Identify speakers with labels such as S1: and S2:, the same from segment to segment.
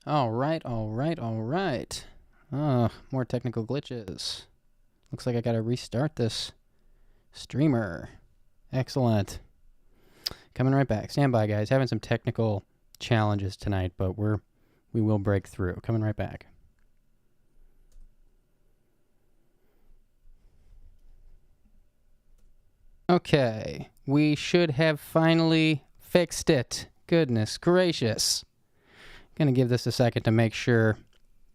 S1: All right. More technical glitches. Looks like I gotta restart this streamer. Excellent. Coming right back. Stand by, guys. Having some technical challenges tonight, but we will break through. Coming right back. Okay, we should have finally fixed it. Goodness gracious. Gonna give this a second to make sure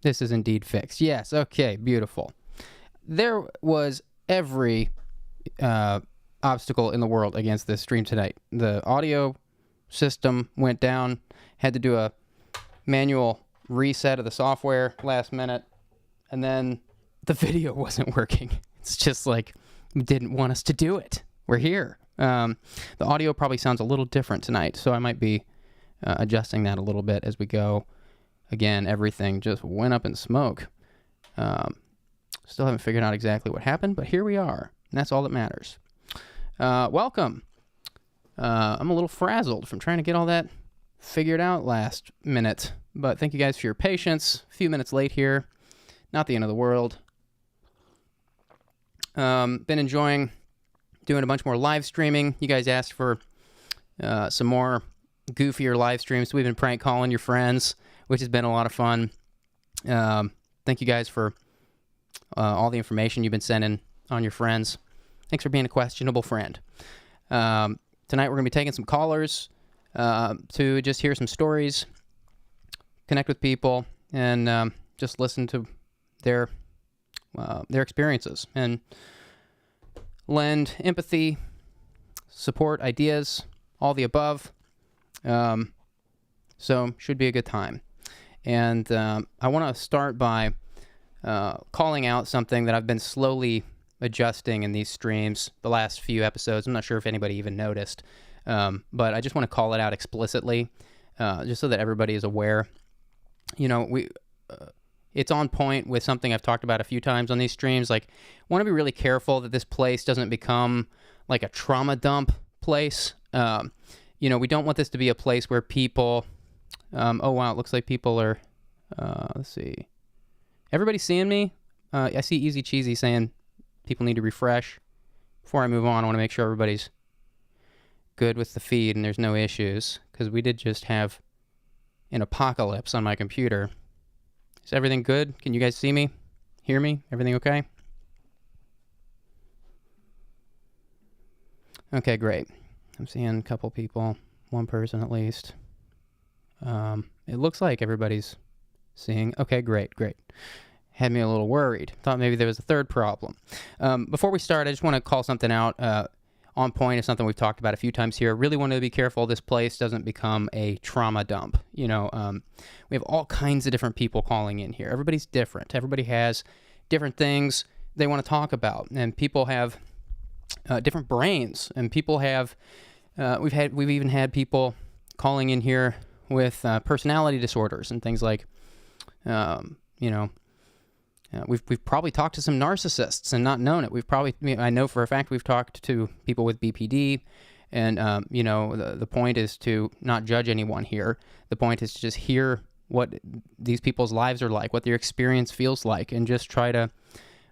S1: this is indeed fixed. Yes, okay, beautiful. There was every obstacle in the world against this stream tonight. The audio system went down, had to do a manual reset of the software last minute, and then the video wasn't working. It's just like, didn't want us to do it. We're here. The audio probably sounds a little different tonight, so I might be adjusting that a little bit as we go. Again, everything just went up in smoke. Still haven't figured out exactly what happened, but here we are, and that's all that matters. Welcome. I'm a little frazzled from trying to get all that figured out last minute, but thank you guys for your patience. A few minutes late here. Not the end of the world. Been enjoying doing a bunch more live streaming. You guys asked for some more goofier live streams. So we've been prank calling your friends, which has been a lot of fun. Thank you guys for all the information you've been sending on your friends. Thanks for being a questionable friend. Tonight we're going to be taking some callers to just hear some stories, connect with people, and just listen to their experiences and lend empathy, support, ideas, all the above. So should be a good time. And I want to start by calling out something that I've been slowly adjusting in these streams the last few episodes. I'm not sure if anybody even noticed, but I just want to call it out explicitly, just so that everybody is aware. You know, it's on point with something I've talked about a few times on these streams. Like, want to be really careful that this place doesn't become like a trauma dump place. You know, we don't want this to be a place where people, oh wow, it looks like people are, let's see. Everybody seeing me? I see Easy Cheesy saying people need to refresh. Before I move on, I want to make sure everybody's good with the feed and there's no issues, because we did just have an apocalypse on my computer. Is everything good? Can you guys see me? Hear me? Everything okay? Okay, great. I'm seeing a couple people, one person at least. It looks like everybody's seeing. Okay, great. Had me a little worried. Thought maybe there was a third problem. Before we start, I just want to call something out on point. It's something we've talked about a few times here. Really want to be careful this place doesn't become a trauma dump. You know, we have all kinds of different people calling in here. Everybody's different. Everybody has different things they want to talk about, and people have different brains. And people have we've even had people calling in here with personality disorders and things like, you know. We've probably talked to some narcissists and not known it. I know for a fact we've talked to people with BPD, and you know, the point is to not judge anyone here. The point is to just hear what these people's lives are like, what their experience feels like, and just try to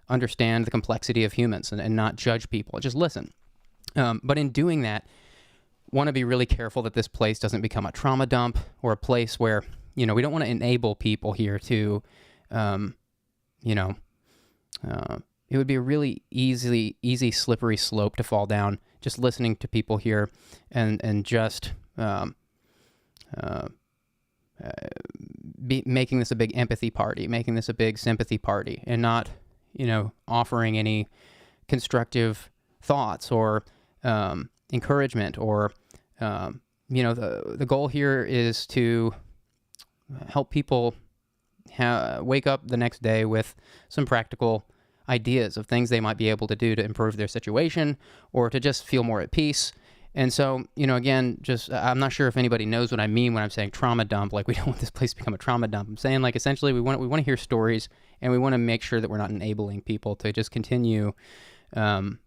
S1: understand the complexity of humans and not judge people. Just listen. But in doing that, want to be really careful that this place doesn't become a trauma dump or a place where, you know, we don't want to enable people here to you know, it would be a really easy slippery slope to fall down just listening to people here and just making this a big empathy party, making this a big sympathy party, and not, you know, offering any constructive thoughts or encouragement or, you know, the goal here is to help people wake up the next day with some practical ideas of things they might be able to do to improve their situation or to just feel more at peace. And so, you know, again, just I'm not sure if anybody knows what I mean when I'm saying trauma dump. Like, we don't want this place to become a trauma dump. I'm saying, like, essentially we want to hear stories, and we want to make sure that we're not enabling people to just continue down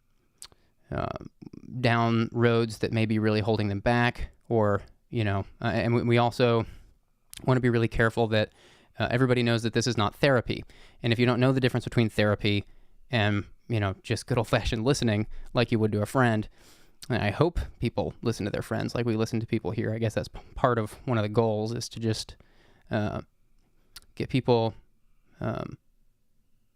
S1: roads that may be really holding them back, or, you know, and we also want to be really careful that everybody knows that this is not therapy. And if you don't know the difference between therapy and, just good old-fashioned listening like you would to a friend, and I hope people listen to their friends like we listen to people here. I guess that's part of one of the goals, is to just get people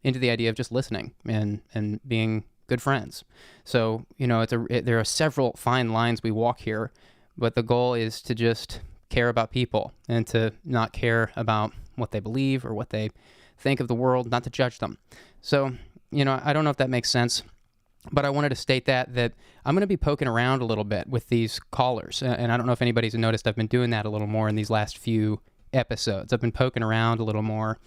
S1: into the idea of just listening and being good friends. So, there are several fine lines we walk here, but the goal is to just care about people and to not care about what they believe or what they think of the world, not to judge them. So, I don't know if that makes sense, but I wanted to state that I'm going to be poking around a little bit with these callers. And I don't know if anybody's noticed, I've been doing that a little more in these last few episodes. I've been poking around a little more,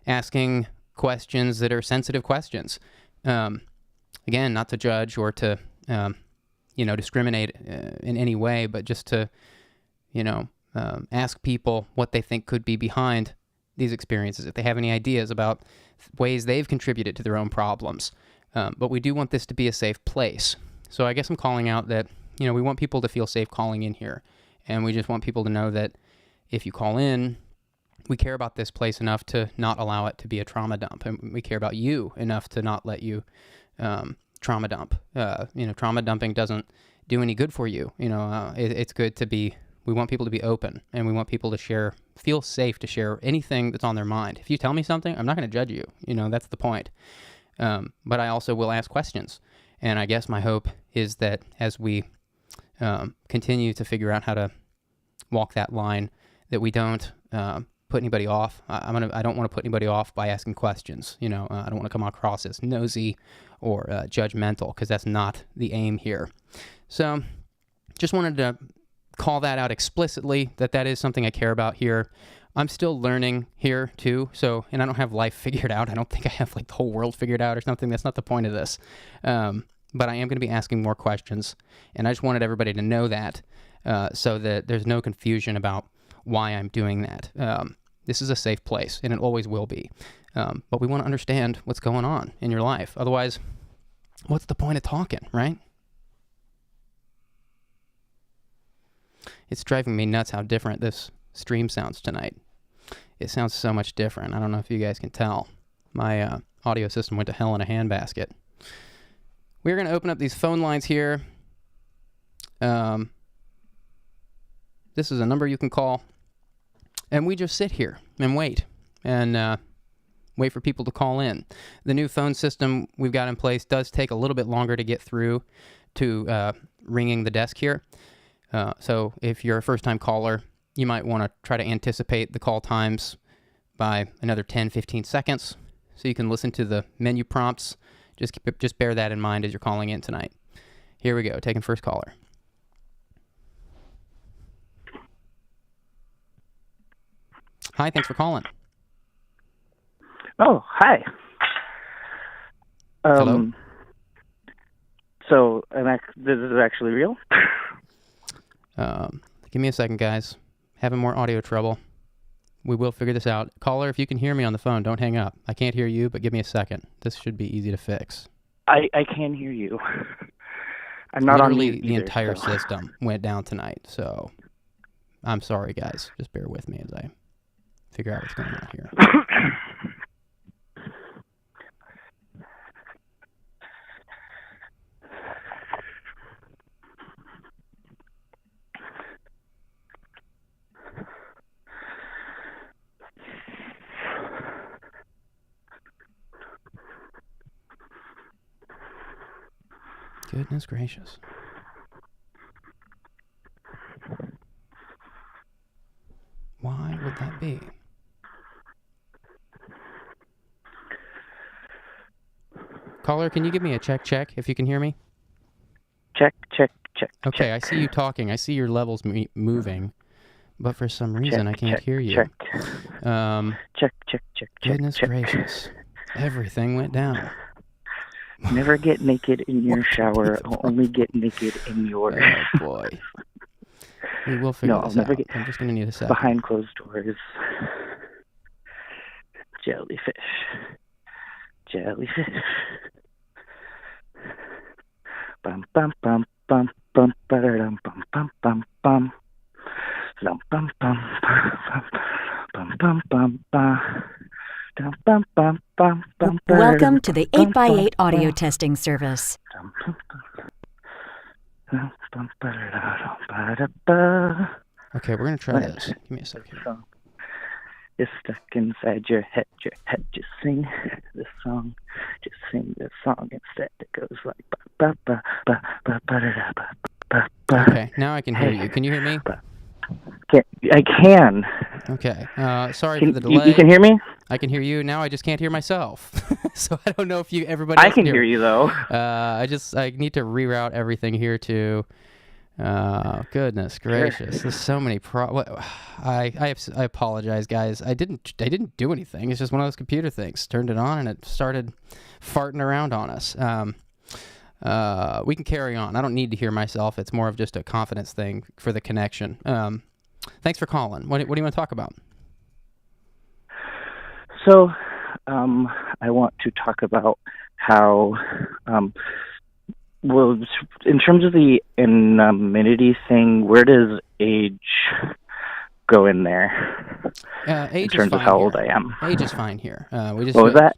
S1: asking questions that are sensitive questions. Again, not to judge or to, discriminate in any way, but just to, ask people what they think could be behind these experiences, if they have any ideas about ways they've contributed to their own problems. But we do want this to be a safe place. So I guess I'm calling out that, we want people to feel safe calling in here. And we just want people to know that if you call in, we care about this place enough to not allow it to be a trauma dump. And we care about you enough to not let you trauma dump. Trauma dumping doesn't do any good for you. It's good to be, we want people to be open, and we want people to feel safe to share anything that's on their mind. If you tell me something, I'm not going to judge you. That's the point. But I also will ask questions. And I guess my hope is that as we continue to figure out how to walk that line, that we don't put anybody off. I don't want to put anybody off by asking questions. I don't want to come across as nosy or judgmental, because that's not the aim here. So just wanted to call that out explicitly, that is something I care about here. I'm still learning here too, and I don't have life figured out. I don't think I have the whole world figured out or something. That's not the point of this. But I am going to be asking more questions, and I just wanted everybody to know that, so that there's no confusion about why I'm doing that. This is a safe place, and it always will be. But we want to understand what's going on in your life. Otherwise, what's the point of talking, right? It's driving me nuts how different this stream sounds tonight. It sounds so much different. I don't know if you guys can tell. My audio system went to hell in a handbasket. We're going to open up these phone lines here. This is a number you can call. And we just sit here and wait. And wait for people to call in. The new phone system we've got in place does take a little bit longer to get through to ringing the desk here. So if you're a first-time caller, you might want to try to anticipate the call times by another 10, 15 seconds so you can listen to the menu prompts. Just bear that in mind as you're calling in tonight. Here we go, taking first caller. Hi, thanks for calling.
S2: Oh, hi.
S1: Hello?
S2: So, this is actually real?
S1: Give me a second, guys. Having more audio trouble. We will figure this out. Caller, if you can hear me on the phone, don't hang up. I can't hear you, but give me a second. This should be easy to fix.
S2: I can hear you. I'm not on mute
S1: the
S2: either,
S1: entire
S2: so.
S1: system went down tonight, so I'm sorry, guys. Just bear with me as I figure out what's going on here. Goodness gracious. Why would that be? Caller, can you give me a check if you can hear me?
S2: Check.
S1: Okay, I see you talking. I see your levels moving, but for some reason I can't hear you.
S2: Check.
S1: Goodness gracious. Everything went down.
S2: Never get naked in your shower. I'll only get naked in yours.
S1: Oh, boy. We will figure this out. I'm just going to need a second.
S2: Behind closed doors. Jellyfish. Bum bum bum bum bum ba-da-dum bum bum bum bum. Bum bum bum bum.
S3: Welcome to the 8x8 audio testing service.
S1: Okay, we're gonna try this. Give me a second.
S2: Is stuck inside your head. Just sing this song. Just sing this song instead. It goes like ba ba ba ba ba da ba ba ba.
S1: Okay, now I can hear you. Can you hear me?
S2: I can.
S1: Okay. Sorry for the delay.
S2: You can hear me?
S1: I can hear you. Now I just can't hear myself. So I don't know if everybody else
S2: I can hear you though.
S1: I need to reroute everything here to. Goodness gracious! There's so many I apologize, guys. I didn't do anything. It's just one of those computer things. Turned it on and it started farting around on us. We can carry on. I don't need to hear myself. It's more of just a confidence thing for the connection. Thanks for calling. What do you want to talk about?
S2: So, I want to talk about how, well, in terms of the anonymity thing, where does age go in there?
S1: Age
S2: in terms of how old I am.
S1: Age is fine here. What
S2: was that?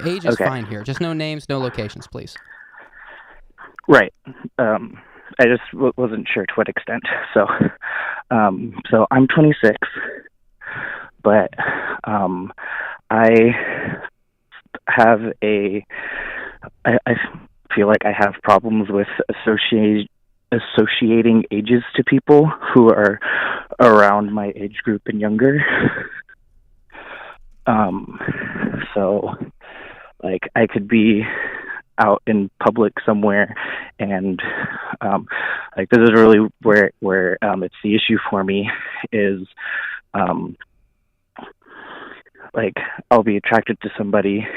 S1: Age is fine here. Just no names, no locations, please.
S2: Right. I just wasn't sure to what extent. So I'm 26, but I have I feel like I have problems with associating ages to people who are around my age group and younger. So like I could be out in public somewhere and like this is really where it's the issue for me is like I'll be attracted to somebody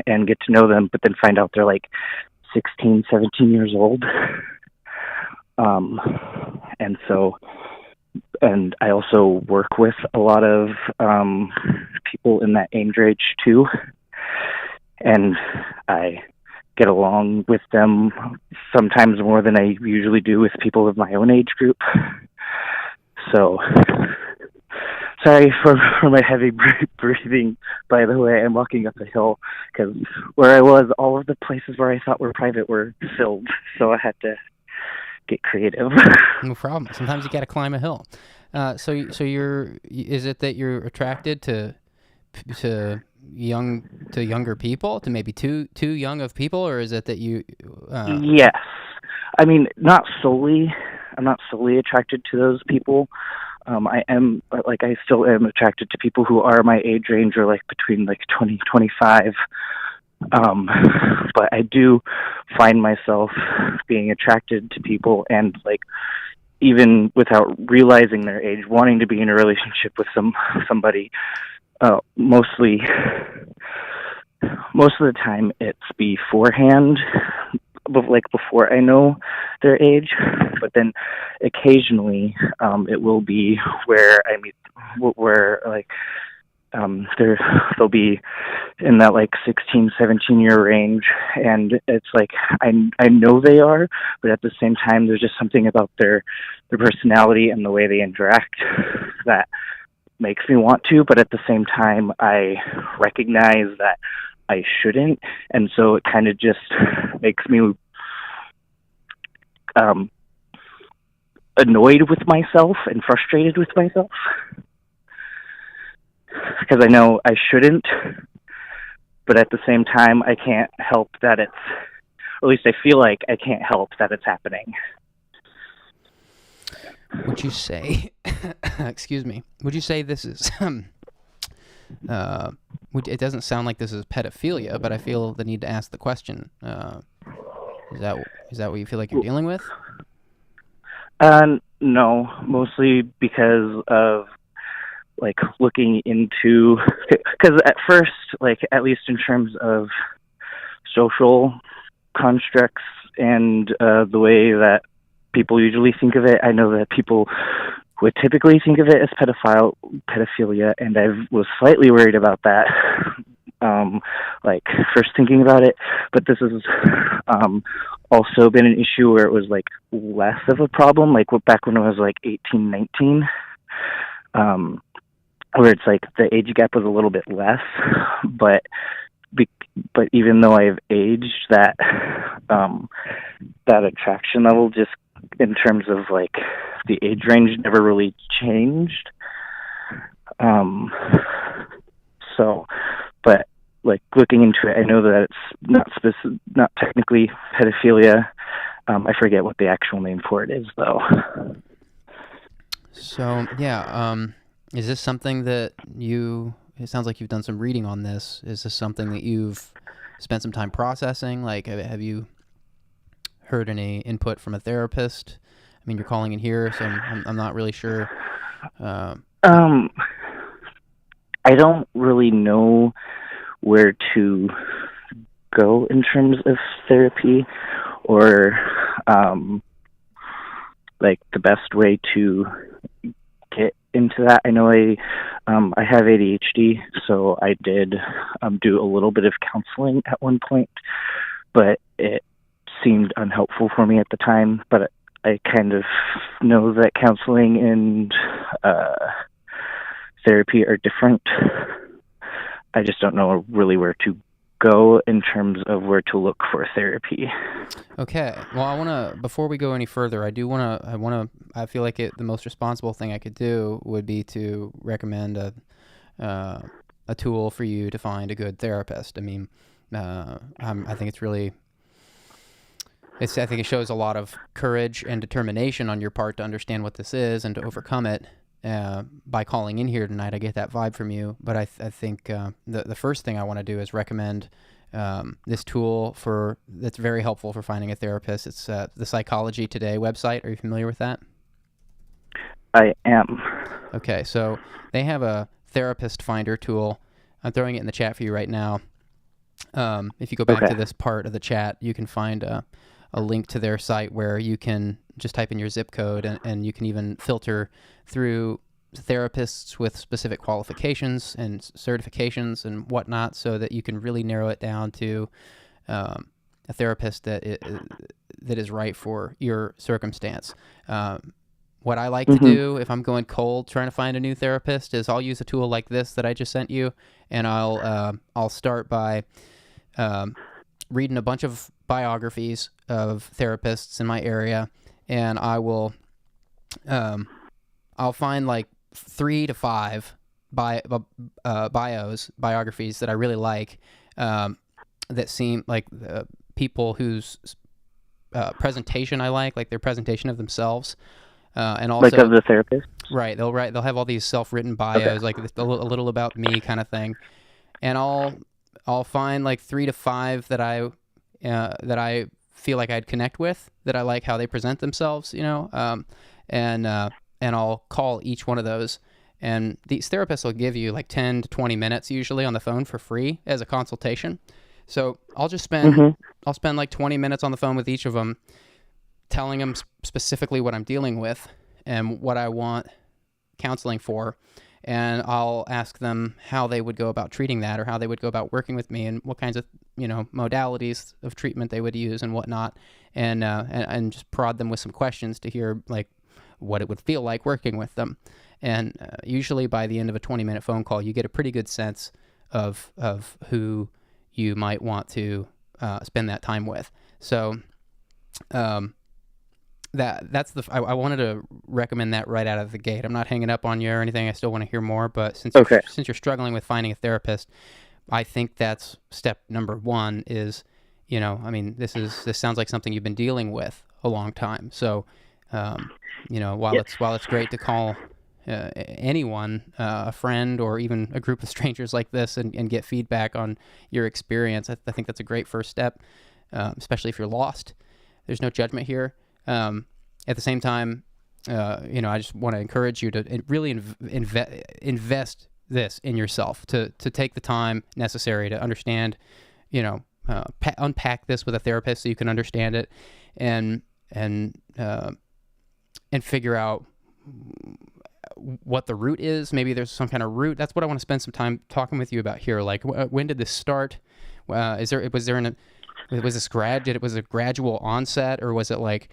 S2: and get to know them but then find out they're like 16, 17 years old. And I also work with a lot of people in that age range too. And I get along with them sometimes more than I usually do with people of my own age group. So, sorry for my heavy breathing. By the way, I'm walking up a hill because where I was, all of the places where I thought were private were filled. So I had to get creative.
S1: No problem. Sometimes you got to climb a hill. So is it that you're attracted to younger people, to maybe too young of people, or is it that you?
S2: Yes, I mean not solely. I'm not solely attracted to those people. I still am attracted to people who are my age range or like between like 20, 25. But I do find myself being attracted to people and like even without realizing their age, wanting to be in a relationship with somebody. Most of the time it's beforehand, like before I know their age, but then occasionally it will be where I meet, where like they'll be in that like 16, 17 year range, and it's like I know they are, but at the same time there's just something about their personality and the way they interact that makes me want to, but at the same time I recognize that I shouldn't, and so it kind of just makes me annoyed with myself and frustrated with myself because I know I shouldn't, but at the same time I can't help that it's, or at least I feel like I can't help that it's happening.
S1: Would you say, excuse me, would you say this is, it doesn't sound like this is pedophilia, but I feel the need to ask the question. Is that what you feel like you're dealing with?
S2: No, mostly because of like looking into, because at first, like at least in terms of social constructs and the way that people usually think of it, I know that people would typically think of it as pedophilia, and I was slightly worried about that, like first thinking about it, but this has also been an issue where it was like less of a problem, like back when I was like 18, 19, where it's like the age gap was a little bit less, but but even though I've aged, that that attraction level, just in terms of like the age range, never really changed. So, but like looking into it, I know that it's not technically pedophilia. I forget what the actual name for it is, though.
S1: So, yeah, is this something that it sounds like you've done some reading on this. Is this something that you've spent some time processing? Like, have you heard any input from a therapist? I mean, you're calling in here, so I'm not really sure.
S2: I don't really know where to go in terms of therapy, or like the best way to get into that. I know I have ADHD, so I did do a little bit of counseling at one point, but it seemed unhelpful for me at the time. But I kind of know that counseling and therapy are different. I just don't know really where to go in terms of where to look for therapy.
S1: Okay. Well, before we go any further, I feel like the most responsible thing I could do would be to recommend a tool for you to find a good therapist. I mean, I think I think it shows a lot of courage and determination on your part to understand what this is and to overcome it. By calling in here tonight, I get that vibe from you. But I think the first thing I want to do is recommend this tool that's very helpful for finding a therapist. It's the Psychology Today website. Are you familiar with that?
S2: I am.
S1: Okay, so they have a therapist finder tool. I'm throwing it in the chat for you right now. If you go back to this part of the chat, you can find a link to their site where you can just type in your zip code, and you can even filter through therapists with specific qualifications and certifications and whatnot, so that you can really narrow it down to a therapist that is right for your circumstance. What I like to do if I'm going cold trying to find a new therapist is I'll use a tool like this that I just sent you, and I'll start by reading a bunch of biographies of therapists in my area, and I'll find like 3 to 5 biographies that I really like, that seem like people whose presentation I like their presentation of themselves, and also
S2: like of the therapist.
S1: Right, they'll have all these self-written bios, like a little about me kind of thing, and I'll find like 3 to 5 that I feel like I'd connect with, that I like how they present themselves, and I'll call each one of those. And these therapists will give you like 10 to 20 minutes usually on the phone for free as a consultation. So I'll just spend like 20 minutes on the phone with each of them, telling them specifically what I'm dealing with and what I want counseling for. And I'll ask them how they would go about treating that, or how they would go about working with me, and what kinds of modalities of treatment they would use and whatnot, and just prod them with some questions to hear like what it would feel like working with them. And usually by the end of a 20-minute phone call, you get a pretty good sense of who you might want to spend that time with. So I wanted to recommend that right out of the gate. I'm not hanging up on you or anything. I still want to hear more, but since you're struggling with finding a therapist, I think that's step number 1 is, this sounds like something you've been dealing with a long time. So, while it's great to call anyone, a friend, or even a group of strangers like this and get feedback on your experience, I think that's a great first step, especially if you're lost. There's no judgment here. At the same time, I just want to encourage you to really invest this in yourself, to take the time necessary to understand, unpack this with a therapist so you can understand it, and figure out what the root is. Maybe there's some kind of root. That's what I want to spend some time talking with you about here. Like, when did this start? Was this was a gradual onset, or was it like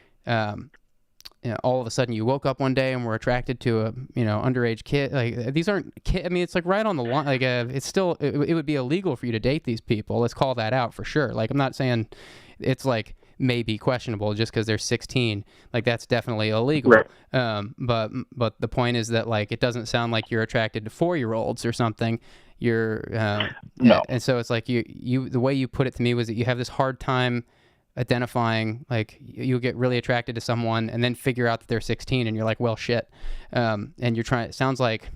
S1: all of a sudden you woke up one day and were attracted to a underage kid. Like, these aren't kids. I mean, it's like right on the line. Like, it's still it would be illegal for you to date these people. Let's call that out for sure. Like, I'm not saying it's like maybe questionable just because they're 16. Like, that's definitely illegal.
S2: Right.
S1: But the point is that, like, it doesn't sound like you're attracted to 4-year-olds or something. You're
S2: No.
S1: and so it's like you the way you put it to me was that you have this hard time identifying, like, you'll get really attracted to someone and then figure out that they're 16 and you're like, well, shit. And it sounds like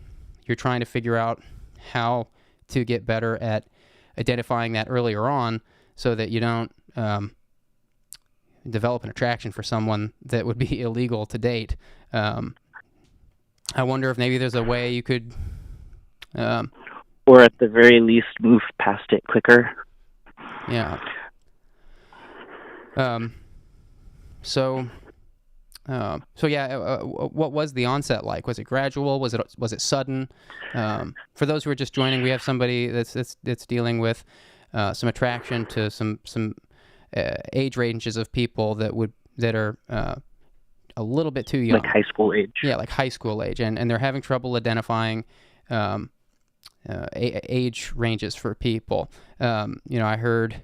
S1: you're trying to figure out how to get better at identifying that earlier on so that you don't develop an attraction for someone that would be illegal to date. I wonder if maybe there's a way you could
S2: or at the very least move past it quicker.
S1: Yeah. So what was the onset like? Was it gradual? Was it sudden? For those who are just joining, we have somebody that's dealing with some attraction to some age ranges of people that are a little bit too young,
S2: like high school age.
S1: Yeah, like high school age, and they're having trouble identifying age ranges for people. I heard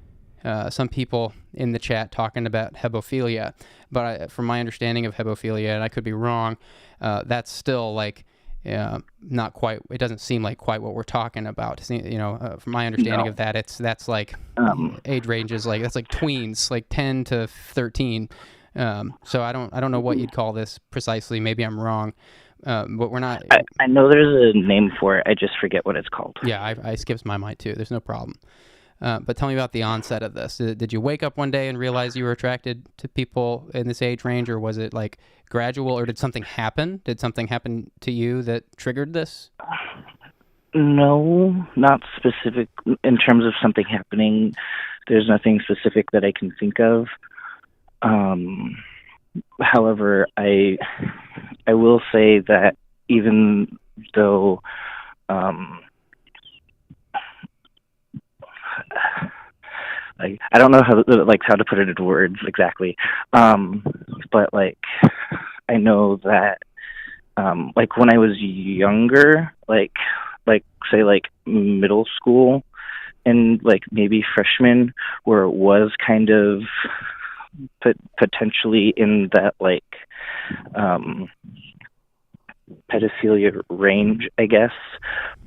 S1: some people in the chat talking about ephebophilia, but from my understanding of ephebophilia, and I could be wrong, that's still like not quite. It doesn't seem like quite what we're talking about. From my understanding of that, that's like age ranges, like that's like tweens, like 10 to 13. So I don't know what you'd call this precisely. Maybe I'm wrong. But we're not.
S2: I know there's a name for it. I just forget what it's called.
S1: Yeah, I skips my mind too. There's no problem. But tell me about the onset of this. Did you wake up one day and realize you were attracted to people in this age range, or was it like gradual, or did something happen? Did something happen to you that triggered this?
S2: No, not specific. In terms of something happening, there's nothing specific that I can think of. However, I will say that even though I don't know how to put it into words exactly, but like I know that like when I was younger, like say like middle school and like maybe freshman, where it was kind of potentially in that like pedophilia range, I guess,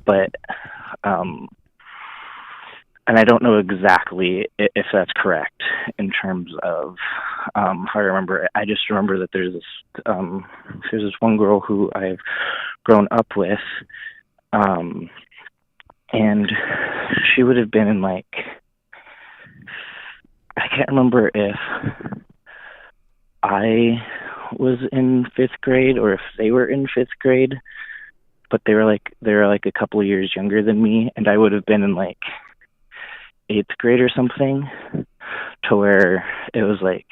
S2: but and I don't know exactly if that's correct in terms of how I remember it. I just remember that there's this one girl who I've grown up with, and she would have been in like, I can't remember if I was in 5th grade or if they were in 5th grade, but they were like a couple of years younger than me, and I would have been in like 8th grade or something, to where it was like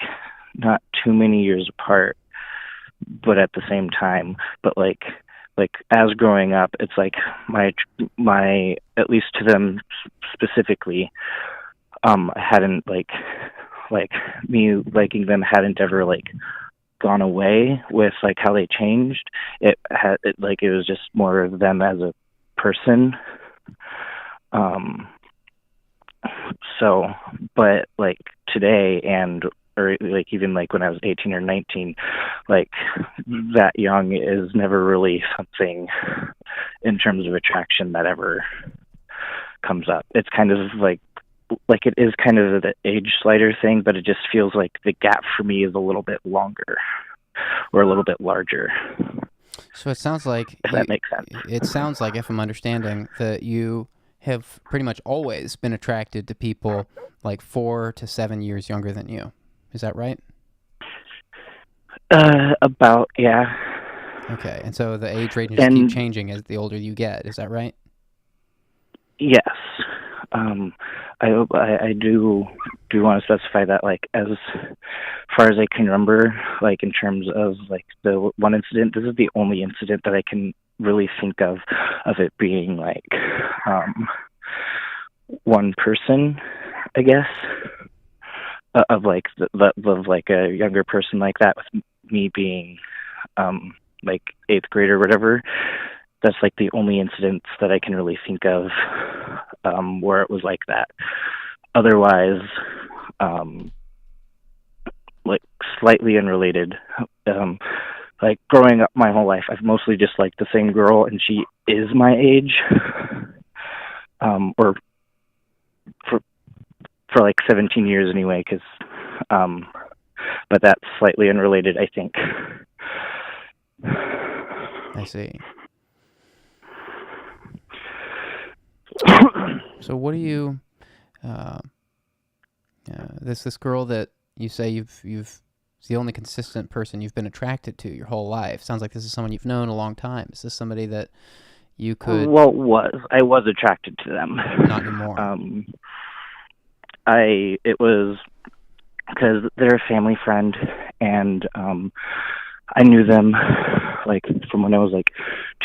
S2: not too many years apart, but at the same time. But like as growing up, it's like my at least to them specifically, hadn't like me liking them hadn't ever like gone away with like how they changed. It was just more of them as a person. So, but like today or like even like when I was 18 or 19, like that young is never really something in terms of attraction that ever comes up. It's kind of like it is kind of the age slider thing, but it just feels like the gap for me is a little bit longer or a little bit larger.
S1: So it sounds like,
S2: if that makes sense.
S1: It sounds like, if I'm understanding, that you have pretty much always been attracted to people like 4 to 7 years younger than you. Is that right?
S2: About, yeah.
S1: Okay, and so the age ranges keep changing as the older you get. Is that right?
S2: Yes. I do want to specify that, like, as far as I can remember, like, in terms of, like, the one incident, this is the only incident that I can really think of it being, like, one person, I guess, of, like, of, like, a younger person like that with me being like 8th grade or whatever, that's like the only incidents that I can really think of where it was like that. Otherwise, like slightly unrelated, like growing up my whole life, I've mostly just liked the same girl, and she is my age, or for like 17 years anyway, because but that's slightly unrelated, I think.
S1: I see. So what do you, this girl that you say you've it's the only consistent person you've been attracted to your whole life. Sounds like this is someone you've known a long time. Is this somebody that you could?
S2: Well, I was attracted to them.
S1: Not anymore.
S2: It was because they're a family friend, and I knew them like from when I was like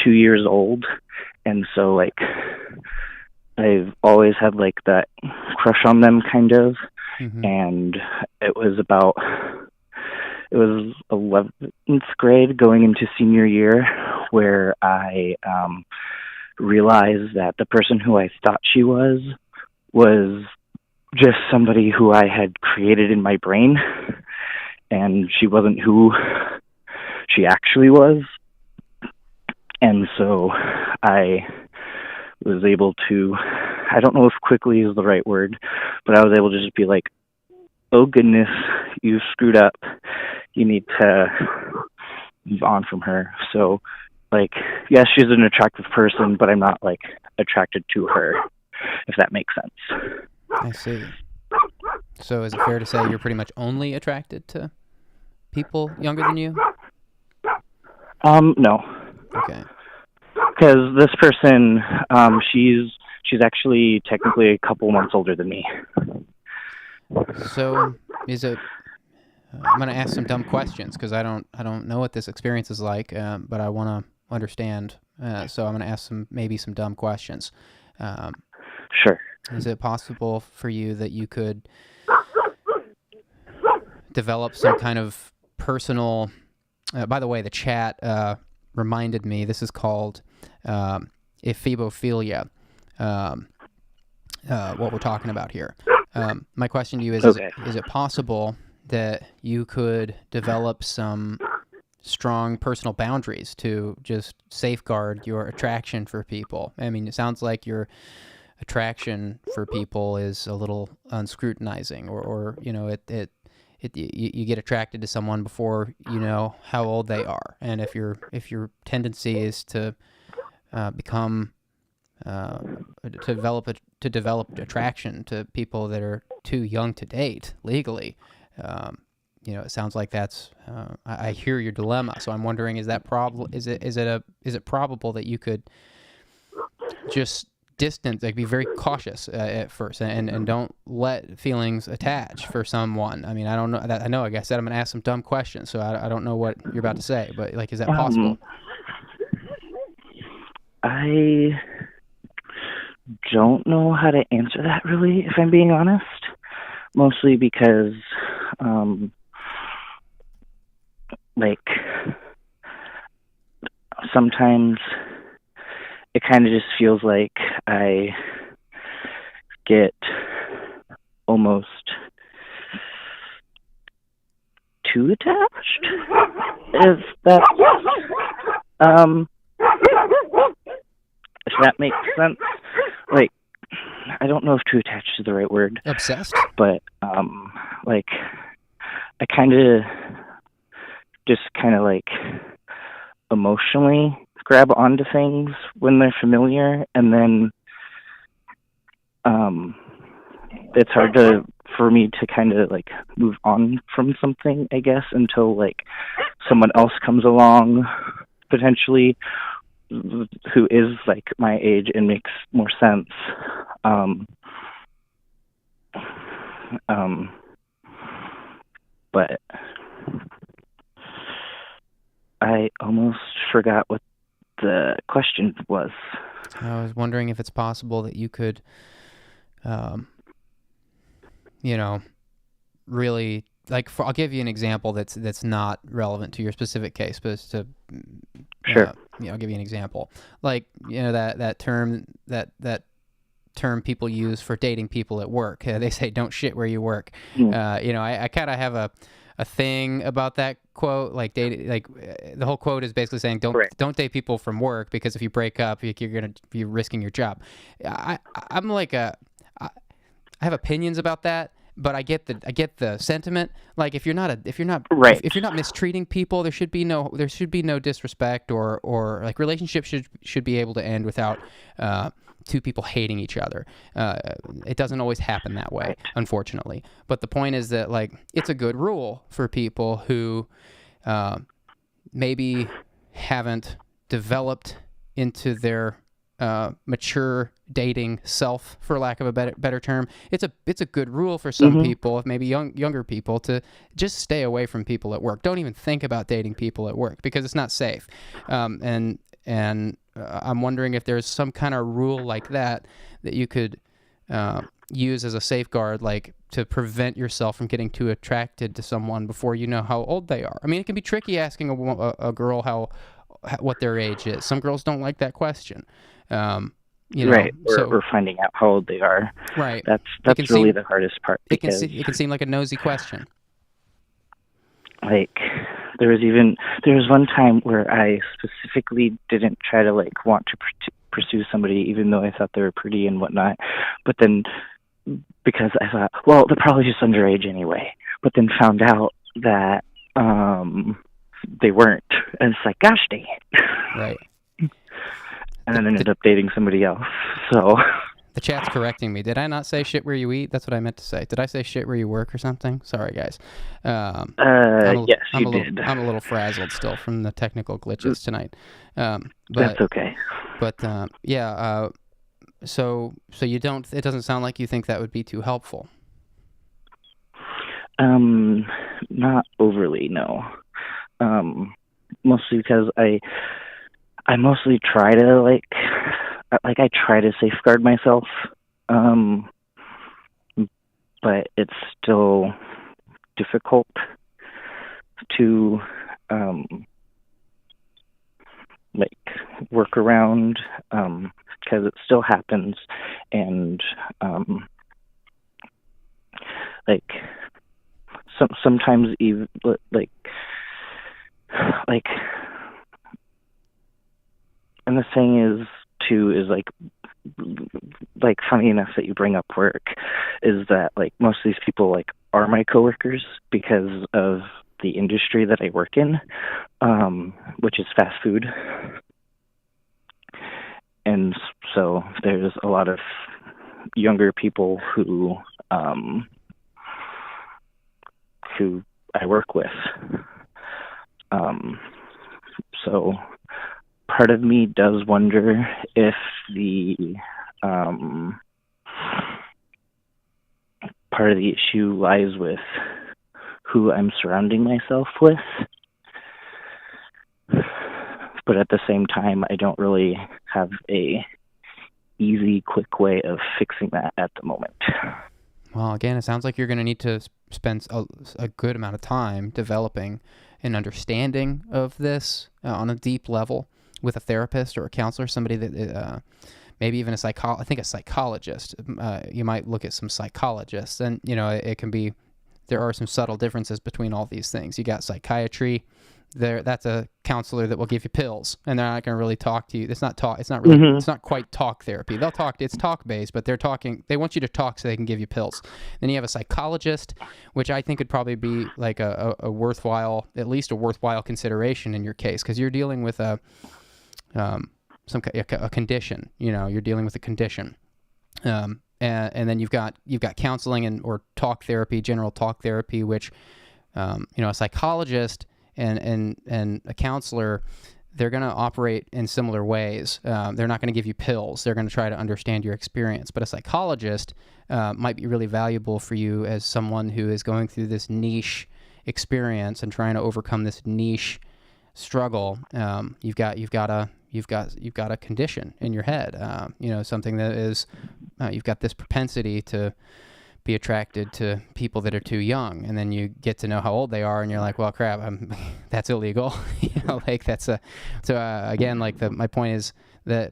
S2: 2 years old, and so like I've always had like that crush on them, kind of.
S1: Mm-hmm.
S2: And it was 11th grade going into senior year where I realized that the person who I thought she was just somebody who I had created in my brain, and she wasn't who she actually was. And so I was able to, I don't know if quickly is the right word, but I was able to just be like, oh goodness, you screwed up. You need to move on from her. So, like, yes, she's an attractive person, but I'm not, like, attracted to her, if that makes sense.
S1: I see. So is it fair to say you're pretty much only attracted to people younger than you?
S2: No.
S1: Okay.
S2: Because this person, she's actually technically a couple months older than me.
S1: So is it? I'm going to ask some dumb questions because I don't know what this experience is like, but I want to understand. So I'm going to ask maybe some dumb questions.
S2: Sure.
S1: Is it possible for you that you could develop some kind of personal? By the way, the chat reminded me this is called Ephebophilia. What we're talking about here. My question to you is:
S2: okay.
S1: Is it possible that you could develop some strong personal boundaries to just safeguard your attraction for people? I mean, it sounds like your attraction for people is a little unscrutinizing, or you know, you get attracted to someone before you know how old they are, and if your tendency is to become to develop attraction to people that are too young to date legally, you know, it sounds like that's. I hear your dilemma, so I'm wondering: is it probable that you could just distance, like be very cautious at first, and don't let feelings attach for someone? I mean, I don't know. I know. Like I said, I'm going to ask some dumb questions, so I don't know what you're about to say, but like, is that possible?
S2: I don't know how to answer that really, if I'm being honest. Mostly because, like, sometimes it kind of just feels like I get almost too attached. If that makes sense. Like, I don't know if too attached is the right word.
S1: Obsessed?
S2: But, like, I kind of like emotionally grab onto things when they're familiar, and then it's hard for me to kind of like move on from something, I guess, until like someone else comes along potentially who is like my age and makes more sense. But I almost forgot what the question was.
S1: I was wondering if it's possible that you could, you know, really I'll give you an example that's not relevant to your specific case, but it's to
S2: Sure.
S1: I'll give you an example. Like, that term people use for dating people at work. They say, "Don't shit where you work." I kind of have a thing about that quote. Like, the whole quote is basically saying, don't date people from work, because if you break up, you're gonna be risking your job. I'm like I have opinions about that, but I get the sentiment. Like, if you're not mistreating people, there should be no disrespect, or like, relationships should be able to end without two people hating each other. It doesn't always happen that way, unfortunately. But the point is that, like, it's a good rule for people who maybe haven't developed into their mature dating self, for lack of a better term. It's a good rule for some people, maybe younger people, to just stay away from people at work. Don't even think about dating people at work, because it's not safe. And I'm wondering if there's some kind of rule like that you could use as a safeguard, like, to prevent yourself from getting too attracted to someone before you know how old they are. I mean, it can be tricky asking a girl what their age is. Some girls don't like that question.
S2: Right, or finding out how old they are.
S1: Right.
S2: That's really the hardest part. Because
S1: it can seem like a nosy question.
S2: Like, there was one time where I specifically didn't try to, like, want to pursue somebody, even though I thought they were pretty and whatnot. But then, because I thought, well, they're probably just underage anyway. But then found out that they weren't, and it's like, gosh dang it.
S1: Right.
S2: And then ended up dating somebody else. So
S1: the chat's correcting me. Did I not say shit where you eat? That's what I meant to say. Did I say shit where you work or something? Sorry, guys.
S2: Yes, you did.
S1: I'm a little frazzled still from the technical glitches tonight. But
S2: that's okay.
S1: But yeah. So you don't. It doesn't sound like you think that would be too helpful.
S2: Not overly, no. Mostly because I mostly try to I try to safeguard myself, but it's still difficult to work around, because it still happens, and sometimes even and the thing is too is funny enough that you bring up work, is that, like, most of these people, like, are my coworkers because of the industry that I work in, which is fast food. And so there's a lot of younger people who I work with. So part of me does wonder if the part of the issue lies with who I'm surrounding myself with. But at the same time, I don't really have a easy, quick way of fixing that at the moment.
S1: Well, again, it sounds like you're going to need to spend a good amount of time developing an understanding of this on a deep level with a therapist or a counselor, somebody that maybe even a psychologist. You might look at some psychologists, and it can be, there are some subtle differences between all these things. You got psychiatry. That's a counselor that will give you pills, and they're not going to really talk to you. It's not talk. It's not really. It's not quite talk therapy. They'll talk. It's talk based, but they're talking. They want you to talk so they can give you pills. Then you have a psychologist, which I think would probably be like a worthwhile, at least a worthwhile consideration in your case, because you're dealing with a condition. You're dealing with a condition. And then you've got counseling or talk therapy, general talk therapy, which a psychologist and a counselor, they're going to operate in similar ways. They're not going to give you pills. They're going to try to understand your experience. But a psychologist might be really valuable for you as someone who is going through this niche experience and trying to overcome this niche struggle. You've got a condition in your head. Something that is you've got this propensity to be attracted to people that are too young, and then you get to know how old they are, and you're like, well, crap, that's illegal. Like that's again, like my point is that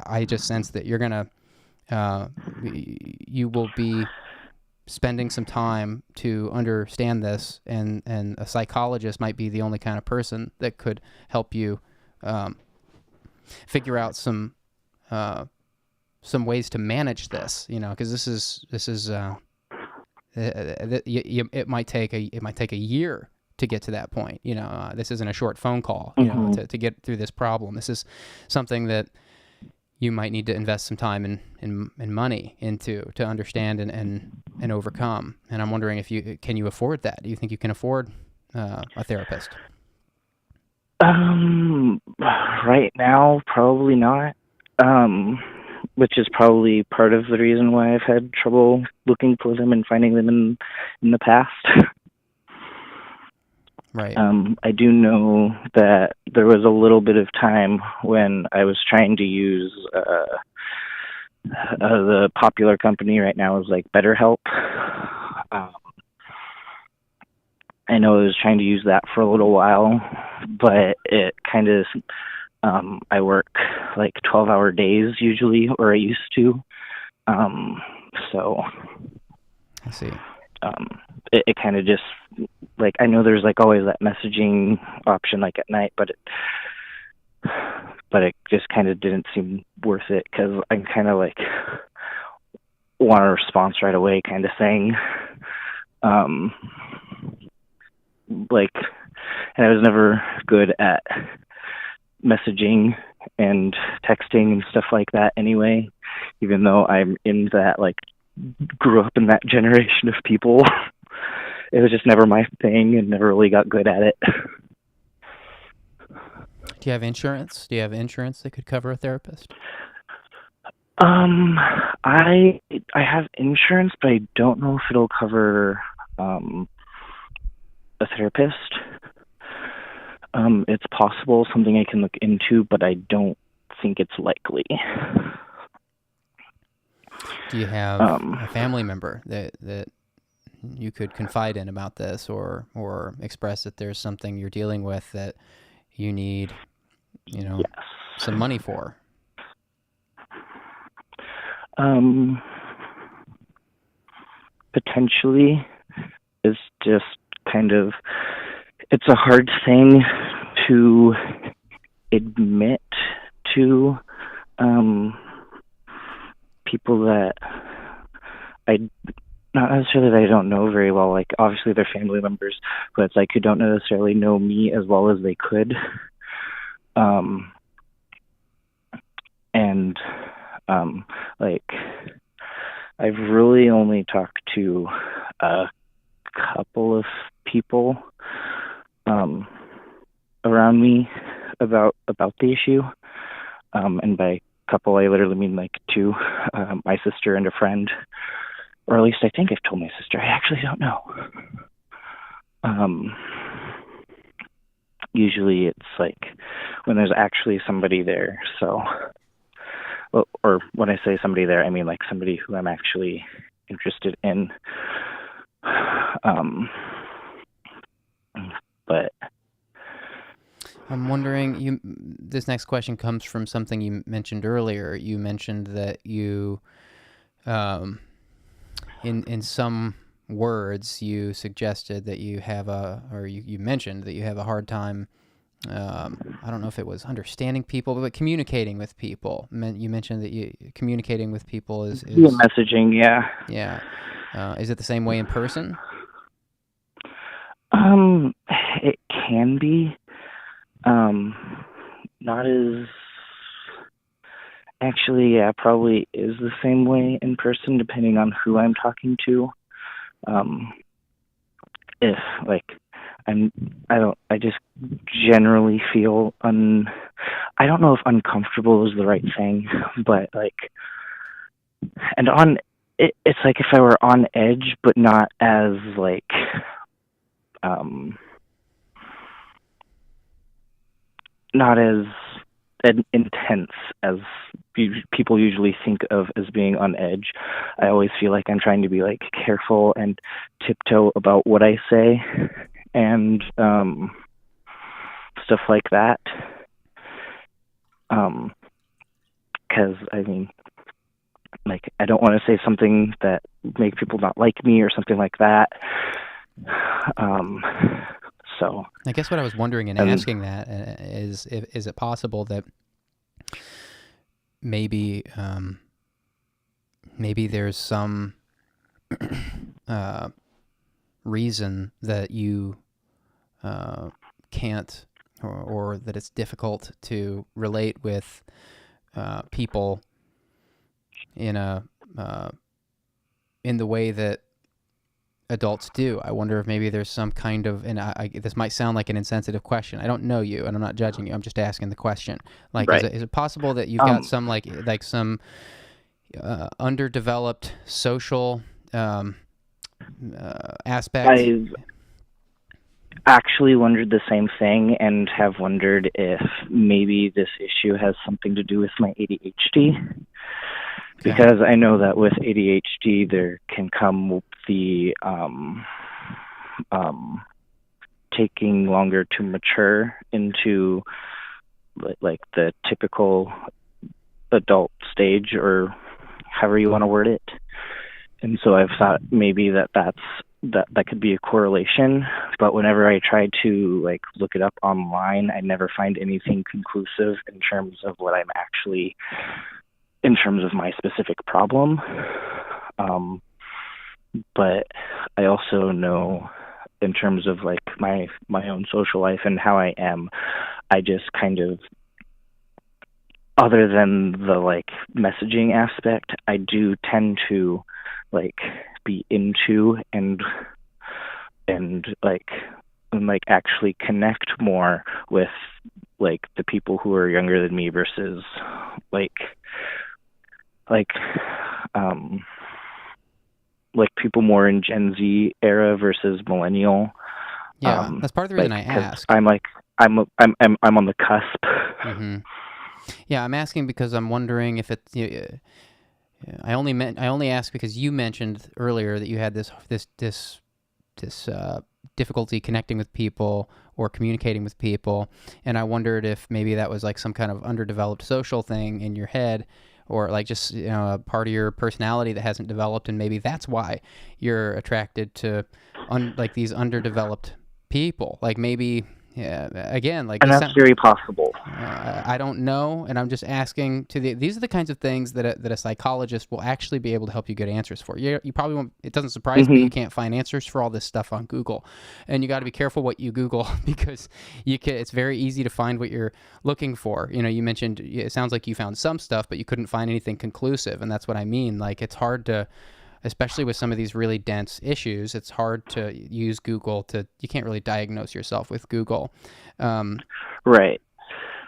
S1: I just sense that you're gonna you will be spending some time to understand this, and a psychologist might be the only kind of person that could help you figure out some ways to manage this, because this is it might take a year to get to that point. This isn't a short phone call, to get through this problem. This is something that you might need to invest some time and money into to understand and overcome. And I'm wondering can you afford that? Do you think you can afford a therapist?
S2: Right now, probably not. Which is probably part of the reason why I've had trouble looking for them and finding them in the past.
S1: Right.
S2: I do know that there was a little bit of time when I was trying to use the popular company right now is like BetterHelp. I know I was trying to use that for a little while, but it kind of I work like 12-hour days usually, or I used to. So
S1: I see.
S2: It kind of just, like, I know there's like always that messaging option like at night, but it just kind of didn't seem worth it, because I'm kind of like want a response right away kind of thing. Like, and I was never good at messaging and texting and stuff like that anyway, even though I'm in that, like, grew up in that generation of people. It was just never my thing and never really got good at it.
S1: Do you have insurance? Do you have insurance that could cover a therapist?
S2: I have insurance, but I don't know if it'll cover a therapist. It's possible, something I can look into, but I don't think it's likely.
S1: Do you have a family member that you could confide in about this, or express that there's something you're dealing with that you need,
S2: Yes.
S1: some money for?
S2: Potentially. It's just kind of, it's a hard thing to admit to people that not necessarily that I don't know very well, like obviously they're family members, but it's like who don't necessarily know me as well as they could. Like, I've really only talked to a couple of people around me about the issue, and by couple I literally mean like two, my sister and a friend, or at least I think I've told my sister. I actually don't know. Usually it's like when there's actually somebody there. So, or when I say somebody there, I mean like somebody who I'm actually interested in. But
S1: I'm wondering, this next question comes from something you mentioned earlier. You mentioned that you, in some words, you suggested that you have you mentioned that you have a hard time, I don't know if it was understanding people, but communicating with people. You mentioned that communicating with people is
S2: messaging, yeah.
S1: Yeah. Is it the same way in person?
S2: It can be. Not as, actually, yeah, probably is the same way in person, depending on who I'm talking to. If like I just generally feel I don't know if uncomfortable is the right thing, but like, and it's like if I were on edge, but not as like, not as intense as people usually think of as being on edge. I always feel like I'm trying to be like careful and tiptoe about what I say and stuff like that. Because I mean, like, I don't want to say something that make people not like me or something like that. So
S1: I guess what I was wondering in asking that is it possible that maybe there's some reason that you can't or that it's difficult to relate with people in the way that adults do. I wonder if maybe there's some kind of, and this might sound like an insensitive question. I don't know you, and I'm not judging you. I'm just asking the question. Like,
S2: right.
S1: is it possible that you've got some like some underdeveloped social aspect?
S2: I've actually wondered the same thing and have wondered if maybe this issue has something to do with my ADHD. Because I know that with ADHD there can come the taking longer to mature into like the typical adult stage, or however you want to word it. And so I've thought maybe that could be a correlation, but whenever I try to like look it up online, I never find anything conclusive in terms of what I'm actually, in terms of my specific problem. But I also know in terms of like my own social life and how I am, I just kind of, other than the like messaging aspect, I do tend to like be into and actually connect more with like the people who are younger than me versus like people more in Gen Z era versus millennial.
S1: Yeah, that's part of the reason I ask.
S2: I'm on the cusp.
S1: Mm-hmm. Yeah, I'm asking because I'm wondering if it's. I only ask because you mentioned earlier that you had this difficulty connecting with people or communicating with people, and I wondered if maybe that was like some kind of underdeveloped social thing in your head, or like just a part of your personality that hasn't developed, and maybe that's why you're attracted to like these underdeveloped people. Like maybe. Yeah, again, like,
S2: and that's very possible.
S1: I don't know, and I'm just asking. These are the kinds of things that a psychologist will actually be able to help you get answers for. You probably won't. It doesn't surprise me you can't find answers for all this stuff on Google, and you got to be careful what you Google because it's very easy to find what you're looking for. You mentioned it sounds like you found some stuff, but you couldn't find anything conclusive, and that's what I mean. Like, it's hard to. Especially with some of these really dense issues, it's hard to use Google you can't really diagnose yourself with Google.
S2: Right.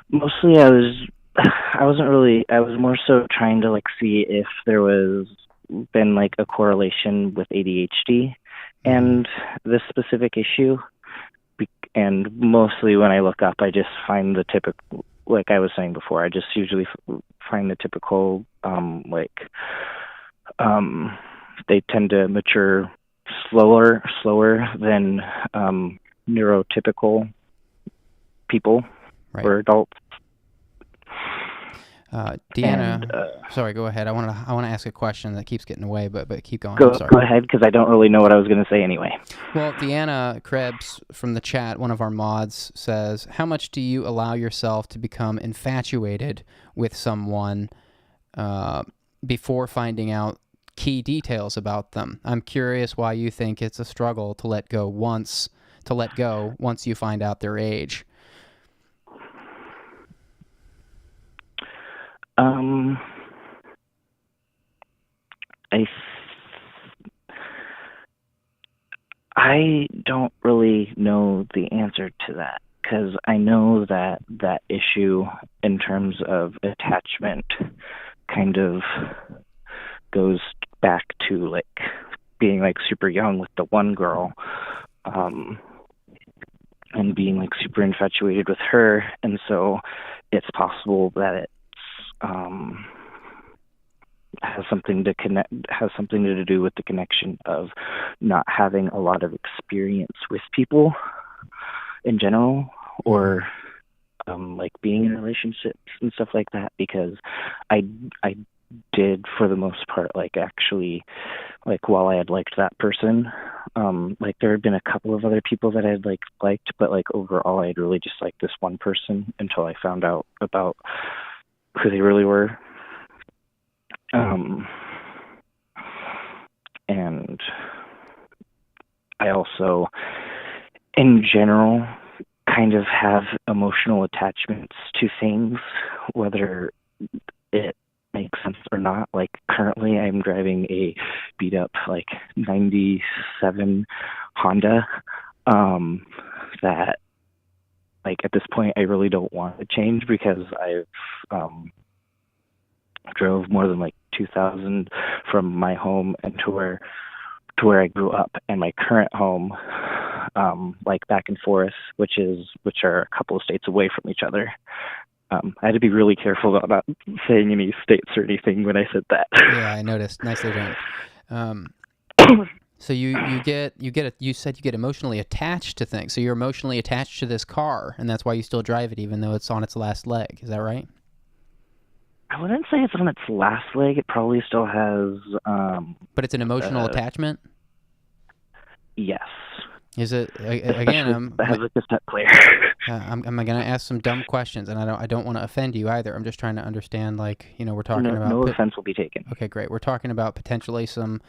S2: Mostly I was more so trying to like see if there was been like a correlation with ADHD and this specific issue. And mostly when I look up, I just find the typical, like I was saying before, I just usually find the typical, they tend to mature slower than neurotypical people or adults.
S1: Deanna, sorry, go ahead. I want to ask a question that keeps getting away, but keep going.
S2: Go ahead, because I don't really know what I was going to say anyway.
S1: Well, Deanna Krebs from the chat, one of our mods, says, how much do you allow yourself to become infatuated with someone before finding out key details about them? I'm curious why you think it's a struggle to let go once you find out their age.
S2: I don't really know the answer to that, because I know that issue in terms of attachment kind of goes back to like being like super young with the one girl, and being like super infatuated with her. And so it's possible that it's has something to do with the connection of not having a lot of experience with people in general, or like being in relationships and stuff like that, because I did, for the most part, like, actually, like, while I had liked that person, like, there had been a couple of other people that I had liked, but like overall I had really just liked this one person until I found out about who they really were. And I also, in general, kind of have emotional attachments to things, whether it makes sense or not. Like, currently I'm driving a beat up, like, 97 Honda, that, like, at this point I really don't want to change, because I've drove more than like 2,000 from my home and to where I grew up, and my current home, like, back and forth, which are a couple of states away from each other. I had to be really careful about not saying any states or anything when I said that.
S1: Yeah, I noticed. Nicely done. So you said you get emotionally attached to things. So you're emotionally attached to this car, and that's why you still drive it, even though it's on its last leg. Is that right?
S2: I wouldn't say it's on its last leg. It probably still has.
S1: But it's an emotional attachment?
S2: Yes.
S1: Is it, again,
S2: I have a cassette player.
S1: I'm going to ask some dumb questions, and I don't want to offend you either. I'm just trying to understand, like, we're talking about...
S2: No offense will be taken.
S1: Okay, great. We're talking about potentially some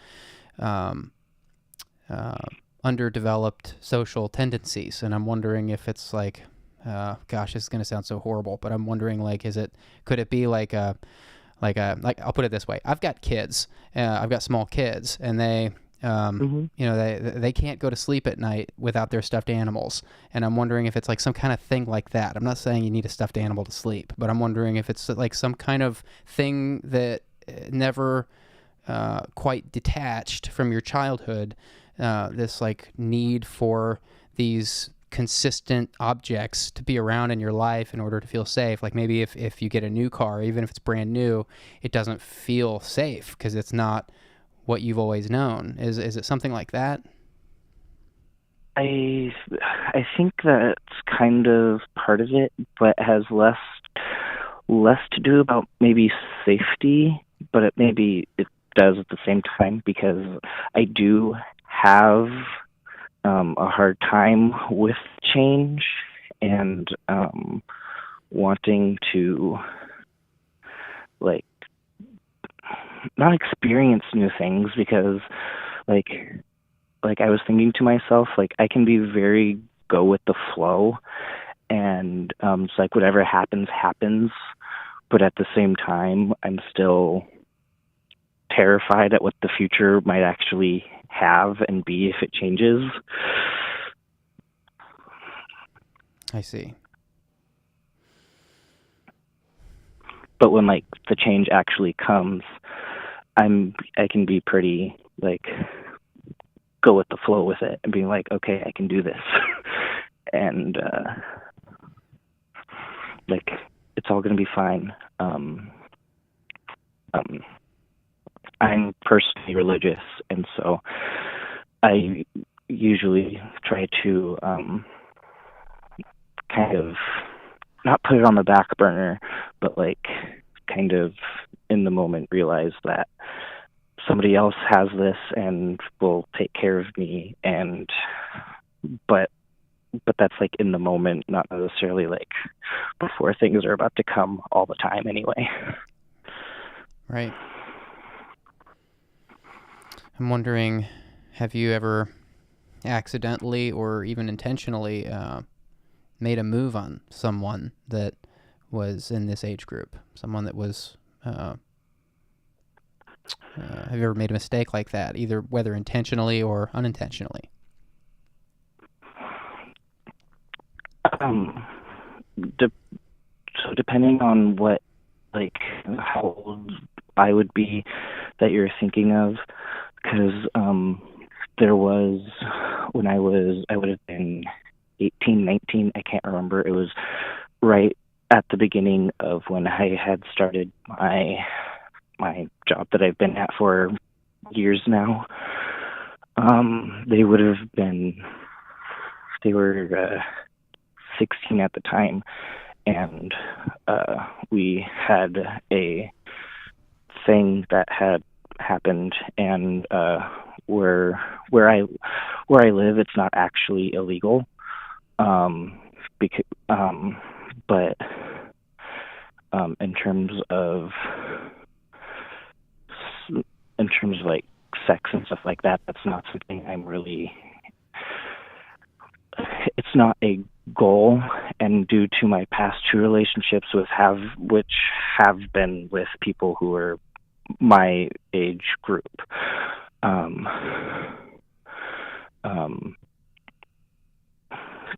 S1: underdeveloped social tendencies, and I'm wondering if it's like... gosh, this is going to sound so horrible, but I'm wondering, like, could it be like I'll put it this way. I've got kids. I've got small kids, and they, they can't go to sleep at night without their stuffed animals. And I'm wondering if it's like some kind of thing like that. I'm not saying you need a stuffed animal to sleep, but I'm wondering if it's like some kind of thing that never quite detached from your childhood, this like need for these consistent objects to be around in your life in order to feel safe. Like, maybe if you get a new car, even if it's brand new, it doesn't feel safe because it's not what you've always known. Is it something like that?
S2: I think that's kind of part of it, but it has less to do about maybe safety, but it does at the same time, because I do have a hard time with change and wanting to, like, not experience new things, because like I was thinking to myself, like, I can be very go with the flow, and it's like whatever happens, but at the same time I'm still terrified at what the future might actually have and be if it changes.
S1: I see.
S2: But when, like, the change actually comes, I can be pretty, like, go with the flow with it and being like, okay, I can do this. And like, it's all going to be fine. I'm personally religious, and so I usually try to kind of not put it on the back burner, but, like, kind of in the moment realize that somebody else has this and will take care of me, and but that's, like, in the moment, not necessarily, like, before things are about to come all the time anyway.
S1: Right. I'm wondering, have you ever accidentally or even intentionally made a move on someone that was in this age group? Someone that was... have you ever made a mistake like that, either whether intentionally or unintentionally?
S2: So depending on what, like, how old I would be that you're thinking of, because there was, when I would have been 18, 19, I can't remember. It was right at the beginning of when I had started my job that I've been at for years now. They were 16 at the time, and we had a thing that had happened, and where I live, it's not actually illegal, but in terms of like sex and stuff like that, that's not something it's not a goal. And due to my past two relationships which have been with people who are my age group,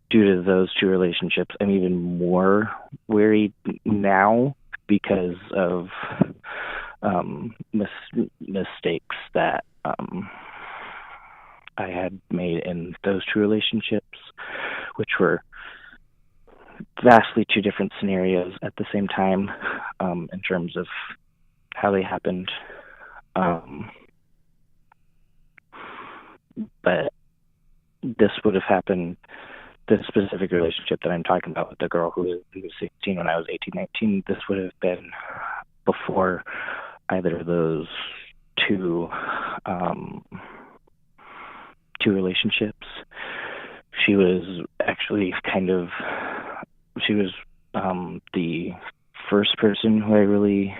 S2: due to those two relationships, I'm even more wary now because of mistakes that I had made in those two relationships, which were vastly two different scenarios at the same time, in terms of how they happened. But this would have happened, this specific relationship that I'm talking about with the girl who was 16 when I was 18, 19, this would have been before either of those two relationships. She was actually the first person who I really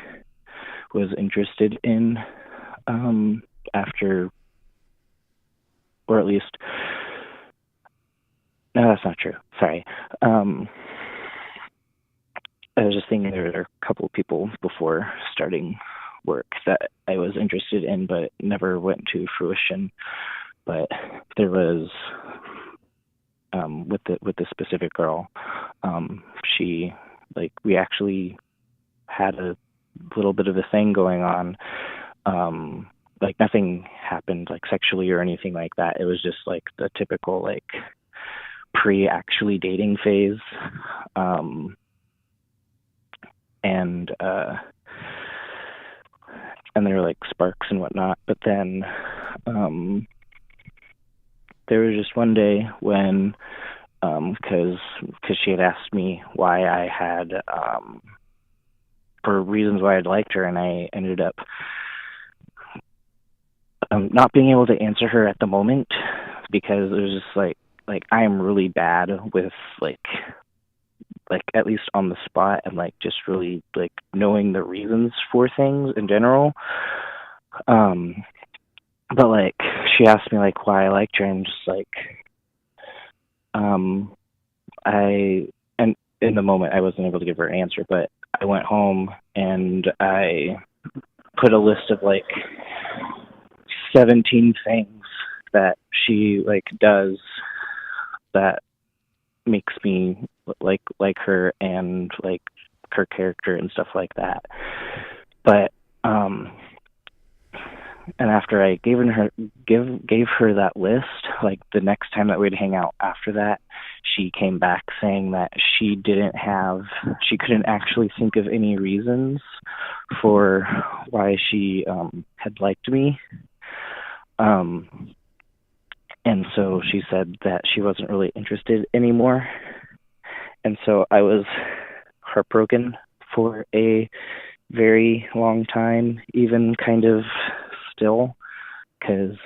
S2: was interested in, after, or at least, no, that's not true. Sorry. I was just thinking there were a couple of people before starting work that I was interested in, but never went to fruition. But there was, with the specific girl, she, like, we actually had a little bit of a thing going on. Like, nothing happened, like, sexually or anything like that. It was just, like, the typical, like, pre-actually dating phase. And there were, like, sparks and whatnot. But then there was just one day when, because she had asked me why I had, for reasons why I'd liked her, and I ended up not being able to answer her at the moment, because it was just like I am really bad with like at least on the spot, and like just really like knowing the reasons for things in general. But like she asked me like why I liked her, and just like and in the moment I wasn't able to give her an answer, but I went home and I put a list of like 17 things that she like does that makes me like her, and like her character and stuff like that. But and after I gave her that list, like the next time that we'd hang out after that, she came back saying that she couldn't actually think of any reasons for why she had liked me. And so she said that she wasn't really interested anymore. And so I was heartbroken for a very long time, even kind of still, because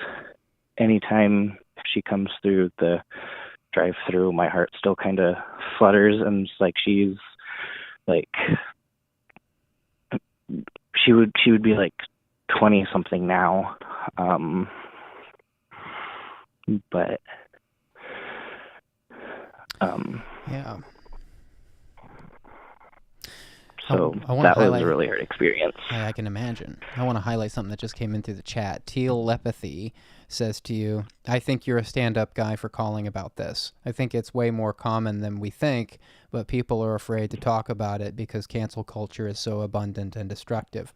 S2: anytime she comes through the drive-through, my heart still kind of flutters, and it's like she's like, she would be like 20 something now, but
S1: yeah.
S2: So that was a really hard experience.
S1: I can imagine. I want to highlight something that just came in through the chat. Telepathy says to you, I think you're a stand-up guy for calling about this. I think it's way more common than we think, but people are afraid to talk about it because cancel culture is so abundant and destructive.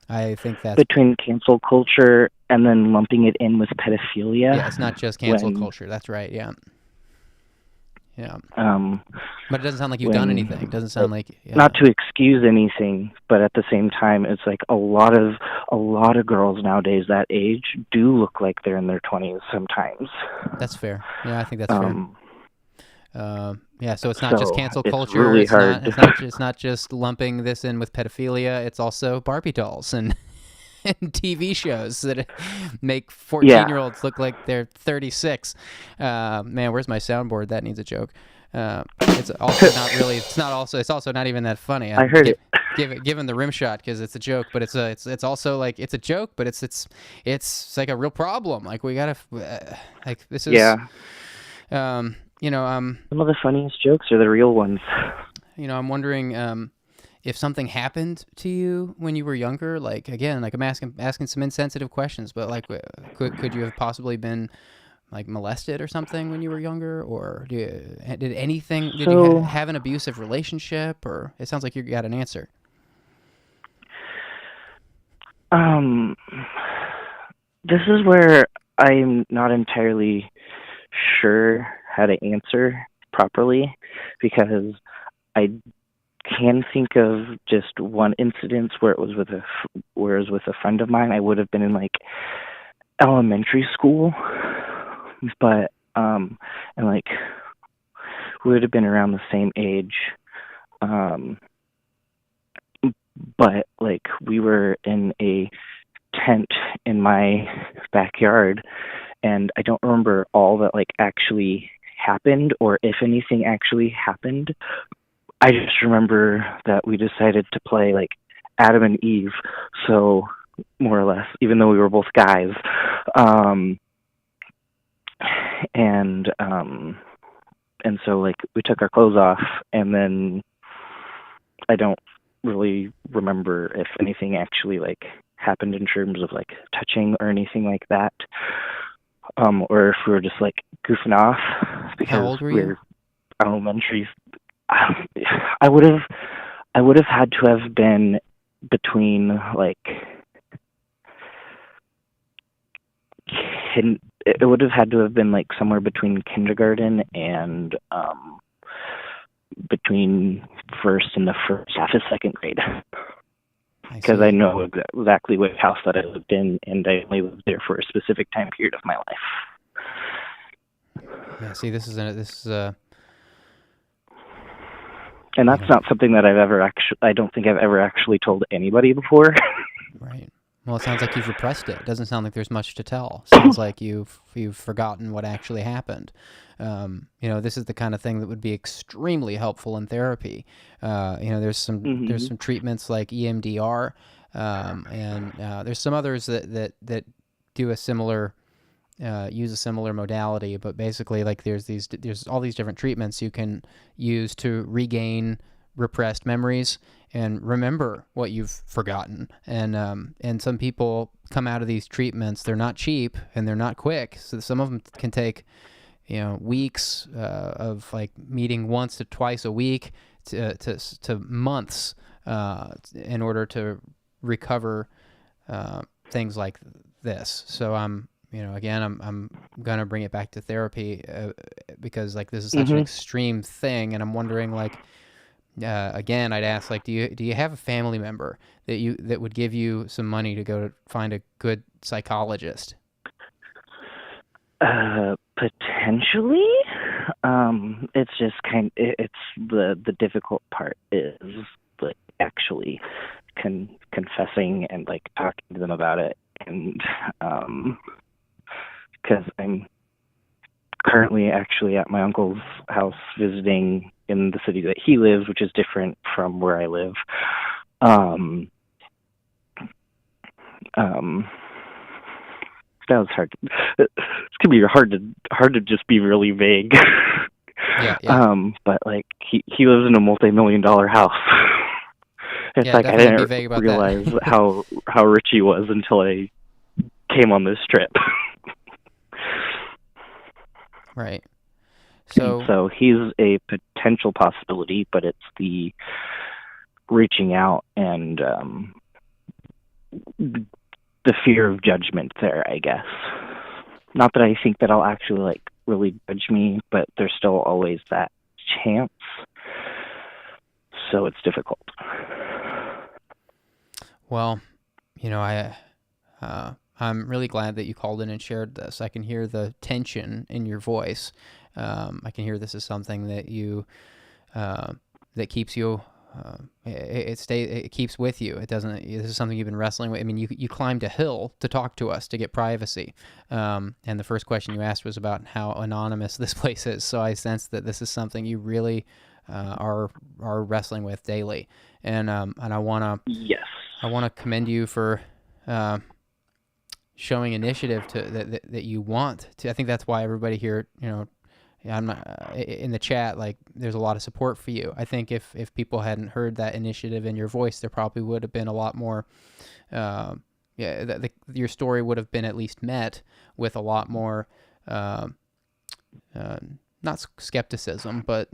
S1: I think that's...
S2: Between cancel culture and then lumping it in with pedophilia.
S1: Yeah, it's not just cancel culture. That's right, yeah. Yeah.
S2: Um,
S1: But it doesn't sound like you've done anything. It doesn't sound like
S2: not to excuse anything, but at the same time, it's like a lot of girls nowadays that age do look like they're in their 20s sometimes.
S1: That's fair. Yeah, I think that's fair. Yeah, so it's not just
S2: So
S1: cancel
S2: it's
S1: culture.
S2: really
S1: It's
S2: hard.
S1: not just lumping this in with pedophilia. It's also Barbie dolls and and TV shows that make 14-year-olds look like they're 36. Man, where's my soundboard? That needs a joke. It's also not really. It's also not even that funny.
S2: I heard it.
S1: Given the rim shot because it's a joke, but it's also like it's a joke, but it's like a real problem. Like we gotta like this is
S2: some of the funniest jokes are the real ones.
S1: I'm wondering if something happened to you when you were younger. Like again, like I'm asking some insensitive questions, but like could you have possibly been like molested or something when you were younger, or did you have an abusive relationship, or it sounds like you got an answer.
S2: This is where I'm not entirely sure how to answer properly, because I can think of just one incident where it was with a friend of mine. I would have been in like elementary school, but and like we would have been around the same age, but like we were in a tent in my backyard, and I don't remember all that like actually happened, or if anything actually happened. I just remember that we decided to play like Adam and Eve, so more or less, even though we were both guys. And so like we took our clothes off, and then I don't really remember if anything actually like happened in terms of like touching or anything like that, or if we were just like goofing off, because
S1: How old were you?
S2: Elementary. I would have had to have been between like it would have had to have been like somewhere between kindergarten and between first and the first half of second grade, because I know exactly what house that I lived in, and I only lived there for a specific time period of my life.
S1: Yeah, see, this is
S2: and that's not something that I don't think I've ever actually told anybody before.
S1: Right. Well, it sounds like you've repressed it. It doesn't sound like there's much to tell. It sounds like you've forgotten what actually happened. This is the kind of thing that would be extremely helpful in therapy. There's some treatments like EMDR, and there's some others that do a similar use a similar modality, but basically like there's all these different treatments you can use to regain repressed memories and remember what you've forgotten. And some people come out of these treatments, they're not cheap and they're not quick. So some of them can take, weeks of like meeting once to twice a week to months in order to recover things like this. So I'm going to bring it back to therapy because like this is such an extreme thing, and I'm wondering like again, I'd ask like, do you have a family member that would give you some money to go to find a good psychologist?
S2: Potentially. It's just it's the difficult part is like actually confessing and like talking to them about it, and because I'm currently actually at my uncle's house visiting in the city that he lives, which is different from where I live. That was hard. It's gonna be hard to just be really vague.
S1: Yeah.
S2: But like he lives in a multi-million-dollar house. It's like I didn't realize how rich he was until I came on this trip.
S1: Right.
S2: So he's a potential possibility, but it's the reaching out and the fear of judgment there, I guess. Not that I think that I'll actually like really judge me, but there's still always that chance. So it's difficult.
S1: Well, I'm really glad that you called in and shared this. I can hear the tension in your voice. I can hear this is something that that keeps you. It keeps with you. It doesn't. This is something you've been wrestling with. I mean, you climbed a hill to talk to us to get privacy, and the first question you asked was about how anonymous this place is. So I sense that this is something you really are wrestling with daily, and I want to commend you for showing initiative that you want to. I think that's why everybody here, I'm not in the chat. Like, there's a lot of support for you. I think if people hadn't heard that initiative in your voice, there probably would have been a lot more. Your story would have been at least met with a lot more, not skepticism, but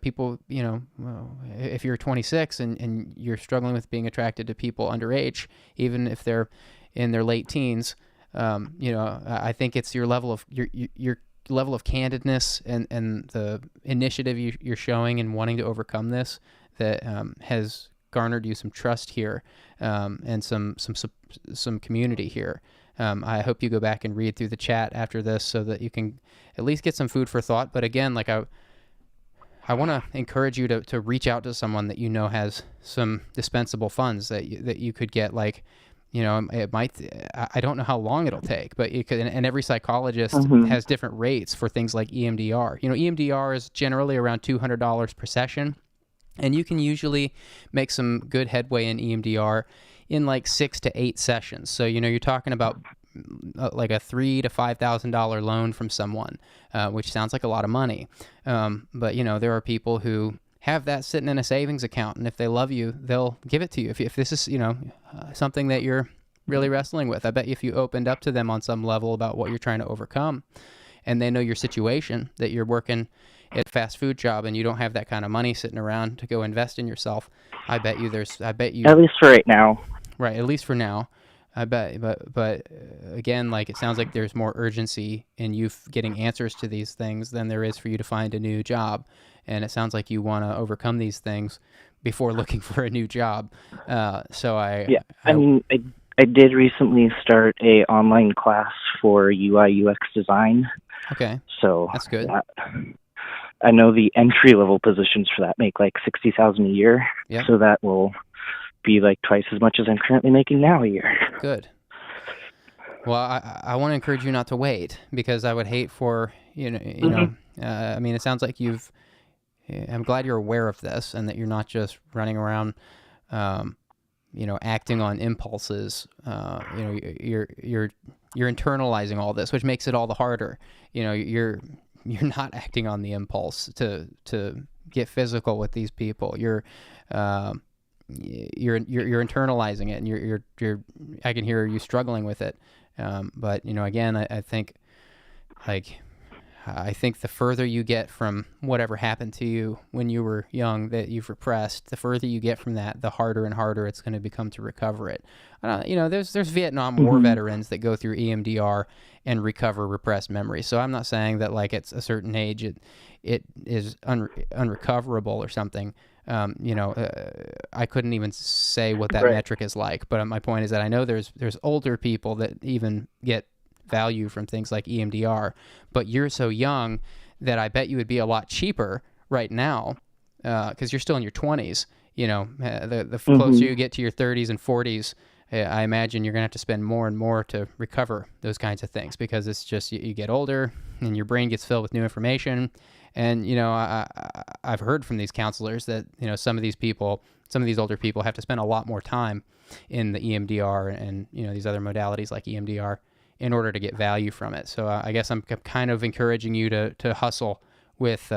S1: people. If you're 26 and you're struggling with being attracted to people underage, even if they're in their late teens, I think it's your level of your level of candidness and the initiative you're showing and wanting to overcome this that has garnered you some trust here, and some community here. I hope you go back and read through the chat after this so that you can at least get some food for thought. But again, I want to encourage you to reach out to someone that has some dispensable funds that you could get. It might, I don't know how long it'll take, but you could, and every psychologist has different rates for things like EMDR. EMDR is generally around $200 per session, and you can usually make some good headway in EMDR in like 6 to 8 sessions. So, you're talking about like a $3,000 to $5,000 loan from someone, which sounds like a lot of money. But there are people who have that sitting in a savings account, and if they love you, they'll give it to you. If this is, something that you're really wrestling with, I bet if you opened up to them on some level about what you're trying to overcome, and they know your situation, that you're working at a fast food job and you don't have that kind of money sitting around to go invest in yourself, I bet you at
S2: least for right now.
S1: Right, at least for now. I bet, but again, it sounds like there's more urgency in you getting answers to these things than there is for you to find a new job. And it sounds like you want to overcome these things before looking for a new job. I
S2: did recently start a online class for UI UX design.
S1: Okay.
S2: So
S1: that's good.
S2: I know the entry level positions for that make like $60,000 a year.
S1: Yep.
S2: So that will be like twice as much as I'm currently making now a year.
S1: Good. Well, I want to encourage you not to wait, because I would hate for it sounds like I'm glad you're aware of this and that you're not just running around, acting on impulses. You're internalizing all this, which makes it all the harder. You're not acting on the impulse to get physical with these people. You're internalizing it, and you're I can hear you struggling with it. But again, I think the further you get from whatever happened to you when you were young that you've repressed, the further you get from that, the harder and harder it's going to become to recover it. There's Vietnam War veterans that go through EMDR and recover repressed memories. So I'm not saying that it's a certain age it is unrecoverable or something. I couldn't even say what that metric is like, but my point is that I know there's older people that even get value from things like EMDR, but you're so young that I bet you would be a lot cheaper right now, because you're still in your 20s. The closer you get to your 30s and 40s, I imagine you're going to have to spend more and more to recover those kinds of things, because it's just you get older and your brain gets filled with new information. And I've heard from these counselors that some of these older people have to spend a lot more time in the EMDR and these other modalities like EMDR in order to get value from it. So I guess I'm kind of encouraging you to hustle with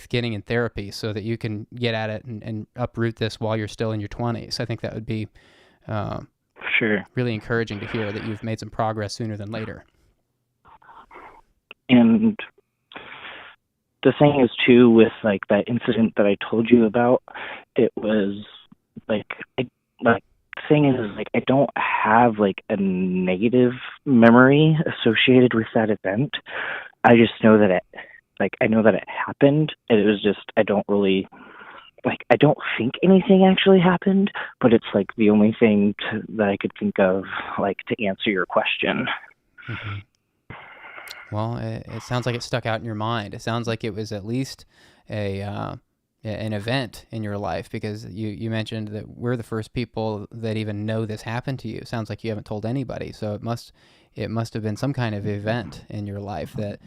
S1: getting in therapy so that you can get at it and uproot this while you're still in your 20s. I think that would be really encouraging to hear that you've made some progress sooner than later.
S2: And the thing is too, with that incident that I told you about, it was thing is I don't have a negative memory associated with that event. I just know that I know that it happened, and it was just, I don't really, I don't think anything actually happened, but it's like the only thing that I could think of, like, to answer your question.
S1: Mm-hmm. Well, it sounds like it stuck out in your mind. It sounds like it was at least an event in your life, because you mentioned that we're the first people that even know this happened to you. It sounds like you haven't told anybody, so it must have been some kind of event in your life that,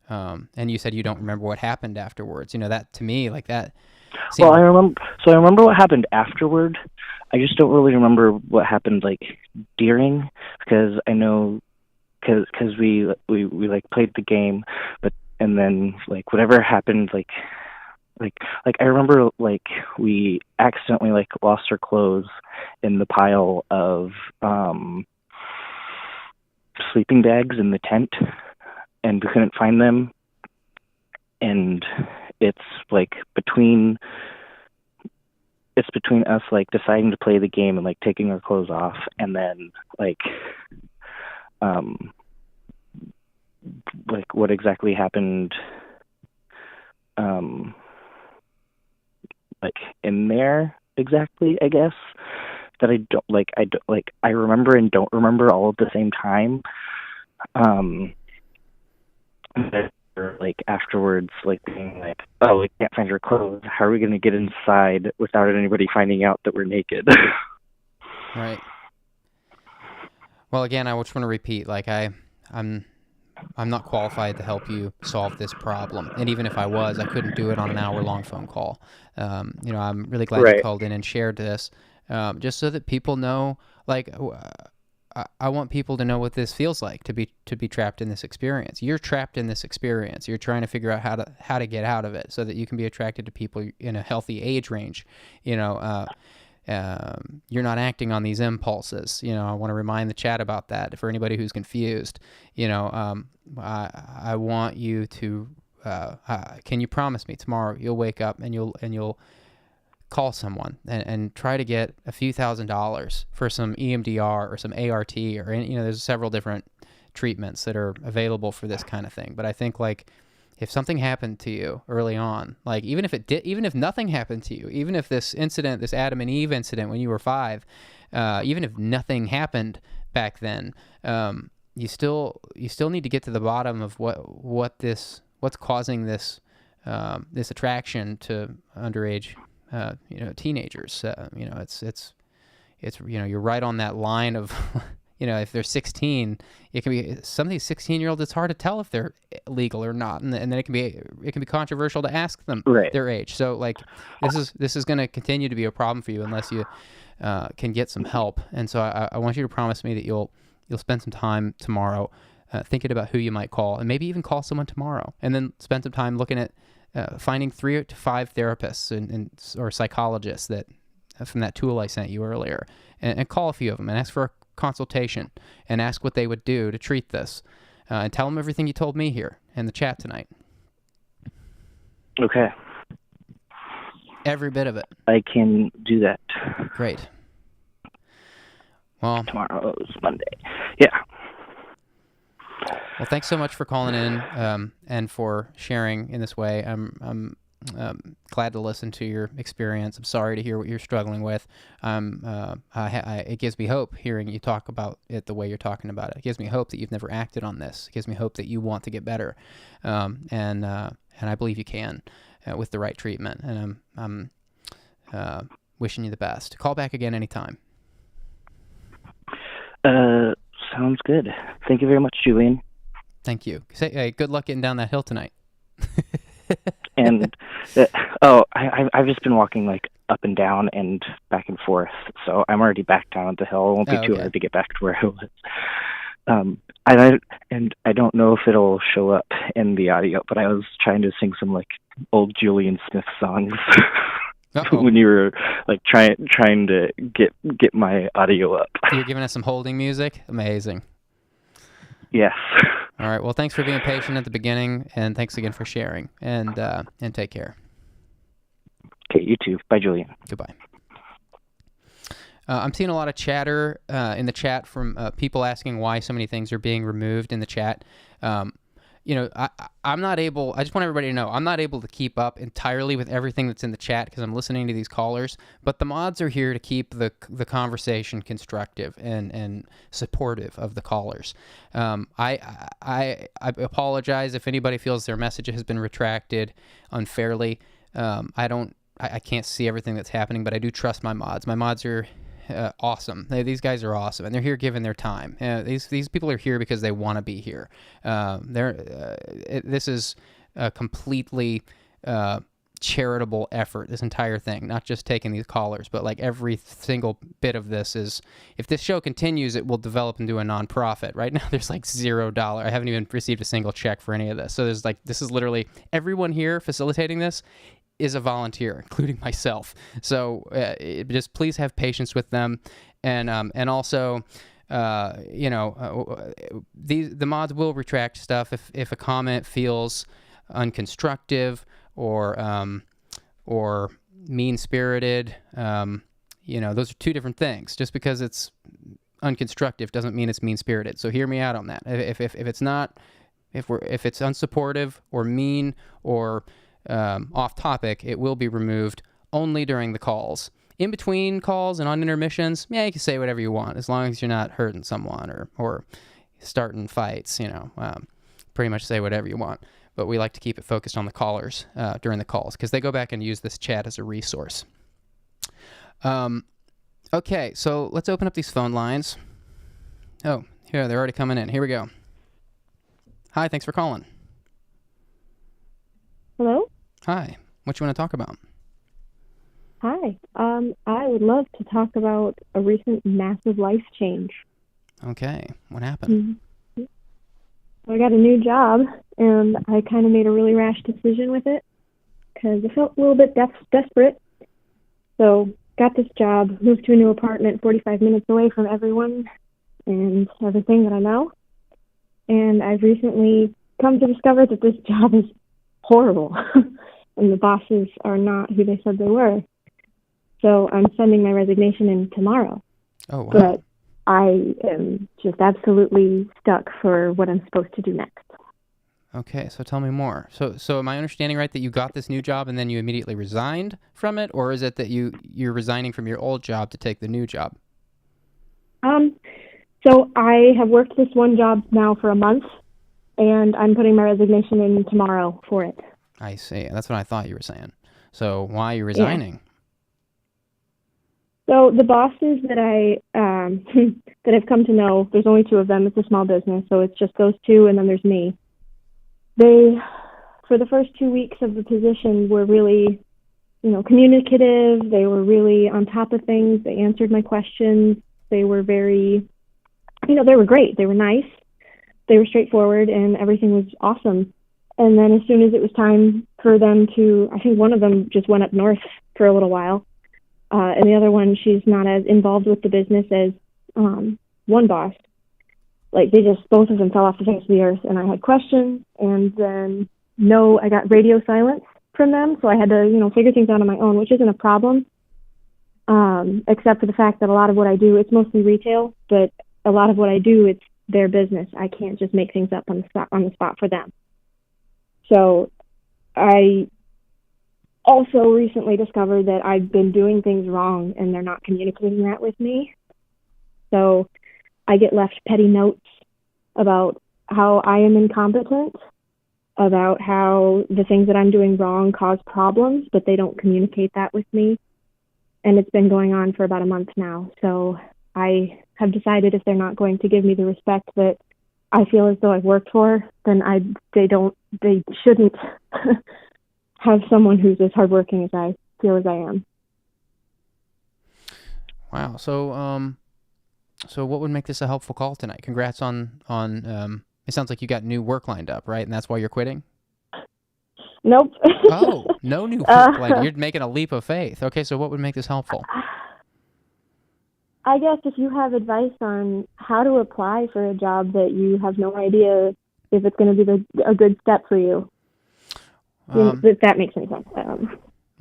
S1: and you said you don't remember what happened afterwards. That to me, like that.
S2: Well, I remember what happened afterward. I just don't really remember what happened, like, during, because I know, because we like played the game, and then, like, whatever happened, like I remember, like, we accidentally, like, lost our clothes in the pile of sleeping bags in the tent, and we couldn't find them, and it's like between us, like, deciding to play the game and, like, taking our clothes off, and then, like what exactly happened, like, in there exactly, I guess, that I remember and don't remember all at the same time. Like, afterwards, like, being like, oh, we can't find our clothes. How are we going to get inside without anybody finding out that we're naked?
S1: Right. Well, again, I just want to repeat, like, I'm not qualified to help you solve this problem. And even if I was, I couldn't do it on an hour-long phone call. I'm really glad you called in and shared this, just so that people know, like, I want people to know what this feels like to be trapped in this experience. You're trapped in this experience. You're trying to figure out how to get out of it so that you can be attracted to people in a healthy age range. You're not acting on these impulses. I want to remind the chat about that for anybody who's confused. I want you to. Can you promise me tomorrow you'll wake up and you'll call someone and try to get a few $1,000s for some EMDR or some ART or there's several different treatments that are available for this kind of thing. But I think, like, if something happened to you early on, like, even if nothing happened to you, even if this incident, this Adam and Eve incident when you were 5, even if nothing happened back then, you still need to get to the bottom of what's causing this attraction to underage teenagers. It's you're right on that line of if they're 16, it can be some of these 16-year-olds. It's hard to tell if they're legal or not, and then it can be controversial to ask them their age. So, like, this is going to continue to be a problem for you unless you can get some help. And so I want you to promise me that you'll spend some time tomorrow thinking about who you might call, and maybe even call someone tomorrow, and then spend some time looking at finding 3 to 5 therapists or psychologists that from that tool I sent you earlier, and call a few of them and ask for a consultation and ask what they would do to treat this, and tell them everything you told me here in the chat tonight.
S2: Okay.
S1: Every bit of it.
S2: I can do that.
S1: Great. Well,
S2: tomorrow's Monday. Yeah.
S1: Well, thanks so much for calling in and for sharing in this way. I'm glad to listen to your experience. I'm sorry to hear what you're struggling with. It gives me hope hearing you talk about it the way you're talking about it. It gives me hope that you've never acted on this. It gives me hope that you want to get better, and I believe you can with the right treatment. And I'm wishing you the best. Call back again anytime.
S2: Sounds good. Thank you very much, Julian.
S1: Thank you. Say, good luck getting down that hill tonight.
S2: And I've just been walking, like, up and down and back and forth, so I'm already back down the hill. It won't be too hard to get back to where I was. I don't know if it'll show up in the audio, but I was trying to sing some, like, old Julian Smith songs when you were, like, trying to get my audio up.
S1: You're giving us some holding music? Amazing.
S2: Yes.
S1: All right. Well, thanks for being patient at the beginning, and thanks again for sharing. And take care.
S2: Okay, you too. Bye, Julian.
S1: Goodbye. I'm seeing a lot of chatter in the chat from people asking why so many things are being removed in the chat. I'm not able, I just want everybody to know, I'm not able to keep up entirely with everything that's in the chat because I'm listening to these callers, but the mods are here to keep the conversation constructive and supportive of the callers. I apologize if anybody feels their message has been retracted unfairly. I can't see everything that's happening, but I do trust my mods. My mods are awesome. These guys are awesome, and they're here giving their time. These people are here because they want to be here. This is a completely charitable effort, this entire thing, not just taking these callers, but like every single bit of this is, if this show continues, it will develop into a nonprofit. Right now there's like $0. I haven't even received a single check for any of this. So there's like, this is literally everyone here facilitating this is a volunteer, including myself. So just please have patience with them, and also, the mods will retract stuff if a comment feels unconstructive or mean-spirited. Those are two different things. Just because it's unconstructive doesn't mean it's mean-spirited. So hear me out on that. If it's not, if it's unsupportive or mean or off topic, it will be removed only during the calls. In between calls and on intermissions, you can say whatever you want as long as you're not hurting someone or starting fights. Pretty much say whatever you want. But we like to keep it focused on the callers during the calls because they go back and use this chat as a resource. Okay, so let's open up these phone lines. Oh, here, they're already coming in. Here we go. Hi, thanks for calling.
S4: Hello?
S1: Hi. What you want to talk about?
S4: Hi. I would love to talk about a recent massive life change.
S1: Okay. What happened?
S4: I got a new job, and I kind of made a really rash decision with it because I felt a little bit desperate. So got this job, moved to a new apartment 45 minutes away from everyone and everything that I know. And I've recently come to discover that this job is horrible, and the bosses are not who they said they were. So I'm sending my resignation in tomorrow.
S1: Oh, wow.
S4: But I am just absolutely stuck for what I'm supposed to do next.
S1: Okay, so tell me more. So am I understanding right that you got this new job and then you immediately resigned from it, or is it that you're resigning from your old job to take the new job?
S4: So I have worked this one job now for a month, and I'm putting my resignation in tomorrow for it.
S1: I see. That's what I thought you were saying. So why are you resigning?
S4: So the bosses that that I've come to know, there's only two of them. It's a small business, so it's just those two, and then there's me. They, for the first 2 weeks of the position, were really, communicative. They were really on top of things. They answered my questions. They were very, they were great. They were nice. They were straightforward, and everything was awesome. And then as soon as it was time for them to, I think one of them just went up north for a little while. And the other one, she's not as involved with the business as one boss. Like, both of them fell off the face of the earth, and I had questions, and then I got radio silence from them, so I had to, figure things out on my own, which isn't a problem, except for the fact that a lot of what I do, it's mostly retail, but a lot of what I do, it's their business. I can't just make things up on the spot for them. So I also recently discovered that I've been doing things wrong, and they're not communicating that with me. So I get left petty notes about how I am incompetent, about how the things that I'm doing wrong cause problems, but they don't communicate that with me. And it's been going on for about a month now. So I have decided if they're not going to give me the respect that I feel as though I've worked for, then they shouldn't have someone who's as hardworking as I feel as I am.
S1: Wow. So what would make this a helpful call tonight? Congrats on it sounds like you got new work lined up, right? And that's why you're quitting?
S4: Nope.
S1: Oh, no new work lined up. You're making a leap of faith. Okay, so what would make this helpful?
S4: I guess if you have advice on how to apply for a job that you have no idea if it's going to be a good step for you, if that makes any sense.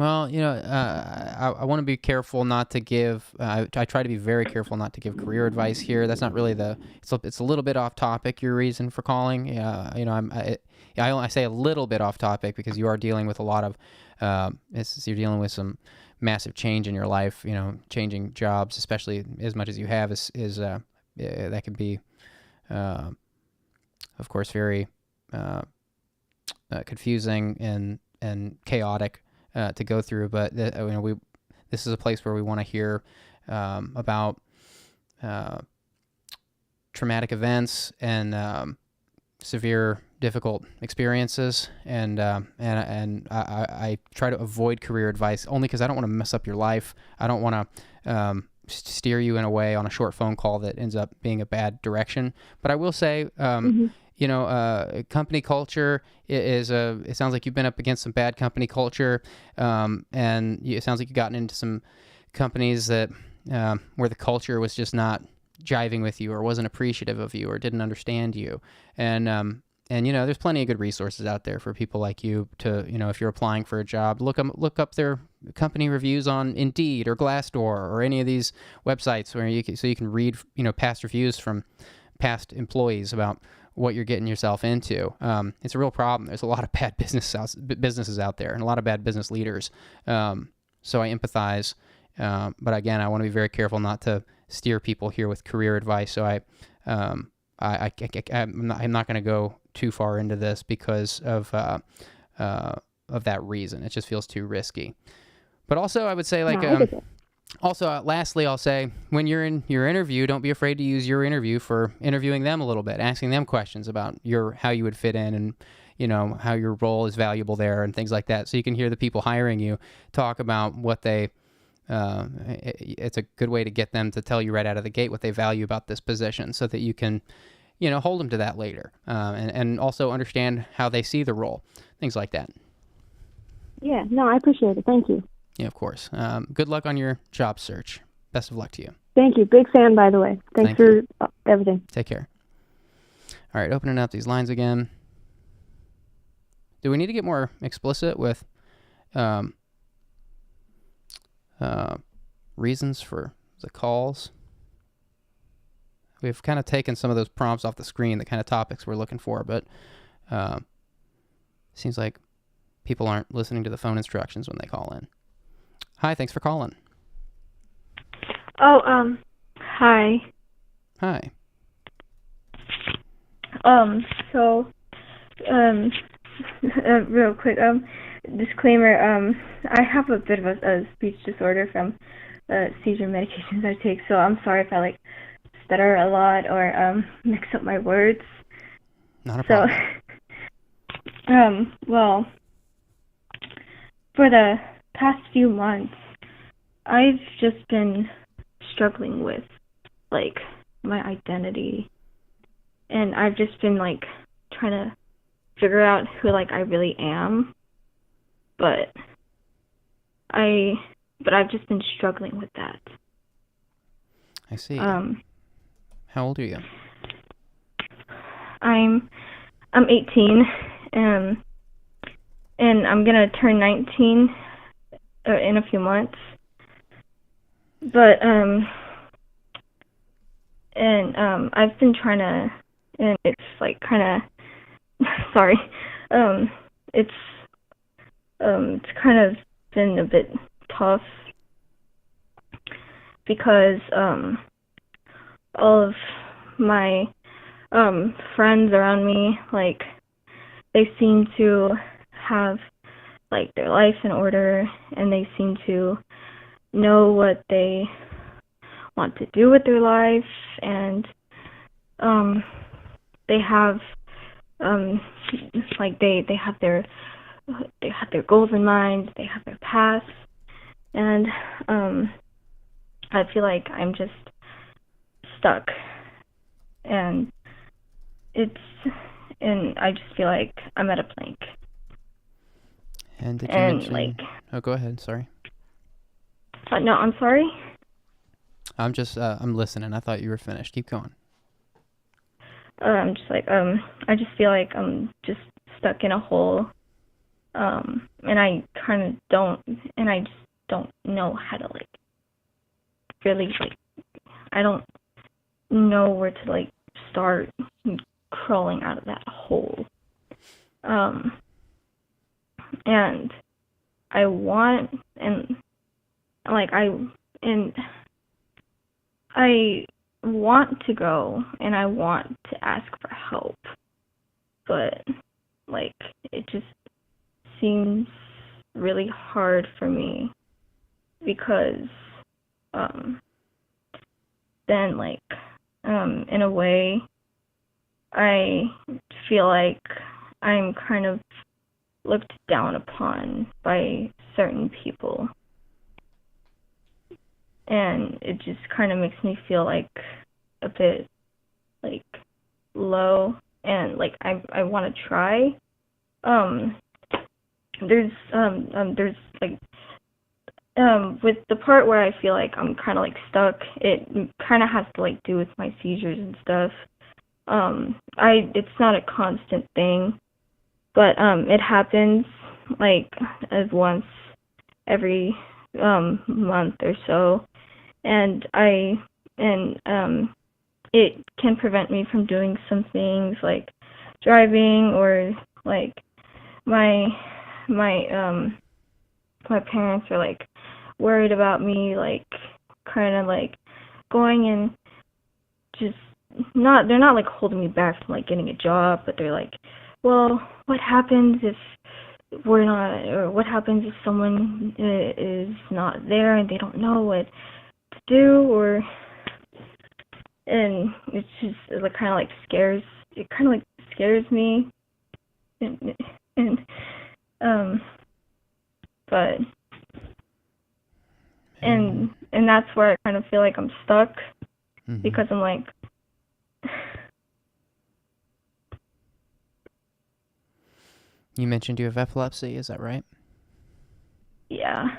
S1: Well, I want to be careful not to give. I try to be very careful not to give career advice here. That's not really it's a little bit off topic. Your reason for calling, I say a little bit off topic because you are dealing with a lot of, you're dealing with some massive change in your life. Changing jobs, especially as much as you have, is that can be, of course, very confusing and chaotic. To go through, but this is a place where we want to hear about traumatic events and severe, difficult experiences, and I try to avoid career advice only because I don't want to mess up your life. I don't want to steer you in a way on a short phone call that ends up being a bad direction. But I will say. Company culture it sounds like you've been up against some bad company culture, and it sounds like you've gotten into some companies that where the culture was just not jiving with you or wasn't appreciative of you or didn't understand you. And there's plenty of good resources out there for people like you to, if you're applying for a job, look up their company reviews on Indeed or Glassdoor or any of these websites where you can read, past reviews from past employees about what you're getting yourself into. It's a real problem. There's a lot of bad businesses out there and a lot of bad business leaders. So I empathize. But again, I want to be very careful not to steer people here with career advice. So I'm not going to go too far into this because of that reason. It just feels too risky. But also I would say lastly, I'll say, when you're in your interview, don't be afraid to use your interview for interviewing them a little bit, asking them questions about how you would fit in and, how your role is valuable there and things like that. So you can hear the people hiring you talk about what it's a good way to get them to tell you right out of the gate what they value about this position so that you can, hold them to that later, and also understand how they see the role, things like that.
S4: Yeah, no, I appreciate it. Thank you.
S1: Yeah, of course. Good luck on your job search. Best of luck to you.
S4: Thank you. Big fan, by the way. Thanks for everything.
S1: Take care. All right, opening up these lines again. Do we need to get more explicit with reasons for the calls? We've kind of taken some of those prompts off the screen, the kind of topics we're looking for, but seems like people aren't listening to the phone instructions when they call in. Hi, thanks for calling.
S5: Oh, hi.
S1: Hi.
S5: Real quick, disclaimer, I have a bit of a speech disorder from seizure medications I take, so I'm sorry if I, stutter a lot or mix up my words.
S1: Not a problem.
S5: Well, for the past few months, I've just been struggling with, my identity. And I've just been, trying to figure out who, I really am. But I've just been struggling with that.
S1: I see. How old are you?
S5: I'm 18, and I'm gonna turn 19 in a few months. But I've been trying to, and it's kind of sorry, it's kind of been a bit tough because all of my friends around me, they seem to have their life in order, and they seem to know what they want to do with their life, and they have they have their goals in mind, they have their paths, and I feel like I'm just stuck, and I just feel like I'm at a blank.
S1: And did you mention... Oh, go ahead. Sorry.
S5: No, I'm sorry.
S1: I'm just, I'm listening. I thought you were finished. Keep going.
S5: I'm just I just feel like I'm just stuck in a hole, And I kind of don't, and I just don't know how to, like, really, like, I don't know where to, like, start crawling out of that hole. And I want, and, like, I want to go, and I want to ask for help, but, like, it just seems really hard for me because then, like, in a way, I feel like I'm kind of looked down upon by certain people, and it just kind of makes me feel like a bit, like, low, and, like, I want to try. There's like, with the part where I feel like I'm kind of, like, stuck, it kind of has to, like, do with my seizures and stuff. It's not a constant thing, but it happens, like, as once every month or so, and it can prevent me from doing some things like driving, or, like, my parents are, like, worried about me, like, kind of, like, going and just they're not, like, holding me back from, like, getting a job, but they're like, well, what happens if we're not, or what happens if someone is not there and they don't know what to do, or, and it's just, like, kind of, like, scares me, and but, and that's where I kind of feel like I'm stuck, because I'm like,
S1: You mentioned you have epilepsy, is that right?
S5: yeah.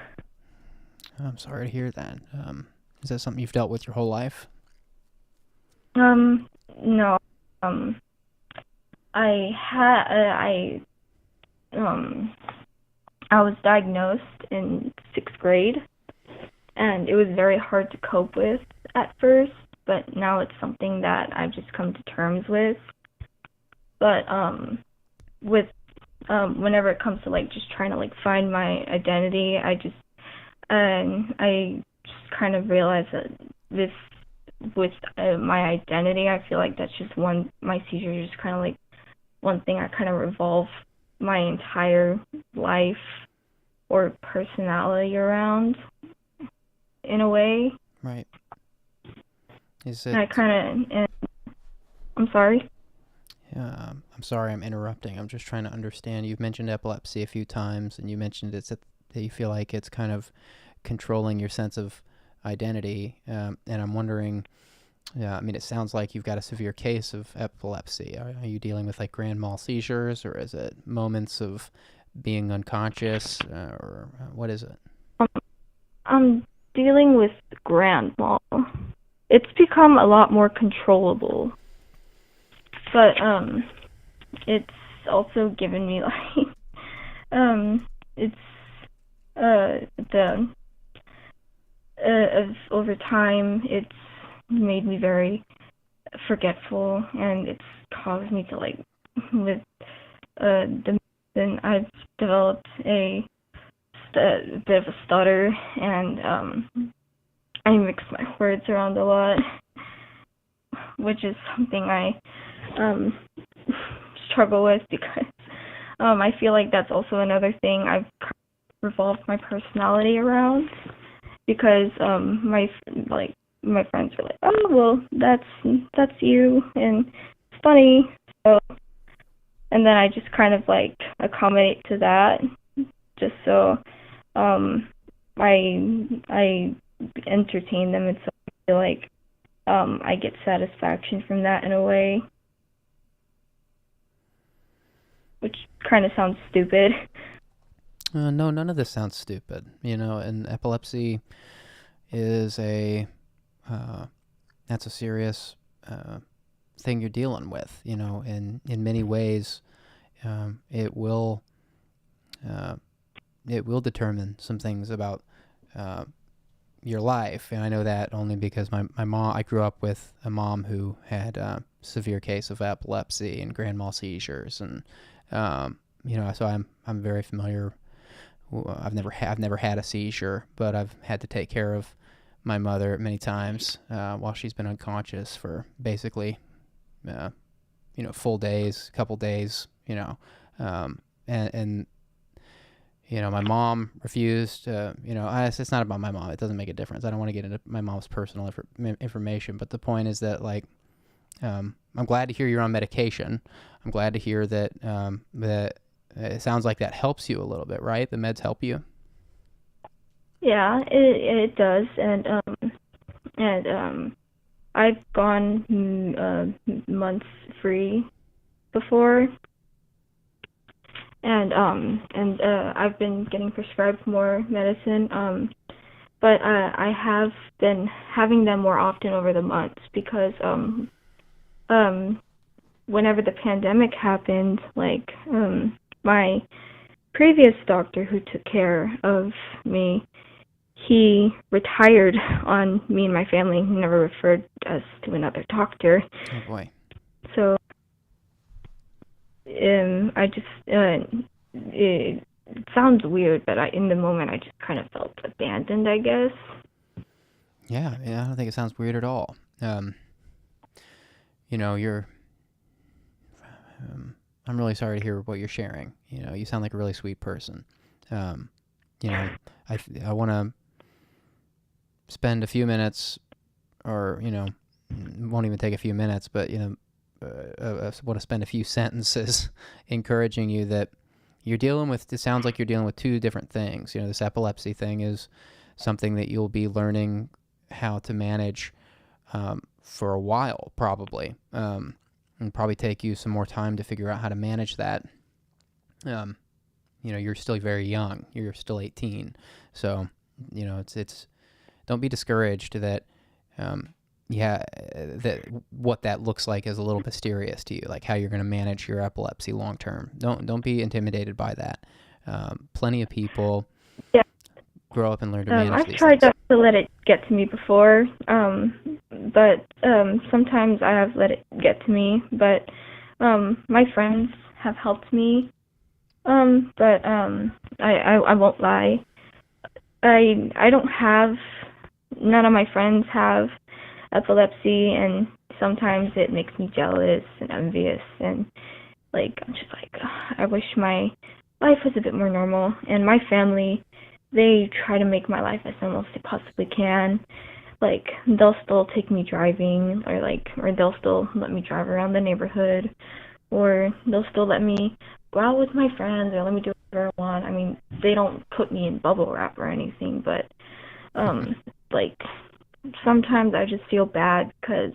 S1: I'm sorry to hear that. Is that something you've dealt with your whole life?
S5: No. I was diagnosed in 6th grade, and it was very hard to cope with at first, but now it's something that I've just come to terms with. But with whenever it comes to, like, just trying to, like, find my identity, I just kind of realize that with my identity, I feel like that's just my seizures is kind of like one thing I kind of revolve my entire life or personality around, in a way.
S1: Right. Is it?
S5: I'm sorry.
S1: I'm sorry, I'm interrupting. I'm just trying to understand. You've mentioned epilepsy a few times, and you mentioned that you feel like it's kind of controlling your sense of identity. And I'm wondering, I mean, it sounds like you've got a severe case of epilepsy. Are you dealing with, like, grand-maul seizures, or is it moments of being unconscious, or what is it?
S5: I'm dealing with grand-maul. It's become a lot more controllable, but it's also given me, like, over time, it's made me very forgetful, and it's caused me to, like, with the medicine, I've developed a bit of a stutter, and I mix my words around a lot, which is something I struggle with, because I feel like that's also another thing I've revolved my personality around, because my friends are like, oh, well, that's you, and it's funny, so, and then I just kind of, like, accommodate to that, just so I entertain them, and so I feel like I get satisfaction from that in a way, which kind of sounds stupid.
S1: No, none of this sounds stupid. And epilepsy is that's a serious thing you're dealing with. In many ways, it will it will determine some things about your life. And I know that only because my mom, I grew up with a mom who had a severe case of epilepsy and grand-maul seizures. And, so I'm very familiar. I've never had a seizure, but I've had to take care of my mother many times while she's been unconscious for basically, full days, couple days, and my mom refused, it's not about my mom. It doesn't make a difference. I don't want to get into my mom's personal information, but the point is that, like, I'm glad to hear you're on medication. I'm glad to hear that, that it sounds like that helps you a little bit, right? The meds help you?
S5: Yeah, it does. And I've gone months free before. And I've been getting prescribed more medicine, but I have been having them more often over the months because whenever the pandemic happened, like my previous doctor who took care of me, he retired on me and my family. He never referred us to another doctor.
S1: Oh boy.
S5: So I just, it sounds weird, but in the moment I just kind of felt abandoned, I guess.
S1: Yeah, I don't think it sounds weird at all. I'm really sorry to hear what you're sharing. You sound like a really sweet person. I want to spend a few minutes, or, won't even take a few minutes, but, I want to spend a few sentences encouraging you that it sounds like you're dealing with two different things. This epilepsy thing is something that you'll be learning how to manage for a while, probably. And probably take you some more time to figure out how to manage that. You're still very young. You're still 18. So, it's don't be discouraged that, that what that looks like is a little mysterious to you, like how you're going to manage your epilepsy long term. Don't be intimidated by that. Plenty of people grow up and learn to manage
S5: I've
S1: these
S5: tried
S1: things.
S5: not to let it get to me before, but sometimes I have let it get to me. But my friends have helped me. But I won't lie. I don't have. None of my friends have epilepsy, and sometimes it makes me jealous and envious, and like I'm just like, I wish my life was a bit more normal. And my family, they try to make my life as normal as they possibly can. Like, they'll still take me driving, or they'll still let me drive around the neighborhood, or they'll still let me go out with my friends, or let me do whatever I want. I mean, they don't put me in bubble wrap or anything, but like, sometimes I just feel bad because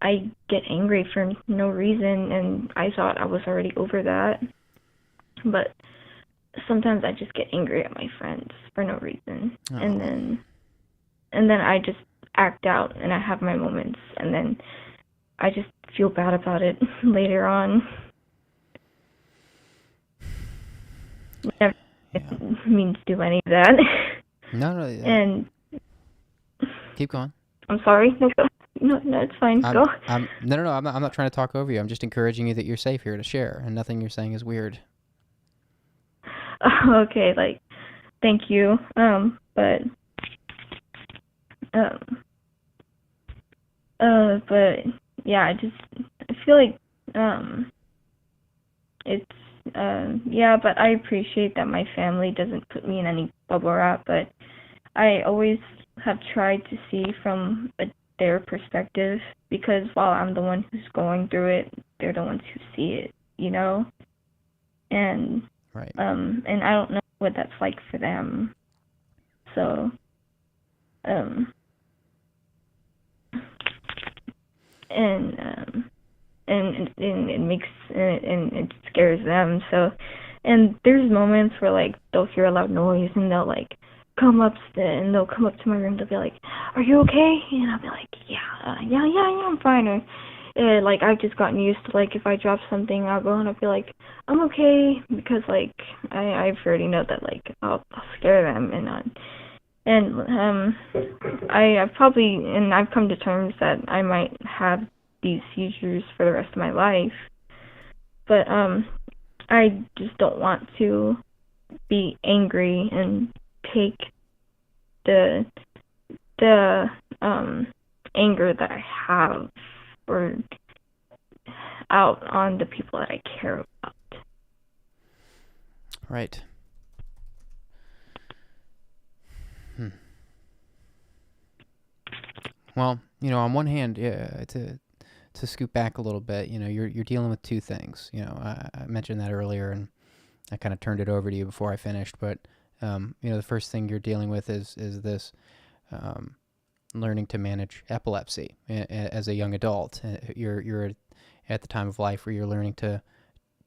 S5: I get angry for no reason, and I thought I was already over that. But sometimes I just get angry at my friends for no reason.
S1: Oh.
S5: And then I just act out, and I have my moments, and then I just feel bad about it later on. I never mean to do any of that.
S1: No.
S5: And
S1: Keep going.
S5: I'm sorry. No, it's fine. Go.
S1: No. I'm not trying to talk over you. I'm just encouraging you that you're safe here to share, and nothing you're saying is weird.
S5: Okay, like, thank you. But yeah, I feel like it's but I appreciate that my family doesn't put me in any bubble wrap, but I always have tried to see from their perspective, because while I'm the one who's going through it, they're the ones who see it, and
S1: Right.
S5: And I don't know what that's like for them. So and it makes and it scares them. So, and there's moments where, like, they'll hear a loud noise and they'll come up to my room. They'll be like, "Are you okay?" And I'll be like, "Yeah, I'm fine." Or like I've just gotten used to, like, if I drop something, I'll go and I'll be like, I'm okay, because like I already know that, like, I'll scare them, I've come to terms that I might have these seizures for the rest of my life, but I just don't want to be angry and take the anger that I have or out on the people that I care about.
S1: Right. Well, on one hand, to scoot back a little bit, you're dealing with two things. I mentioned that earlier, and I kind of turned it over to you before I finished. But the first thing you're dealing with is this learning to manage epilepsy as a young adult. You're at the time of life where you're learning to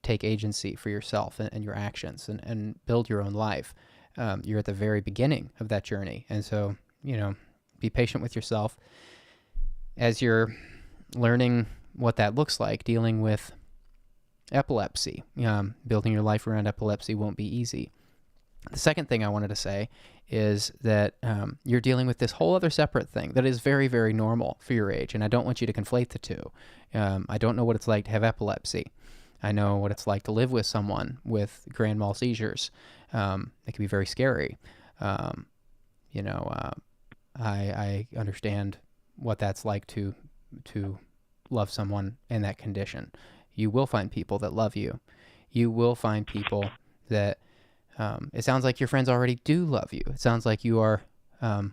S1: take agency for yourself and your actions and build your own life. You're at the very beginning of that journey, and so be patient with yourself as you're learning what that looks like, dealing with epilepsy. Building your life around epilepsy won't be easy. The second thing I wanted to say is that you're dealing with this whole other separate thing that is very, very normal for your age, and I don't want you to conflate the two. I don't know what it's like to have epilepsy. I know what it's like to live with someone with grand-maul seizures. It can be very scary. I understand what that's like to love someone in that condition. You will find people that love you. You will find people that it sounds like your friends already do love you. It sounds like you are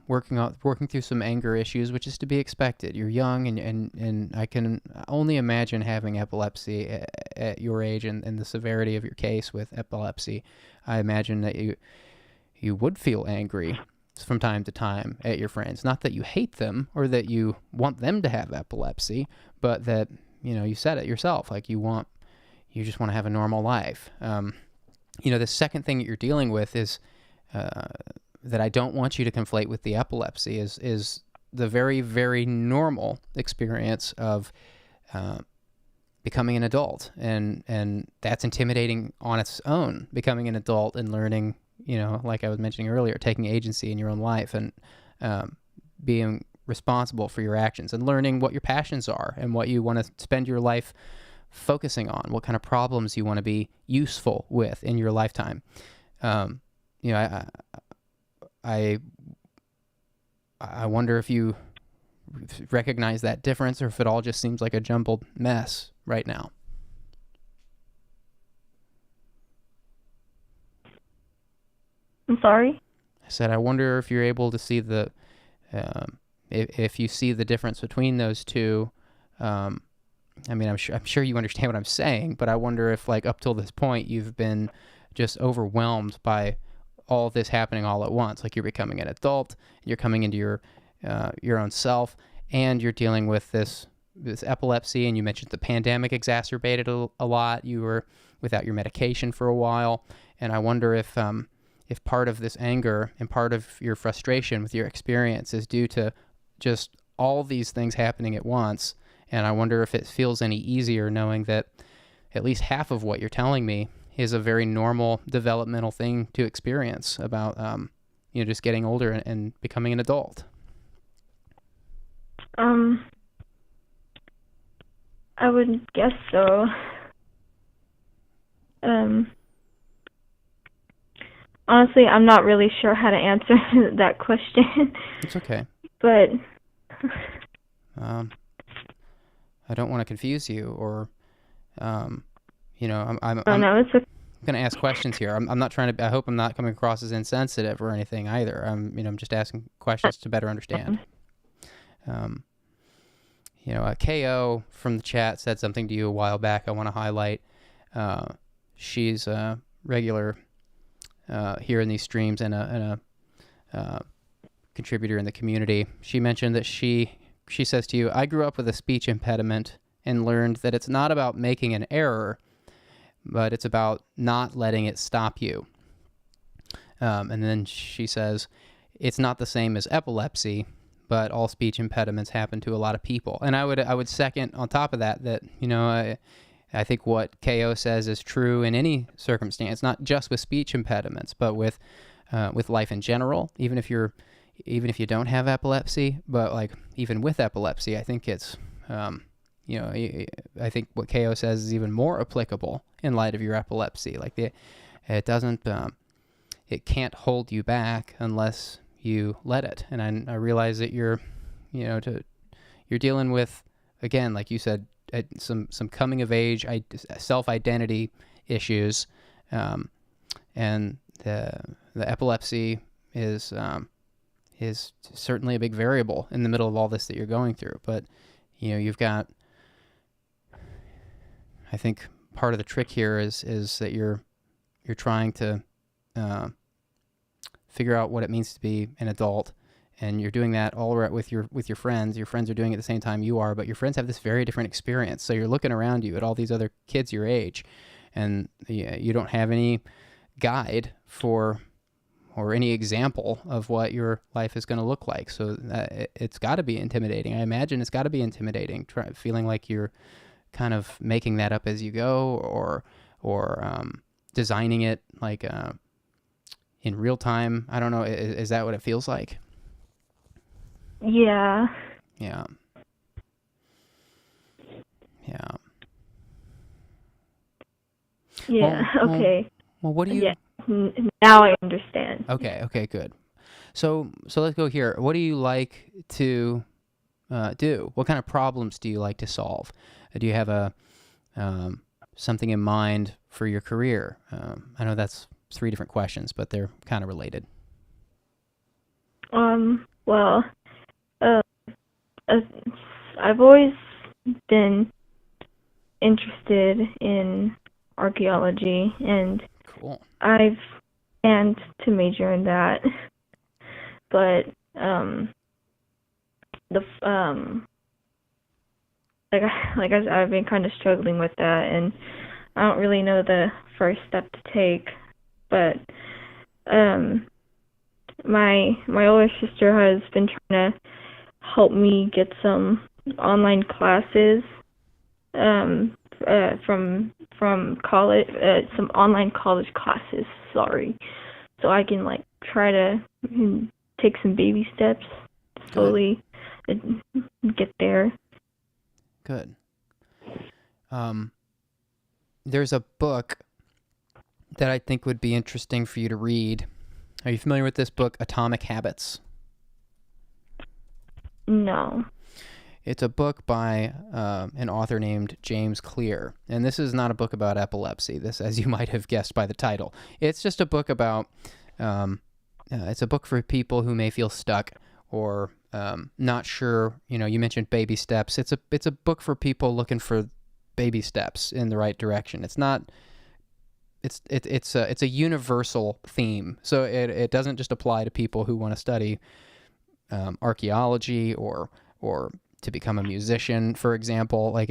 S1: working through some anger issues, which is to be expected. You're young, and I can only imagine having epilepsy at your age and the severity of your case with epilepsy. I imagine that you would feel angry from time to time at your friends. Not that you hate them or that you want them to have epilepsy, but that, you said it yourself, like you just want to have a normal life. The second thing that you're dealing with is that I don't want you to conflate with the epilepsy is the very, very normal experience of becoming an adult. And that's intimidating on its own, becoming an adult and learning, like I was mentioning earlier, taking agency in your own life and being responsible for your actions and learning what your passions are and what you want to spend your life focusing on, what kind of problems you want to be useful with in your lifetime. I wonder if you recognize that difference or if it all just seems like a jumbled mess right now.
S5: I'm sorry?
S1: I said, I wonder if you're able to see if you see the difference between those two. I'm sure you understand what I'm saying, but I wonder if, like, up till this point, you've been just overwhelmed by all this happening all at once. Like, you're becoming an adult, you're coming into your own self, and you're dealing with this epilepsy. And you mentioned the pandemic exacerbated a lot. You were without your medication for a while, and I wonder if part of this anger and part of your frustration with your experience is due to just all these things happening at once. And I wonder if it feels any easier knowing that at least half of what you're telling me is a very normal developmental thing to experience about, just getting older and becoming an adult.
S5: I would guess so. Honestly, I'm not really sure how to answer that question.
S1: It's okay.
S5: But
S1: I don't want to confuse you, or, I'm
S5: no, it's okay.
S1: going to ask questions here. I'm not trying to. I hope I'm not coming across as insensitive or anything either. I'm just asking questions to better understand. KO from the chat said something to you a while back I want to highlight. She's a regular here in these streams and a contributor in the community. She mentioned that she says to you, I grew up with a speech impediment and learned that it's not about making an error, but it's about not letting it stop you. And then she says, it's not the same as epilepsy, but all speech impediments happen to a lot of people. And I would second on top of that, I think what KO says is true in any circumstance, not just with speech impediments, but with life in general. Even if you don't have epilepsy, but like even with epilepsy, I think it's I think what KO says is even more applicable in light of your epilepsy. Like it can't hold you back unless you let it. And I realize that you're dealing with, again, like you said, some coming of age, self-identity issues, and the epilepsy is certainly a big variable in the middle of all this that you're going through. But you've got, I think part of the trick here is that you're trying to figure out what it means to be an adult, and you're doing that all right with your friends. Your friends are doing it at the same time you are, but your friends have this very different experience. So you're looking around you at all these other kids your age, and you don't have any guide or any example of what your life is going to look like. So it's got to be intimidating. I imagine it's got to be intimidating, feeling like you're kind of making that up as you go, or designing it like in real time. I don't know. Is that what it feels like?
S5: Yeah.
S1: Yeah.
S5: Yeah. Okay.
S1: Well, what do you?
S5: Yeah. Now I understand.
S1: Okay, good. So let's go here. What do you like to do? What kind of problems do you like to solve? Do you have something in mind for your career? I know that's 3 different questions, but they're kind of related.
S5: Well, I've always been interested in archaeology, and
S1: Cool.
S5: I've planned to major in that, but I've been kind of struggling with that, and I don't really know the first step to take. But my older sister has been trying to help me get some online classes from college, some online college classes. Sorry, so I can try to take some baby steps slowly and get there.
S1: Good. There's a book that I think would be interesting for you to read. Are you familiar with this book, Atomic Habits?
S5: No.
S1: It's a book by an author named James Clear. And this is not a book about epilepsy, this, as you might have guessed by the title. It's just a book about, it's a book for people who may feel stuck or not sure. You mentioned baby steps. It's a book for people looking for baby steps in the right direction. It's not... It's a universal theme, so it doesn't just apply to people who want to study archaeology or to become a musician, for example. Like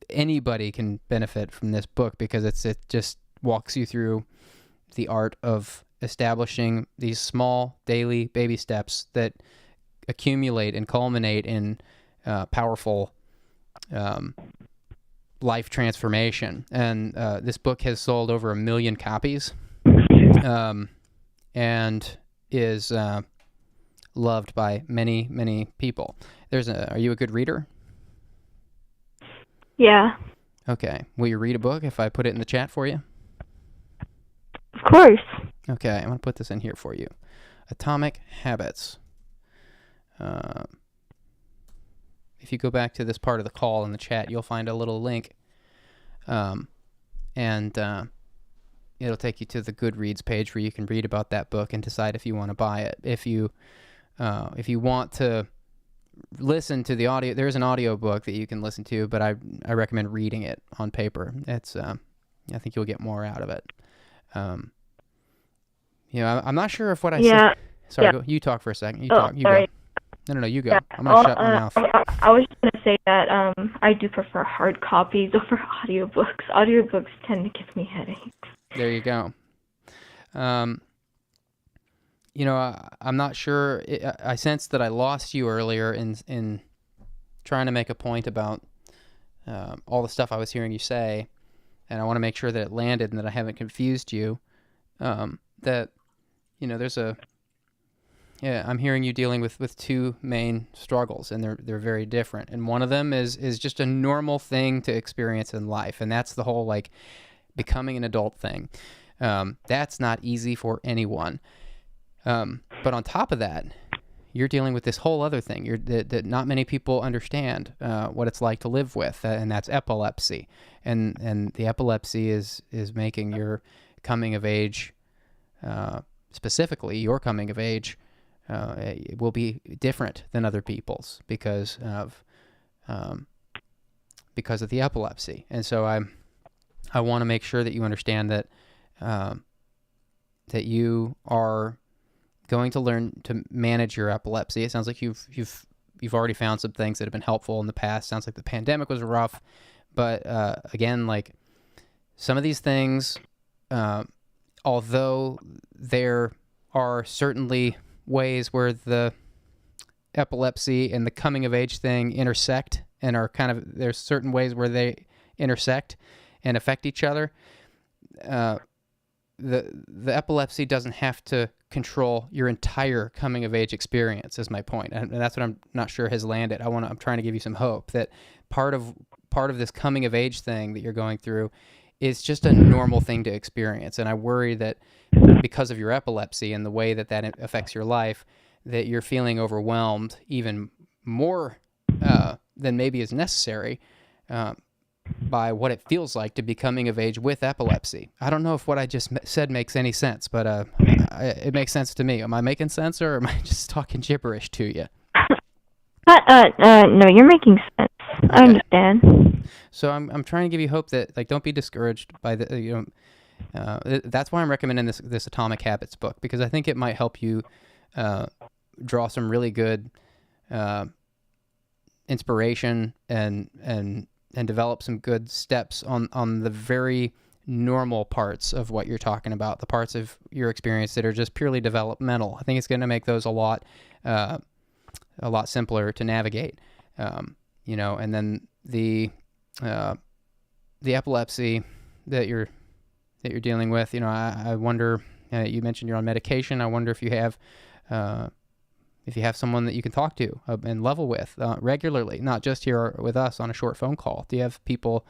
S1: anybody can benefit from this book because it just walks you through the art of establishing these small daily baby steps that accumulate and culminate in powerful life transformation. And this book has sold over 1 million copies, and is loved by many, many people. Are you a good reader?
S5: Yeah.
S1: Okay. Will you read a book if I put it in the chat for you?
S5: Of course.
S1: Okay, I'm going to put this in here for you. Atomic Habits. If you go back to this part of the call in the chat, you'll find a little link, and it'll take you to the Goodreads page where you can read about that book and decide if you want to buy it. If you want to listen to the audio, there's an audio book that you can listen to, but I recommend reading it on paper. It's I think you'll get more out of it. I'm not sure if what I said. Sorry,
S5: yeah.
S1: You talk for a second. You
S5: sorry.
S1: go. No, you go. I'm going to shut my mouth.
S5: I was just going to say that I do prefer hard copies over audiobooks. Audiobooks tend to give me headaches.
S1: There you go. I'm not sure. I sensed that I lost you earlier in trying to make a point about all the stuff I was hearing you say, and I want to make sure that it landed and that I haven't confused you. That there's I'm hearing you dealing with two main struggles, and they're very different. And one of them is just a normal thing to experience in life, and that's the whole like becoming an adult thing. That's not easy for anyone. But on top of that, you're dealing with this whole other thing that not many people understand what it's like to live with, and that's epilepsy. And the epilepsy is making your coming of age, specifically your coming of age, it will be different than other people's because of the epilepsy. And so I want to make sure that you understand that that you are going to learn to manage your epilepsy. It sounds like you've already found some things that have been helpful in the past. Sounds like the pandemic was rough, but again, like some of these things, although there are certainly ways where the epilepsy and the coming of age thing intersect and are kind of, there's certain ways where they intersect and affect each other. The epilepsy doesn't have to control your entire coming of age experience, is my point. And that's what I'm not sure has landed. I'm trying to give you some hope that part of this coming of age thing that you're going through is just a normal thing to experience. And I worry that because of your epilepsy and the way that affects your life, that you're feeling overwhelmed even more than maybe is necessary by what it feels like to be coming of age with epilepsy. I don't know if what I just said makes any sense, but it makes sense to me. Am I making sense, or am I just talking gibberish to you?
S5: No, you're making sense. Okay. I understand.
S1: So I'm trying to give you hope that, like, don't be discouraged by the that's why I'm recommending this Atomic Habits book, because I think it might help you draw some really good inspiration and develop some good steps on the very normal parts of what you're talking about, the parts of your experience that are just purely developmental. I think it's going to make those a lot simpler to navigate. And then the epilepsy that you're dealing with, I wonder, you mentioned you're on medication. I wonder if you have someone that you can talk to and level with regularly, not just here with us on a short phone call. Do you have people,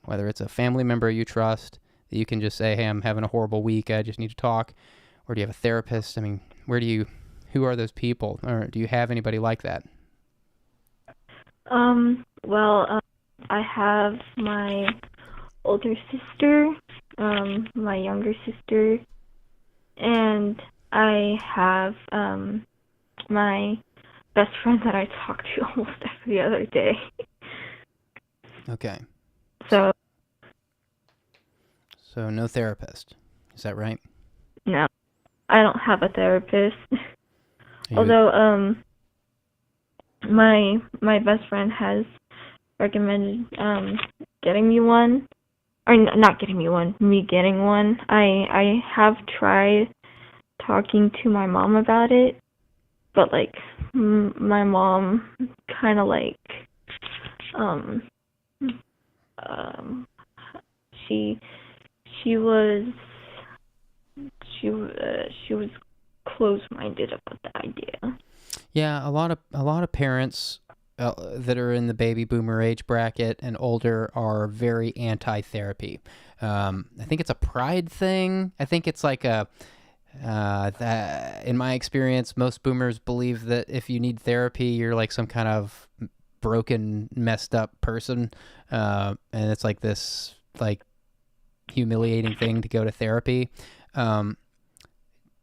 S1: whether it's a family member you trust, that you can just say, hey, I'm having a horrible week, I just need to talk? Or do you have a therapist? I mean, who are those people? Or do you have anybody like that?
S5: I have my older sister, my younger sister, and I have my best friend that I talk to almost every other day.
S1: Okay.
S5: So
S1: no therapist. Is that right?
S5: No, I don't have a therapist. Although my best friend has recommended getting me one, or not getting me one, me getting one. I have tried talking to my mom about it, but like my mom kind of like she was close-minded about the idea.
S1: Yeah, a lot of parents that are in the baby boomer age bracket and older are very anti-therapy. I think it's a pride thing. I think it's like that in my experience, most boomers believe that if you need therapy, you're like some kind of broken, messed up person, and it's like this like humiliating thing to go to therapy.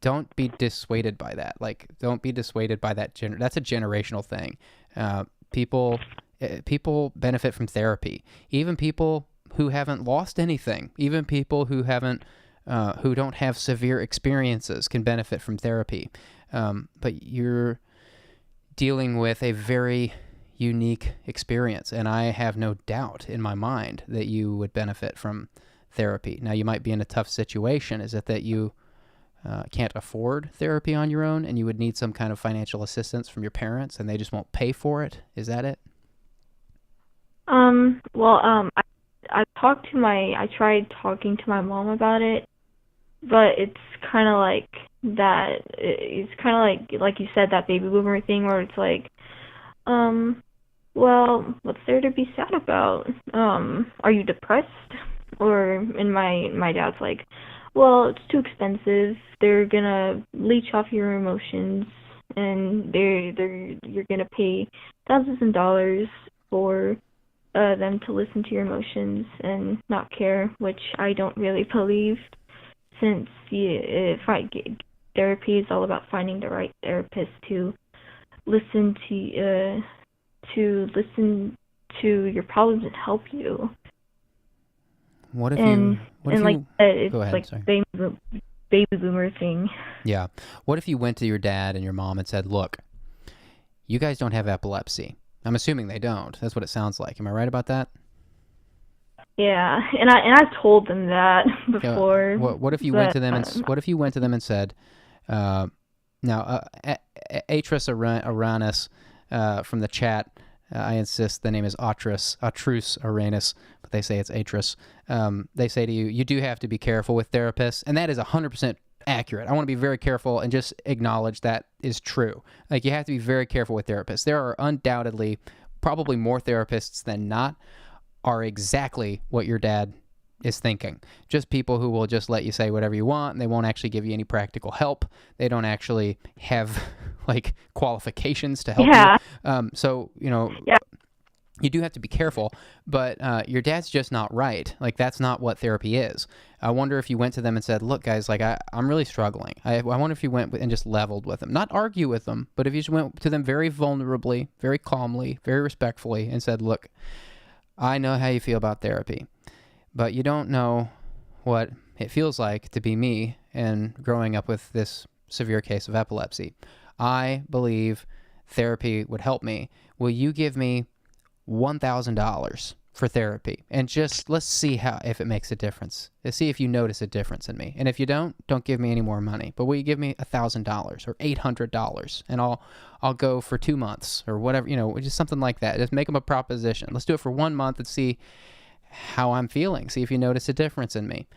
S1: Don't be dissuaded by that. Like, don't be dissuaded by that. That's a generational thing. People benefit from therapy. Even people who haven't lost anything, even people who don't have severe experiences can benefit from therapy. But you're dealing with a very unique experience, and I have no doubt in my mind that you would benefit from therapy. Now, you might be in a tough situation. Is it that you can't afford therapy on your own, and you would need some kind of financial assistance from your parents, and they just won't pay for it. Is that it?
S5: I tried talking to my mom about it, but it's kind of like that. It's kind of like you said, that baby boomer thing where it's like, well, what's there to be sad about? Are you depressed? And my dad's like, well, it's too expensive. They're gonna leech off your emotions, and you're gonna pay thousands of dollars for them to listen to your emotions and not care, which I don't really believe, since therapy is all about finding the right therapist to listen to your problems and help you.
S1: What if
S5: Go ahead, like
S1: sorry.
S5: baby boomer thing.
S1: Yeah. What if you went to your dad and your mom and said, look, you guys don't have epilepsy. I'm assuming they don't. That's what it sounds like. Am I right about that?
S5: Yeah, and I've told them that before.
S1: What if you went to them and said, now, Atris Uranus from the chat, I insist the name is Atrus Uranus, but they say it's Atris. They say to you, you do have to be careful with therapists, and that is 100% accurate. I want to be very careful and just acknowledge that is true. Like, you have to be very careful with therapists. There are undoubtedly probably more therapists than not are exactly what your dad is thinking. Just people who will just let you say whatever you want, and they won't actually give you any practical help. They don't actually have like qualifications to help you. So, you do have to be careful, but your dad's just not right. Like, that's not what therapy is. I wonder if you went to them and said, look, guys, like, I'm really struggling. I wonder if you went and just leveled with them. Not argue with them, but if you just went to them very vulnerably, very calmly, very respectfully, and said, look, I know how you feel about therapy, but you don't know what it feels like to be me and growing up with this severe case of epilepsy. I believe therapy would help me. Will you give me $1,000 for therapy? And just let's see if it makes a difference. Let's see if you notice a difference in me. And if you don't give me any more money. But will you give me $1,000 or $800? And I'll go for 2 months or whatever, just something like that. Just make them a proposition. Let's do it for 1 month and see how I'm feeling. See if you notice a difference in me.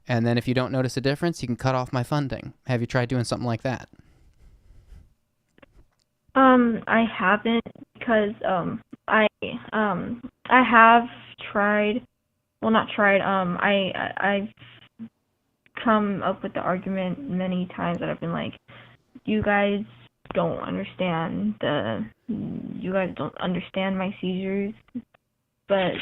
S1: And then if you don't notice a difference, you can cut off my funding. Have you tried doing something like that?
S5: I haven't, because I have tried. Well, not tried. I've come up with the argument many times that I've been like, you guys don't understand my seizures, but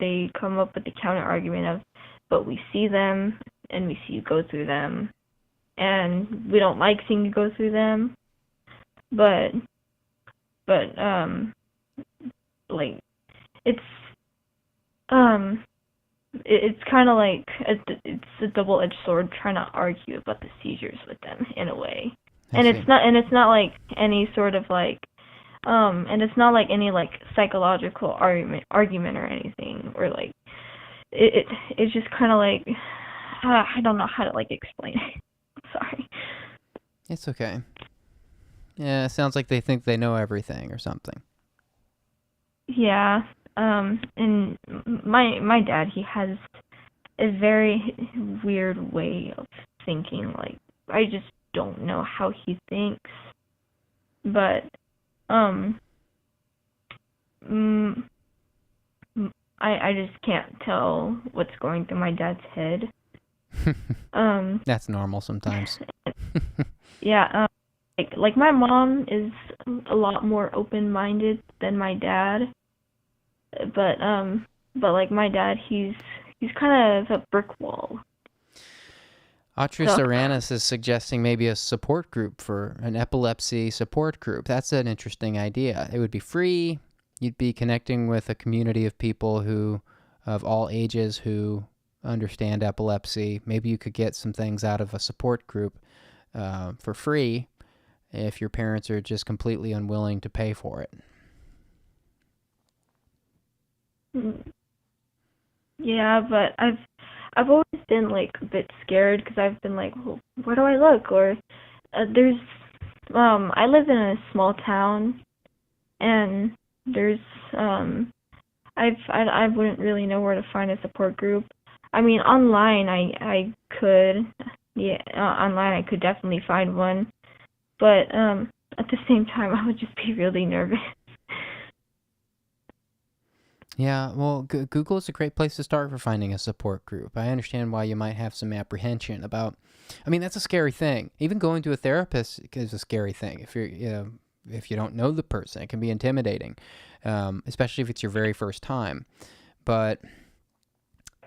S5: they come up with the counter argument of, but we see them and we see you go through them, and we don't like seeing you go through them. But like, it's kind of like it's a double-edged sword trying to argue about the seizures with them in a way. It's not like any sort of like and it's not like any like psychological argument or anything, or like it's just kind of like I don't know how to like explain it. Sorry.
S1: It's okay. Yeah, it sounds like they think they know everything or something.
S5: Yeah, and my dad, he has a very weird way of thinking. Like, I just don't know how he thinks, but I just can't tell what's going through my dad's head.
S1: That's normal sometimes.
S5: Yeah. Like my mom is a lot more open-minded than my dad, but like my dad, he's kind of a brick wall.
S1: Atrus Uranus is suggesting maybe a support group, for an epilepsy support group. That's an interesting idea. It would be free. You'd be connecting with a community of people of all ages who understand epilepsy. Maybe you could get some things out of a support group for free, if your parents are just completely unwilling to pay for it.
S5: Yeah, but I've always been like a bit scared because I've been like, well, where do I look? Or there's I live in a small town, and there's I wouldn't really know where to find a support group. I mean, online I could, yeah, online I could definitely find one, but at the same time I would just be really nervous.
S1: Yeah, well, Google is a great place to start for finding a support group. I understand why you might have some apprehension about. I mean, that's a scary thing. Even going to a therapist is a scary thing. If you don't know the person, it can be intimidating, especially if it's your very first time. But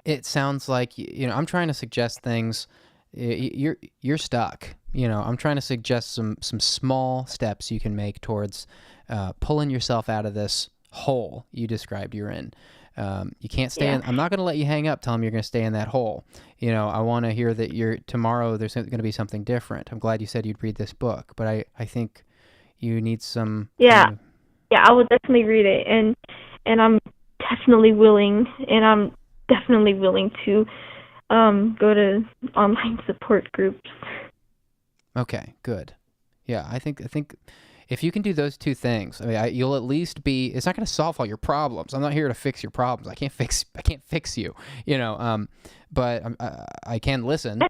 S1: it sounds like I'm trying to suggest things. You're stuck. I'm trying to suggest some small steps you can make towards pulling yourself out of this hole you described you're in. You can't stay in. I'm not going to let you hang up. Tell them you're going to stay in that hole. I want to hear that tomorrow there's going to be something different. I'm glad you said you'd read this book, but I think you need some.
S5: Yeah, I would definitely read it, and I'm definitely willing, to go to online support groups.
S1: Okay, good. Yeah, I think if you can do those two things, I mean, you'll at least be. It's not going to solve all your problems. I'm not here to fix your problems. I can't fix you. But I can listen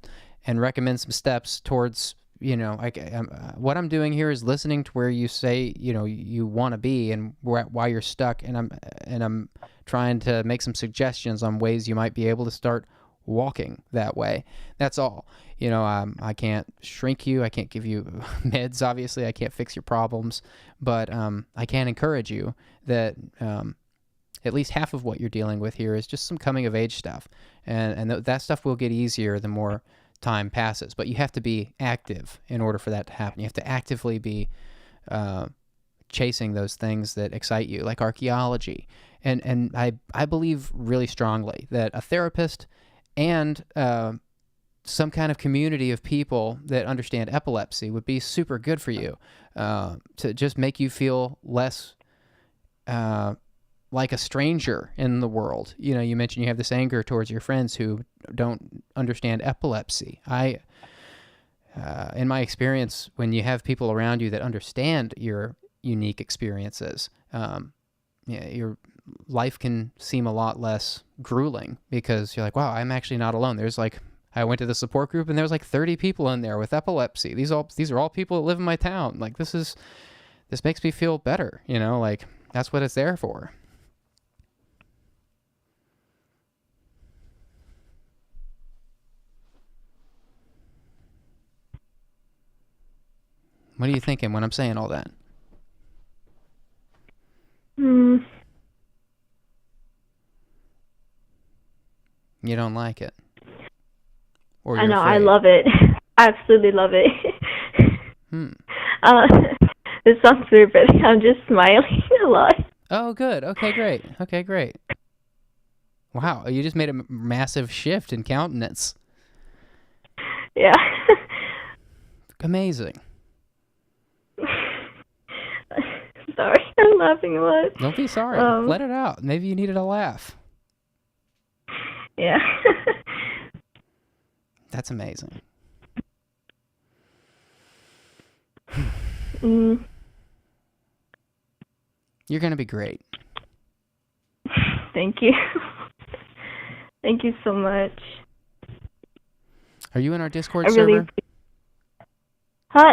S1: and recommend some steps towards. What I'm doing here is listening to where you say you want to be and why you're stuck, and I'm trying to make some suggestions on ways you might be able to start walking that way. That's all. I can't shrink you. I can't give you meds, obviously. I can't fix your problems. But I can encourage you that at least half of what you're dealing with here is just some coming-of-age stuff. And that stuff will get easier the more time passes. But you have to be active in order for that to happen. You have to actively be chasing those things that excite you, like archaeology. And I believe really strongly that a therapist and some kind of community of people that understand epilepsy would be super good for you, to just make you feel less like a stranger in the world. You mentioned you have this anger towards your friends who don't understand epilepsy. In my experience, when you have people around you that understand your unique experiences, your life can seem a lot less grueling because you're like, wow, I'm actually not alone. I went to the support group and there was 30 people in there with epilepsy. These are all people that live in my town. This makes me feel better. That's what it's there for. What are you thinking when I'm saying all that? You don't like it? Or
S5: I know,
S1: afraid?
S5: I love it. I absolutely love it. It sounds weird, but I'm just smiling a lot.
S1: Oh, good. Okay, great. Wow, you just made a massive shift in countenance.
S5: Yeah.
S1: Amazing.
S5: Sorry, I'm laughing a lot.
S1: Don't be sorry. Let it out. Maybe you needed a laugh.
S5: Yeah.
S1: That's amazing. You're going to be great.
S5: Thank you. Thank you so much.
S1: Are you in our Discord server?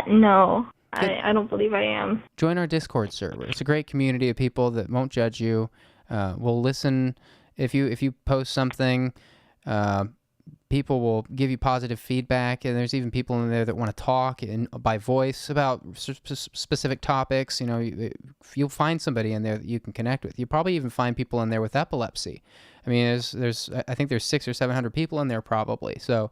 S5: No. I don't believe I am.
S1: Join our Discord server. It's a great community of people that won't judge you. Will listen. If you post something, people will give you positive feedback, and there's even people in there that want to talk by voice about specific topics. You'll find somebody in there that you can connect with. You probably even find people in there with epilepsy. I mean, I think there's 600 or 700 people in there probably. So,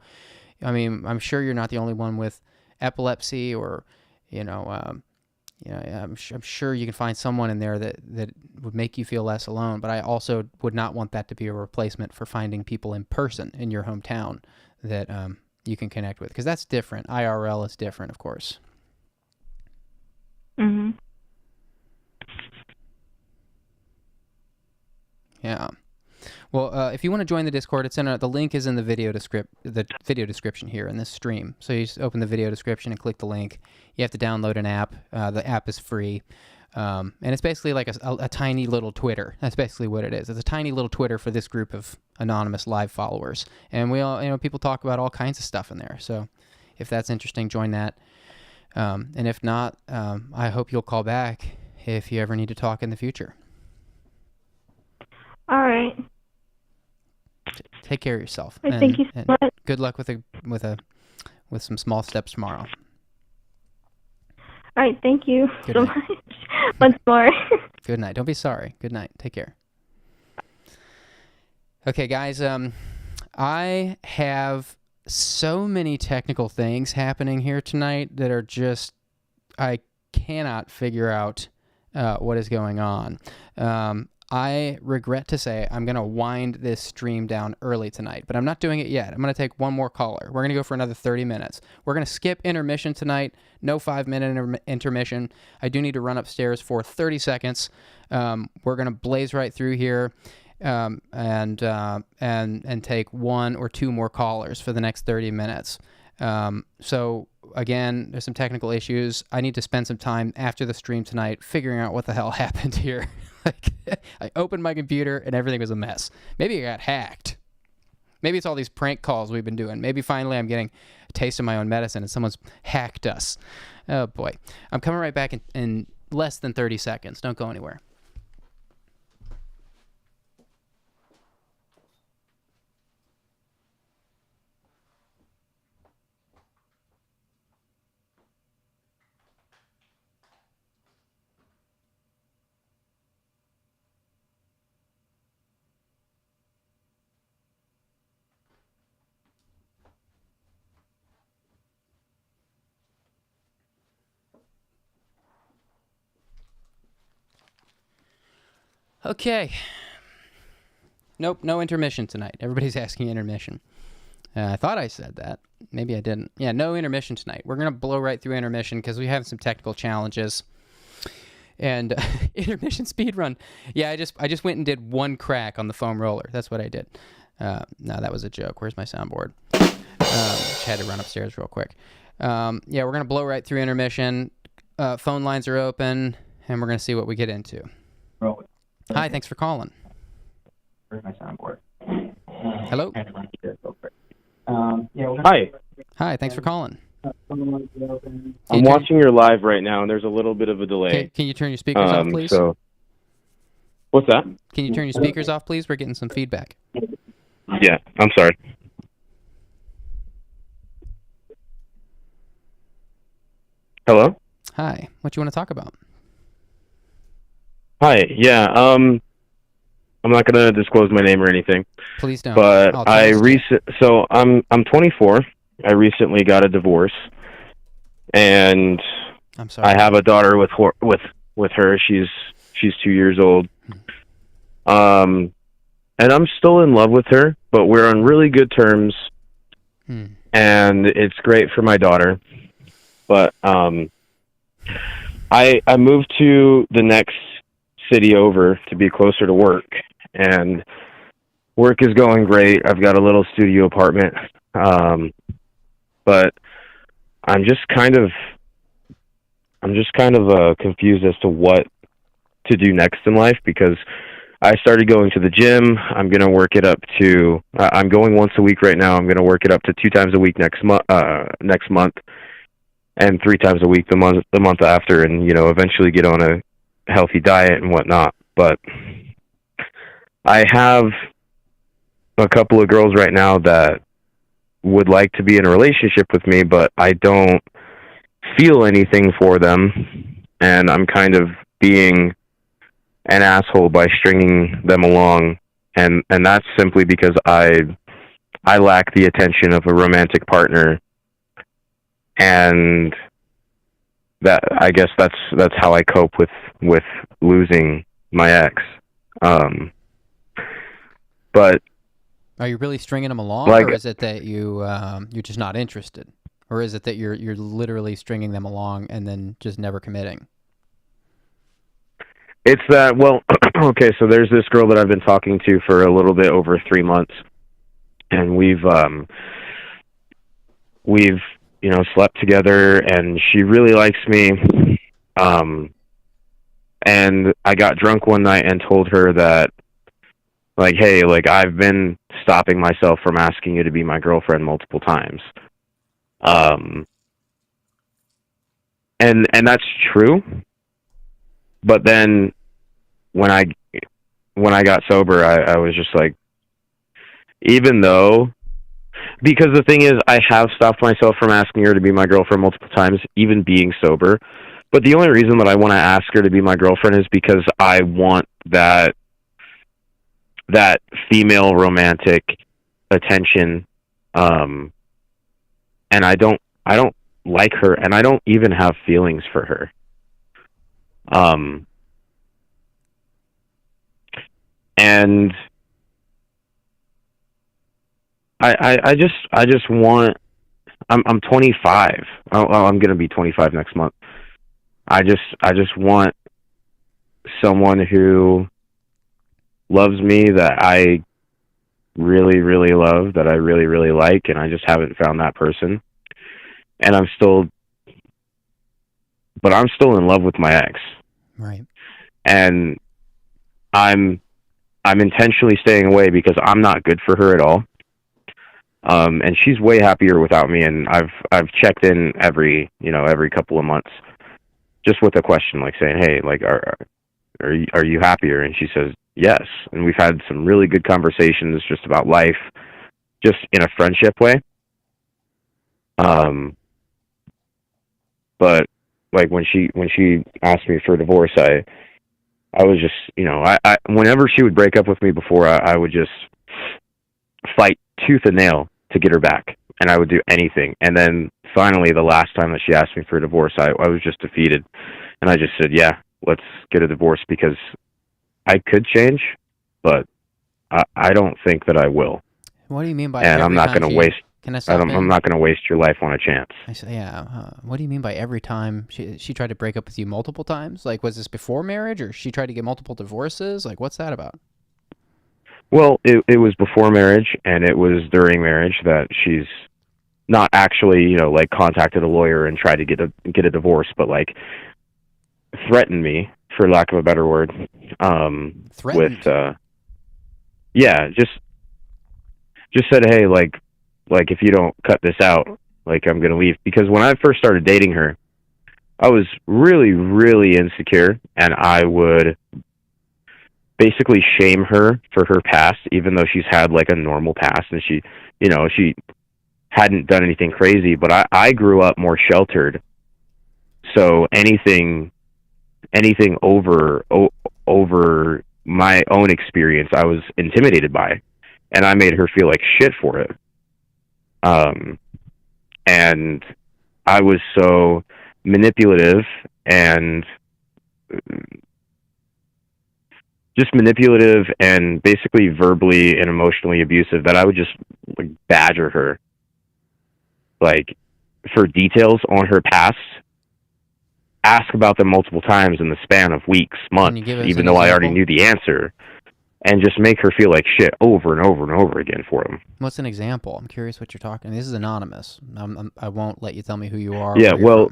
S1: I mean, I'm sure you're not the only one with epilepsy, or I'm sure you can find someone in there that would make you feel less alone. But I also would not want that to be a replacement for finding people in person in your hometown that you can connect with, because that's different. IRL is different, of course.
S5: Mhm.
S1: Yeah. Well, if you want to join the Discord, it's in the link is in the video description here in this stream. So you just open the video description and click the link. You have to download an app. The app is free. And it's basically like a tiny little Twitter. That's basically what it is. It's a tiny little Twitter for this group of anonymous live followers. And we all, people talk about all kinds of stuff in there. So if that's interesting, join that. And if not, I hope you'll call back if you ever need to talk in the future.
S5: All right.
S1: Take care of yourself.
S5: Thank you so much.
S1: Good luck with some small steps tomorrow.
S5: All right, thank you
S1: Good
S5: so
S1: night.
S5: much. Once more.
S1: Good night. Don't be sorry. Good night. Take care. Okay, guys. I have so many technical things happening here tonight that are just I cannot figure out what is going on. I regret to say I'm going to wind this stream down early tonight, but I'm not doing it yet. I'm going to take one more caller. We're going to go for another 30 minutes. We're going to skip intermission tonight. No 5-minute intermission. I do need to run upstairs for 30 seconds. We're going to blaze right through here and take one or two more callers for the next 30 minutes. So again, there's some technical issues. I need to spend some time after the stream tonight figuring out what the hell happened here. Like, I opened my computer and everything was a mess. Maybe I got hacked. Maybe it's all these prank calls we've been doing. Maybe finally I'm getting a taste of my own medicine and someone's hacked us. Oh boy. I'm coming right back in less than 30 seconds. Don't go anywhere. Okay. Nope, no intermission tonight. Everybody's asking intermission. I thought I said that. Maybe I didn't. Yeah, no intermission tonight. We're going to blow right through intermission because we have some technical challenges. And intermission speed run. Yeah, I just went and did one crack on the foam roller. That's what I did. No, that was a joke. Where's my soundboard? Just had to run upstairs real quick. Yeah, we're going to blow right through intermission. Phone lines are open, and we're going to see what we get into. Hi, thanks for calling.
S2: Where's my soundboard?
S1: Hello?
S6: Hi.
S1: Hi, thanks for calling.
S6: I'm watching your live right now, and there's a little bit of a delay.
S1: Can you turn your speakers off, please?
S6: So, what's that?
S1: Can you turn your speakers off, please? We're getting some feedback.
S6: Yeah, I'm sorry. Hello?
S1: Hi, what do you want to talk about?
S6: Hi, yeah, I'm not going to disclose my name or anything.
S1: Please don't.
S6: But I'm 24. I recently got a divorce, and
S1: I'm sorry.
S6: I have a daughter with her. She's 2 years old. And I'm still in love with her, but we're on really good terms. And it's great for my daughter. But I moved to the next city over to be closer to work, and work is going great. I've got a little studio apartment. But I'm just kind of confused as to what to do next in life, because I started going to the gym. I'm going to work it up to I'm going once a week right now. I'm going to work it up to 2 times a week next month, and 3 times a week the month after, and eventually get on a healthy diet and whatnot. But I have a couple of girls right now that would like to be in a relationship with me, but I don't feel anything for them, and I'm kind of being an asshole by stringing them along, and that's simply because I lack the attention of a romantic partner, and that I guess that's how I cope with losing my ex. But
S1: are you really stringing them along, or is it that you're just not interested, or is it that you're literally stringing them along and then just never committing?
S6: It's that, well, okay, so there's this girl that I've been talking to for a little bit over 3 months, and we've slept together, and she really likes me. And I got drunk one night and told her that, like, hey, like, I've been stopping myself from asking you to be my girlfriend multiple times. And that's true. But then when I got sober, I was just like, even though, because the thing is, I have stopped myself from asking her to be my girlfriend multiple times, even being sober. But the only reason that I want to ask her to be my girlfriend is because I want that female romantic attention. And I don't like her, and I don't even have feelings for her. And I just want, I'm 25. I'm going to be 25 next month. I just want someone who loves me, that I really, really love, that I really, really like, and I just haven't found that person. And I'm still in love with my ex.
S1: Right.
S6: And I'm intentionally staying away because I'm not good for her at all. And she's way happier without me, and I've checked in every couple of months, just with a question, like saying, hey, like, are you happier? And she says yes. And we've had some really good conversations just about life, just in a friendship way. But like when she asked me for a divorce, I was just, I whenever she would break up with me before, I would just fight tooth and nail to get her back, and I would do anything. And then finally, the last time that she asked me for a divorce, I was just defeated, and I just said, yeah, let's get a divorce, because I could change, but I don't think that I will.
S1: What do you mean by?
S6: And I'm not going to waste.
S1: Can I stop
S6: I'm not going to waste your life on a chance.
S1: I say, yeah. What do you mean by every time she tried to break up with you multiple times? Like, was this before marriage, or she tried to get multiple divorces? Like, what's that about?
S6: Well, it was before marriage, and it was during marriage that she's not actually, like, contacted a lawyer and tried to get a divorce, but like threatened me, for lack of a better word.
S1: Threatened?
S6: With yeah, just said, hey, like if you don't cut this out, like, I'm gonna leave. Because when I first started dating her, I was really, really insecure, and I would basically shame her for her past, even though she's had like a normal past, and she hadn't done anything crazy. But I grew up more sheltered, so anything over my own experience, I was intimidated by, and I made her feel like shit for it. And I was so manipulative and basically verbally and emotionally abusive that I would just, like, badger her, like, for details on her past, ask about them multiple times in the span of weeks, months, even though I already knew the answer, and just make her feel like shit over and over and over again for them.
S1: What's an example? I'm curious what you're talking. This is anonymous. I won't let you tell me who you are.
S6: Yeah, well,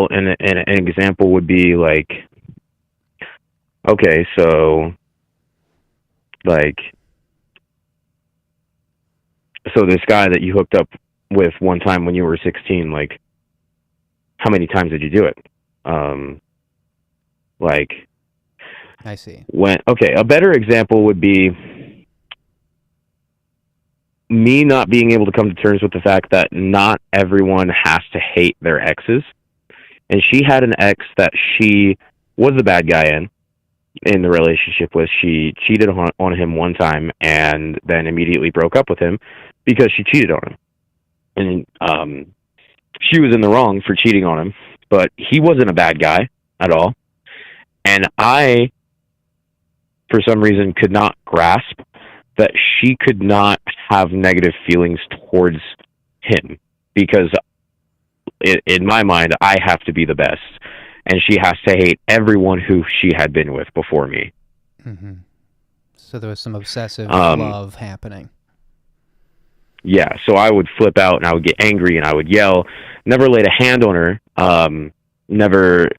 S6: an example would be like, okay, so, like, this guy that you hooked up with one time when you were 16, like, how many times did you do it? Like,
S1: I see.
S6: A better example would be me not being able to come to terms with the fact that not everyone has to hate their exes. And she had an ex that she was the bad guy in the relationship with. She cheated on him one time and then immediately broke up with him because she cheated on him. And she was in the wrong for cheating on him, but he wasn't a bad guy at all. And I, for some reason, could not grasp that she could not have negative feelings towards him, because in my mind, I have to be the best. and she has to hate everyone who she had been with before me.
S1: Mm-hmm. So there was some obsessive love happening.
S6: Yeah, so I would flip out and I would get angry and I would yell. Never laid a hand on her. Never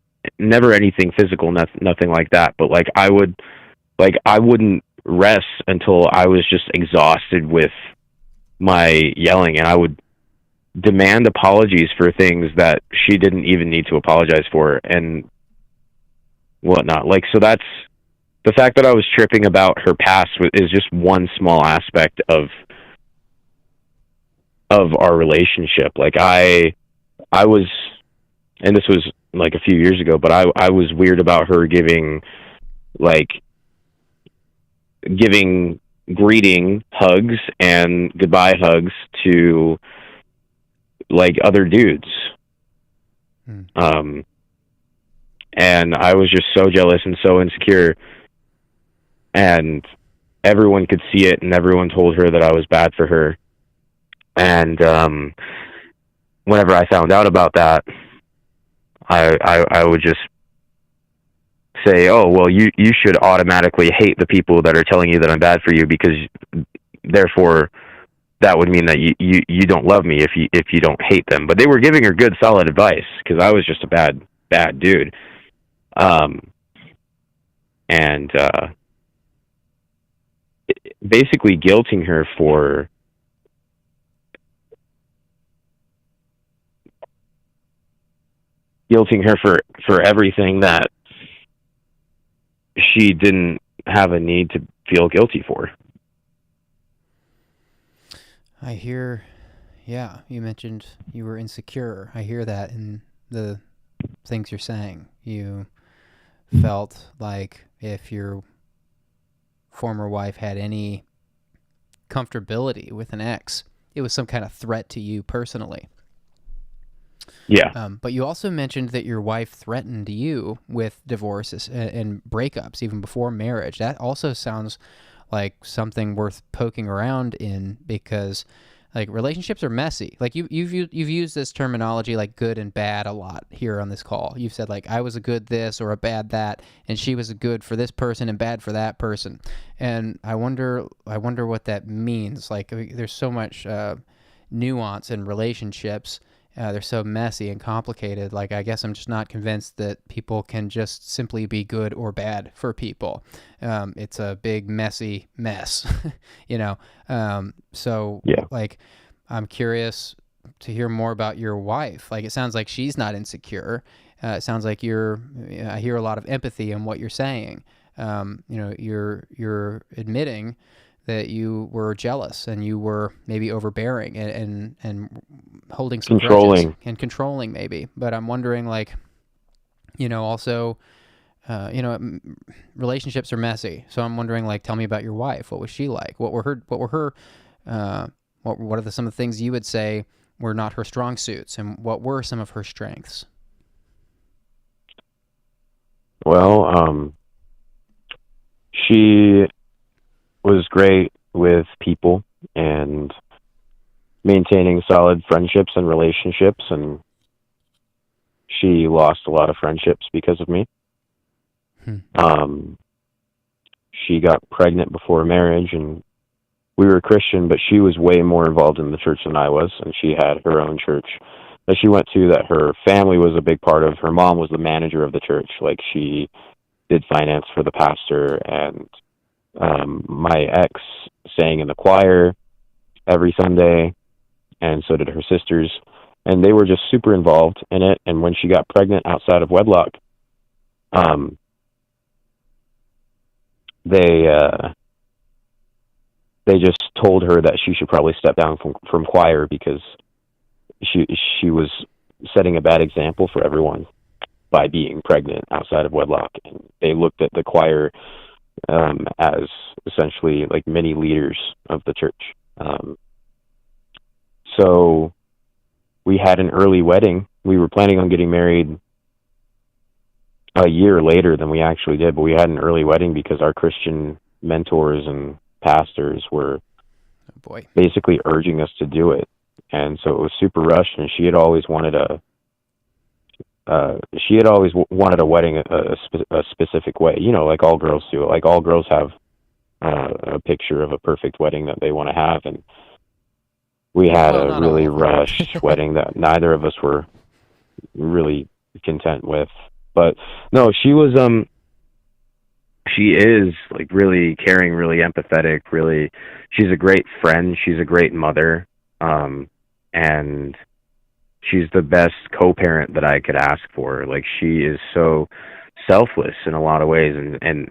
S6: anything physical, nothing like that. But like I wouldn't rest until I was just exhausted with my yelling, and I would demand apologies for things that she didn't even need to apologize for and whatnot. Like, so that's the fact that I was tripping about her past is just one small aspect of our relationship. Like I was, and this was like a few years ago, but I was weird about her giving greeting hugs and goodbye hugs to like other dudes. And I was just so jealous and so insecure, and everyone could see it, and everyone told her that I was bad for her. And whenever I found out about that, I would just say, oh, well, you should automatically hate the people that are telling you that I'm bad for you, because therefore that would mean that you don't love me if you don't hate them. But they were giving her good, solid advice, because I was just a bad dude. And basically guilting her for everything that she didn't have a need to feel guilty for.
S1: I hear, yeah, you mentioned you were insecure. I hear that in the things you're saying. You felt like if your former wife had any comfortability with an ex, it was some kind of threat to you personally.
S6: Yeah.
S1: But you also mentioned that your wife threatened you with divorces and breakups even before marriage. That also sounds like something worth poking around in, because like relationships are messy. Like you've used this terminology like good and bad a lot here on this call. You've said like I was a good this or a bad that, and she was a good for this person and bad for that person. And I wonder what that means. Like there's so much nuance in relationships. They're so messy and complicated. Like, I guess I'm just not convinced that people can just simply be good or bad for people. It's a big, messy mess, you know? So,
S6: yeah.
S1: like, I'm curious to hear more about your wife. Like, it sounds like she's not insecure. It sounds like I hear a lot of empathy in what you're saying. You know, you're admitting that you were jealous and you were maybe overbearing and holding some grudges and controlling maybe. But I'm wondering, like, you know, also, you know, relationships are messy. So I'm wondering, like, tell me about your wife. What was she like? What are some of the things you would say were not her strong suits, and what were some of her strengths?
S6: Well, she was great with people and maintaining solid friendships and relationships, and she lost a lot of friendships because of me. She got pregnant before marriage, and we were Christian, but she was way more involved in the church than I was, and she had her own church that she went to that her family was a big part of. Her mom was the manager of the church. Like, she did finance for the pastor, and my ex sang in the choir every Sunday, and so did her sisters, and they were just super involved in it. And when she got pregnant outside of wedlock, they just told her that she should probably step down from choir, because she was setting a bad example for everyone by being pregnant outside of wedlock. And they looked at the choir as essentially like mini leaders of the church. So we had an early wedding. We were planning on getting married a year later than we actually did, but we had an early wedding because our Christian mentors and pastors were basically urging us to do it. And so it was super rushed, and she had always wanted she had always wanted a wedding a specific way, like all girls do. Like all girls have a picture of a perfect wedding that they want to have, and we had
S1: Well,
S6: a
S1: not all
S6: really
S1: of them.
S6: rushed wedding that neither of us were really content with. But no, she is like really caring, really empathetic, really, she's a great friend, she's a great mother, and she's the best co-parent that I could ask for. Like, she is so selfless in a lot of ways, and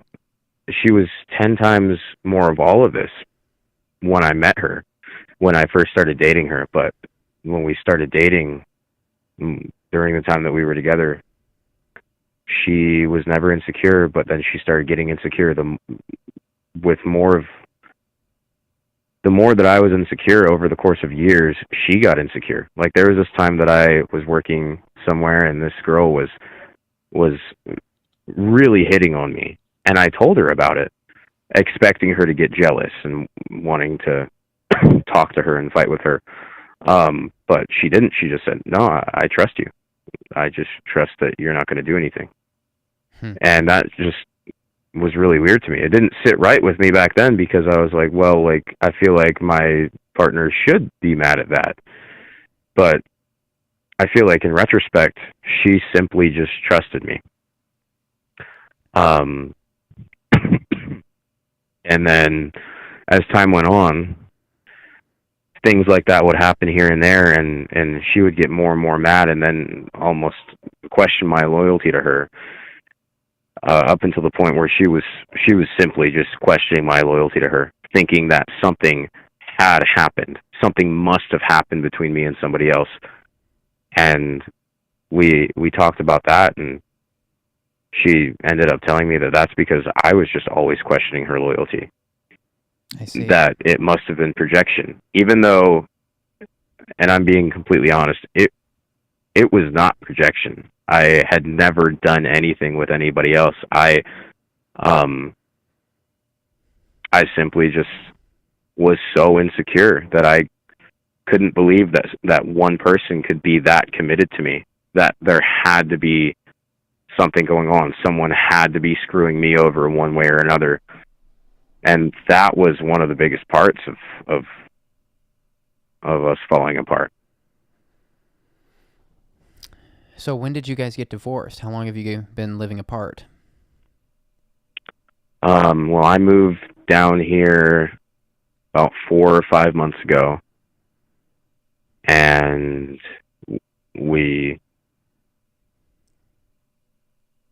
S6: she was 10 times more of all of this when I met her, when I first started dating her. But when we started dating, during the time that we were together, she was never insecure, but then she started getting insecure. The more that I was insecure over the course of years, she got insecure. Like, there was this time that I was working somewhere and this girl was really hitting on me, and I told her about it, expecting her to get jealous and wanting to talk to her and fight with her. But she didn't. She just said, "No, I trust you. I just trust that you're not going to do anything." And that just was really weird to me. It didn't sit right with me back then, because I was like, well, like, I feel like my partner should be mad at that. But I feel like in retrospect, she simply just trusted me. And then as time went on, things like that would happen here and there, and she would get more and more mad, and then almost question my loyalty to her, up until the point where she was simply just questioning my loyalty to her, thinking that something had happened. Something must have happened between me and somebody else. And we talked about that, and she ended up telling me that that's because I was just always questioning her loyalty.
S1: I see.
S6: That it must have been projection, even though, and I'm being completely honest, it was not projection. I had never done anything with anybody else. I simply just was so insecure that I couldn't believe that one person could be that committed to me, that there had to be something going on. Someone had to be screwing me over one way or another. And that was one of the biggest parts of us falling apart.
S1: So when did you guys get divorced? How long have you been living apart?
S6: Well, I moved down here about 4 or 5 months ago, and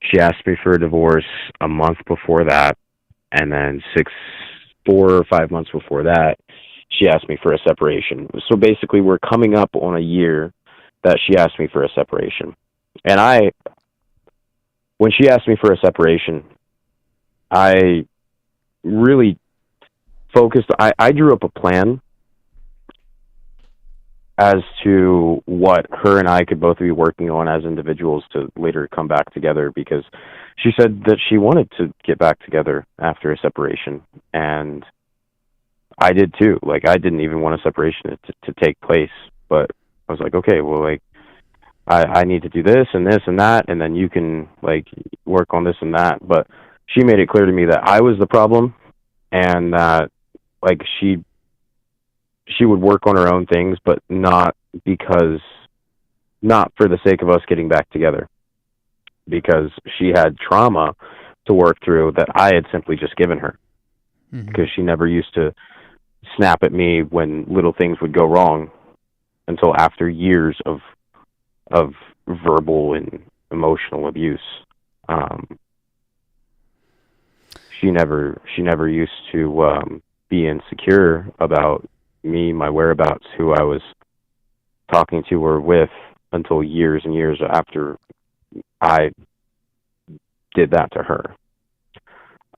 S6: she asked me for a divorce a month before that, and then 4 or 5 months before that, she asked me for a separation. So basically, we're coming up on a year that she asked me for a separation. And when she asked me for a separation, I really focused, I drew up a plan as to what her and I could both be working on as individuals to later come back together, because she said that she wanted to get back together after a separation, and I did too. Like, I didn't even want a separation to take place, but I was like, okay, well, like, I need to do this and this and that, and then you can, like, work on this and that. But she made it clear to me that I was the problem, and that, like, she would work on her own things, but not for the sake of us getting back together, because she had trauma to work through that I had simply just given her, because she never used to snap at me when little things would go wrong until after years of verbal and emotional abuse. She never used to be insecure about me, my whereabouts, who I was talking to or with, until years and years after I did that to her.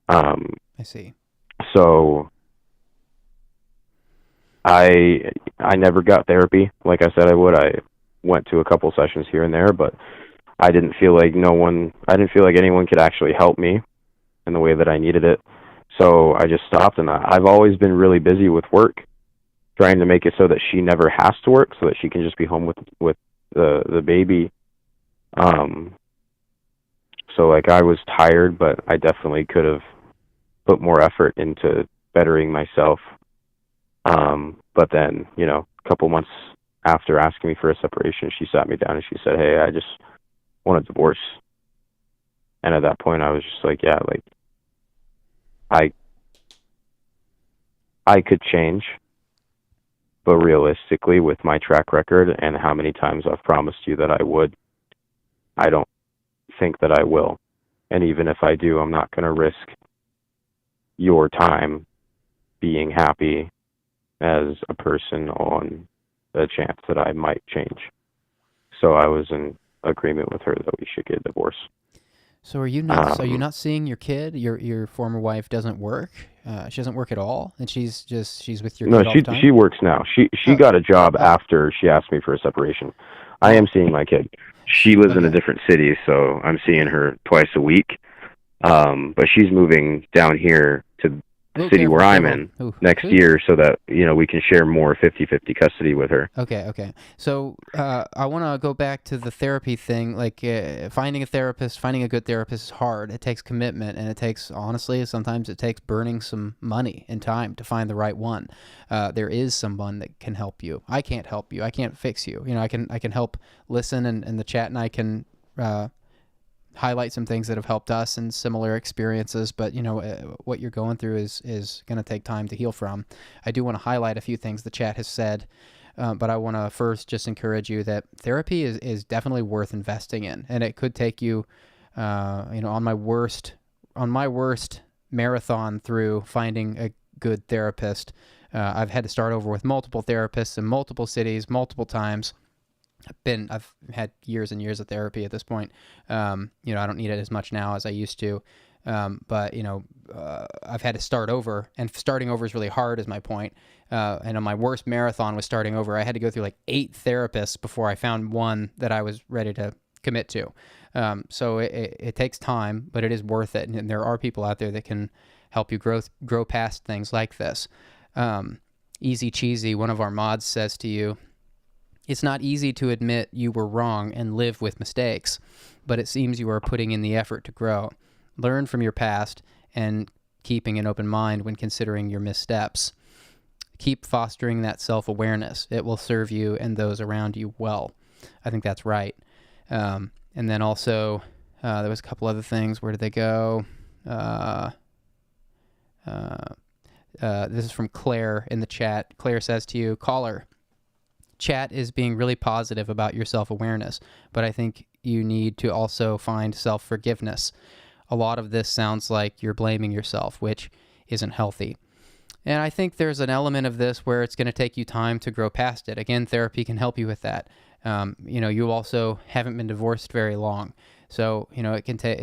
S1: I see.
S6: So I never got therapy like I said I would. I went to a couple sessions here and there, but I didn't feel like anyone could actually help me in the way that I needed it. So I just stopped, and I've always been really busy with work, trying to make it so that she never has to work, so that she can just be home with the baby So like I was tired, but I definitely could have put more effort into bettering myself. But then, a couple months after asking me for a separation, she sat me down and she said, "Hey, I just want a divorce." And at that point, I was just like, "Yeah, like I could change, but realistically, with my track record and how many times I've promised you that I would, I don't think that I will. And even if I do, I'm not going to risk your time being happy as a person on the chance that I might change." So I was in agreement with her that we should get a divorce.
S1: So are you not seeing your kid? Your former wife doesn't work? She doesn't work at all, and she's with your kid all the time?
S6: No, she works now. She got a job after she asked me for a separation. I am seeing my kid. She lives in a different city, so I'm seeing her twice a week. But she's moving down here to the city where I'm in next year, so that we can share more 50-50 custody with her.
S1: Okay. So I want to go back to the therapy thing. Like finding a good therapist is hard. It takes commitment, and it takes, honestly, sometimes it takes burning some money and time to find the right one. There is someone that can help you. I can't help you. I can't fix you. I can help listen in the chat, and I can highlight some things that have helped us in similar experiences, but what you're going through is going to take time to heal from. I do want to highlight a few things the chat has said, but I want to first just encourage you that therapy is definitely worth investing in, and it could take you, on my worst marathon through finding a good therapist. I've had to start over with multiple therapists in multiple cities, multiple times. I've had years and years of therapy at this point. I don't need it as much now as I used to. But I've had to start over, and starting over is really hard, is my point. And on my worst marathon was starting over. I had to go through like 8 therapists before I found one that I was ready to commit to. So it takes time, but it is worth it. And there are people out there that can help you grow past things like this. Easy Cheesy, one of our mods, says to you, "It's not easy to admit you were wrong and live with mistakes, but it seems you are putting in the effort to grow. Learn from your past and keeping an open mind when considering your missteps. Keep fostering that self-awareness. It will serve you and those around you well." I think that's right. And then also, there was a couple other things. Where did they go? This is from Claire in the chat. Claire says to you, "Caller, chat is being really positive about your self-awareness, but I think you need to also find self-forgiveness. A lot of this sounds like you're blaming yourself, which isn't healthy." And I think there's an element of this where it's going to take you time to grow past it. Again, therapy can help you with that. You also haven't been divorced very long. So, it can take,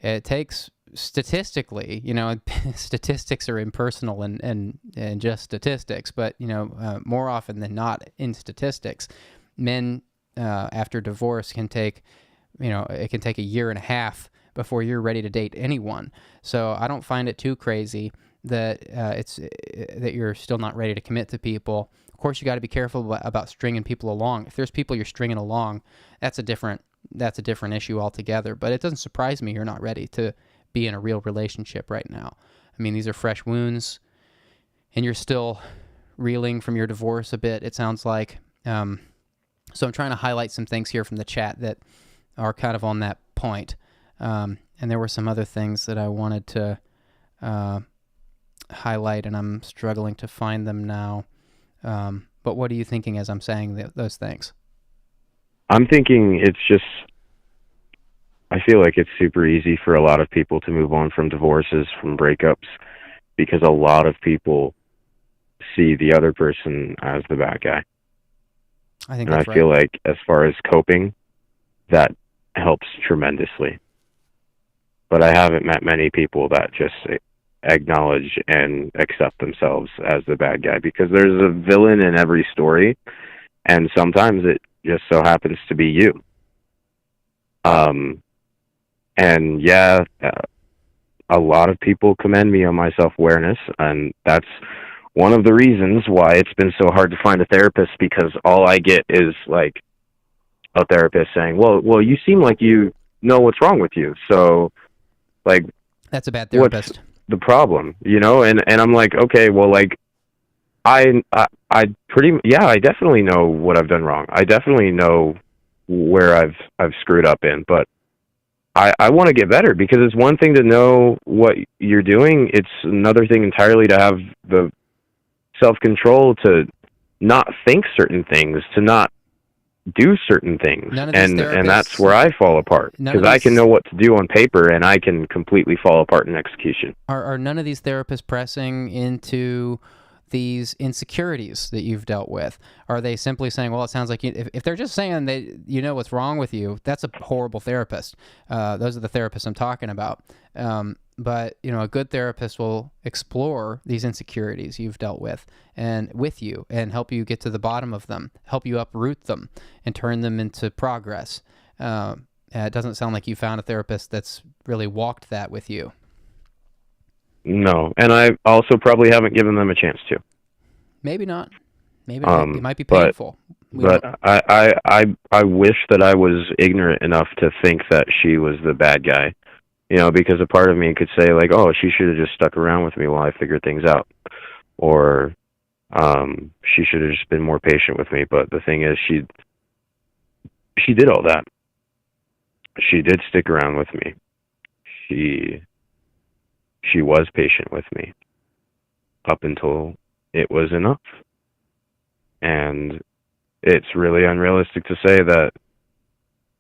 S1: it takes statistically, statistics are impersonal and just statistics, but, more often than not in statistics, men after divorce can take, it can take a year and a half before you're ready to date anyone. So I don't find it too crazy that that you're still not ready to commit to people. Of course, you got to be careful about stringing people along. If there's people you're stringing along, that's a different issue altogether. But it doesn't surprise me you're not ready to be in a real relationship right now. I mean, these are fresh wounds, and you're still reeling from your divorce a bit, it sounds like. So I'm trying to highlight some things here from the chat that are kind of on that point. And there were some other things that I wanted to highlight, and I'm struggling to find them now. But what are you thinking as I'm saying those things?
S6: I'm thinking I feel like it's super easy for a lot of people to move on from divorces, from breakups, because a lot of people see the other person as the bad guy.
S1: I think
S6: and
S1: that's
S6: I feel like as far as coping, that helps tremendously. But I haven't met many people that just acknowledge and accept themselves as the bad guy, because there's a villain in every story, and sometimes it just so happens to be you. And yeah, a lot of people commend me on my self-awareness, and that's one of the reasons why it's been so hard to find a therapist, because all I get is like a therapist saying, well, you seem like you know what's wrong with you. So, like,
S1: that's a bad therapist.
S6: What's the problem? And I'm like, okay, well, like, I definitely know what I've done wrong. I definitely know where I've screwed up in, but I want to get better, because it's one thing to know what you're doing. It's another thing entirely to have the self-control to not think certain things, to not do certain things. And that's where I fall apart, because I can know what to do on paper and I can completely fall apart in execution.
S1: Are none of these therapists pressing into these insecurities that you've dealt with? Are they simply saying, well, it sounds like if they're just saying that you know what's wrong with you, that's a horrible therapist. Those are the therapists I'm talking about. But a good therapist will explore these insecurities you've dealt with and help you get to the bottom of them, help you uproot them and turn them into progress. It doesn't sound like you found a therapist that's really walked that with you.
S6: No, and I also probably haven't given them a chance to.
S1: Maybe not. Maybe not. It might be painful.
S6: But I wish that I was ignorant enough to think that she was the bad guy, because a part of me could say, like, oh, she should have just stuck around with me while I figured things out, or she should have just been more patient with me. But the thing is, she did all that. She did stick around with me. She was patient with me up until it was enough. And it's really unrealistic to say that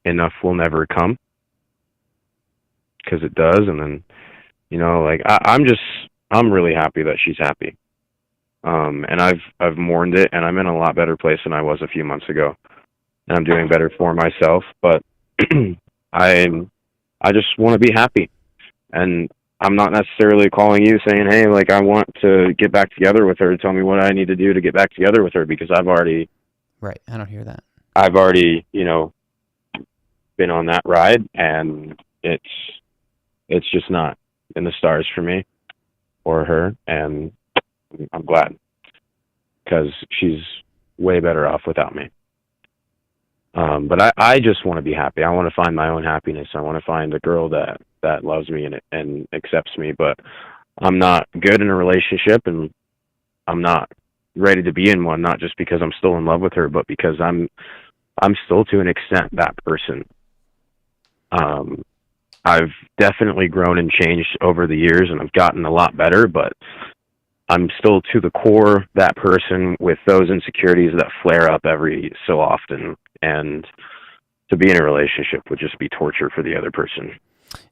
S6: enough will never come, because it does. And then, like, I'm really happy that she's happy. And I've mourned it, and I'm in a lot better place than I was a few months ago. And I'm doing better for myself, but I just want to be happy. And I'm not necessarily calling you saying, hey, like, I want to get back together with her. Tell me what I need to do to get back together with her, because I've already...
S1: Right, I don't hear that.
S6: I've already, been on that ride, and it's just not in the stars for me or her, and I'm glad, because she's way better off without me. But I just want to be happy. I want to find my own happiness. I want to find a girl that loves me and accepts me. But I'm not good in a relationship, and I'm not ready to be in one, not just because I'm still in love with her, but because I'm still, to an extent, that person. I've definitely grown and changed over the years, and I've gotten a lot better, but I'm still, to the core, that person with those insecurities that flare up every so often. And to be in a relationship would just be torture for the other person.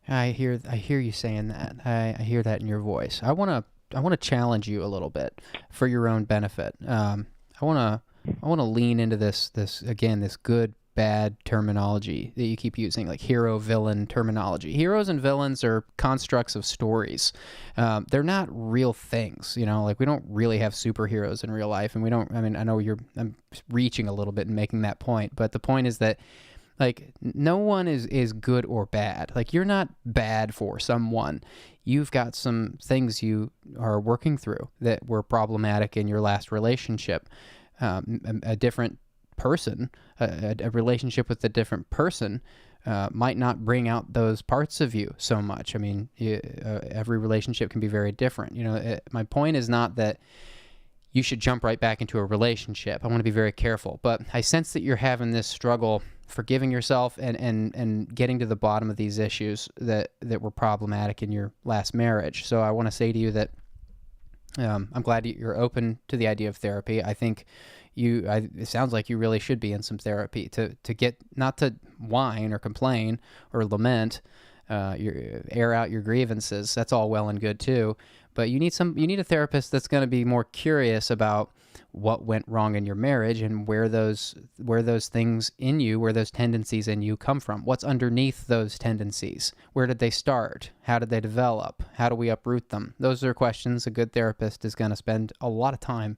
S1: I hear you saying that. I hear that in your voice. I want to challenge you a little bit for your own benefit. I want to lean into this good bad terminology that you keep using, like hero villain terminology. Heroes and villains are constructs of stories. They're not real things, like we don't really have superheroes in real life, and we don't. I mean, I know I'm reaching a little bit and making that point, but the point is that, like, no one is good or bad. Like, you're not bad for someone. You've got some things you are working through that were problematic in your last relationship. A different person, a relationship with a different person might not bring out those parts of you so much. I mean, every relationship can be very different. My point is not that you should jump right back into a relationship. I want to be very careful, but I sense that you're having this struggle forgiving yourself and getting to the bottom of these issues that were problematic in your last marriage. So I want to say to you that I'm glad you're open to the idea of therapy. I think it sounds like you really should be in some therapy to get, not to whine or complain or lament, air out your grievances. That's all well and good too. But you need a therapist that's going to be more curious about what went wrong in your marriage and where those things in you, where those tendencies in you come from. What's underneath those tendencies? Where did they start? How did they develop? How do we uproot them? Those are questions a good therapist is going to spend a lot of time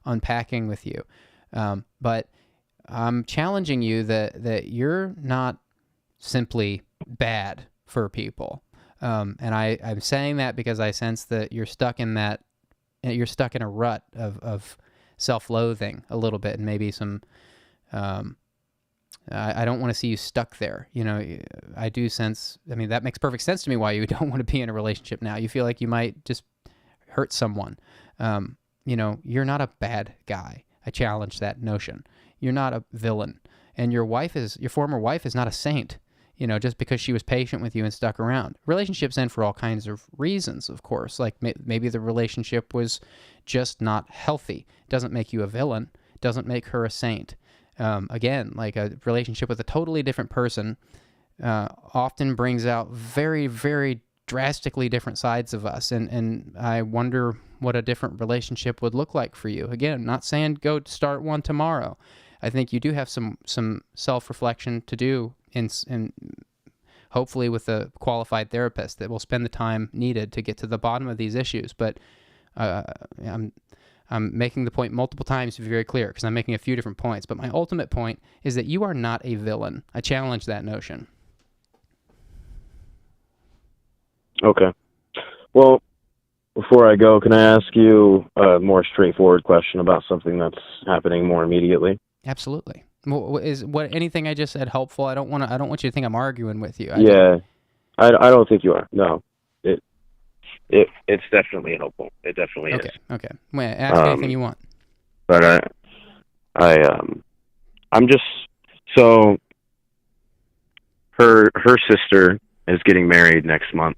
S1: unpacking with you. But I'm challenging you that you're not simply bad for people. And I'm saying that because I sense that you're stuck in a rut of self-loathing a little bit, and maybe some I don't want to see you stuck there. You know, I do sense, I mean, that makes perfect sense to me why you don't want to be in a relationship now. You feel like you might just hurt someone. You know, you're not a bad guy. I challenge that notion. You're not a villain. And your former wife is not a saint, you know, just because she was patient with you and stuck around. Relationships end for all kinds of reasons, of course. Like maybe the relationship was just not healthy. Doesn't make you a villain. Doesn't make her a saint. Again, like a relationship with a totally different person often brings out very, very drastically different sides of us. And I wonder what a different relationship would look like for you. Again, not saying go start one tomorrow. I think you do have some self-reflection to do, and hopefully with a qualified therapist that will spend the time needed to get to the bottom of these issues. But I'm making the point multiple times to be very clear, because I'm making a few different points. But my ultimate point is that you are not a villain. I challenge that notion.
S6: Okay. Well, before I go, can I ask you a more straightforward question about something that's happening more immediately?
S1: Absolutely. Is anything I just said helpful? I don't want you to think I'm arguing with you.
S6: I don't think you are. No. It's definitely helpful. It definitely is.
S1: Okay. Well, ask anything you want.
S6: But I'm just, so her sister is getting married next month,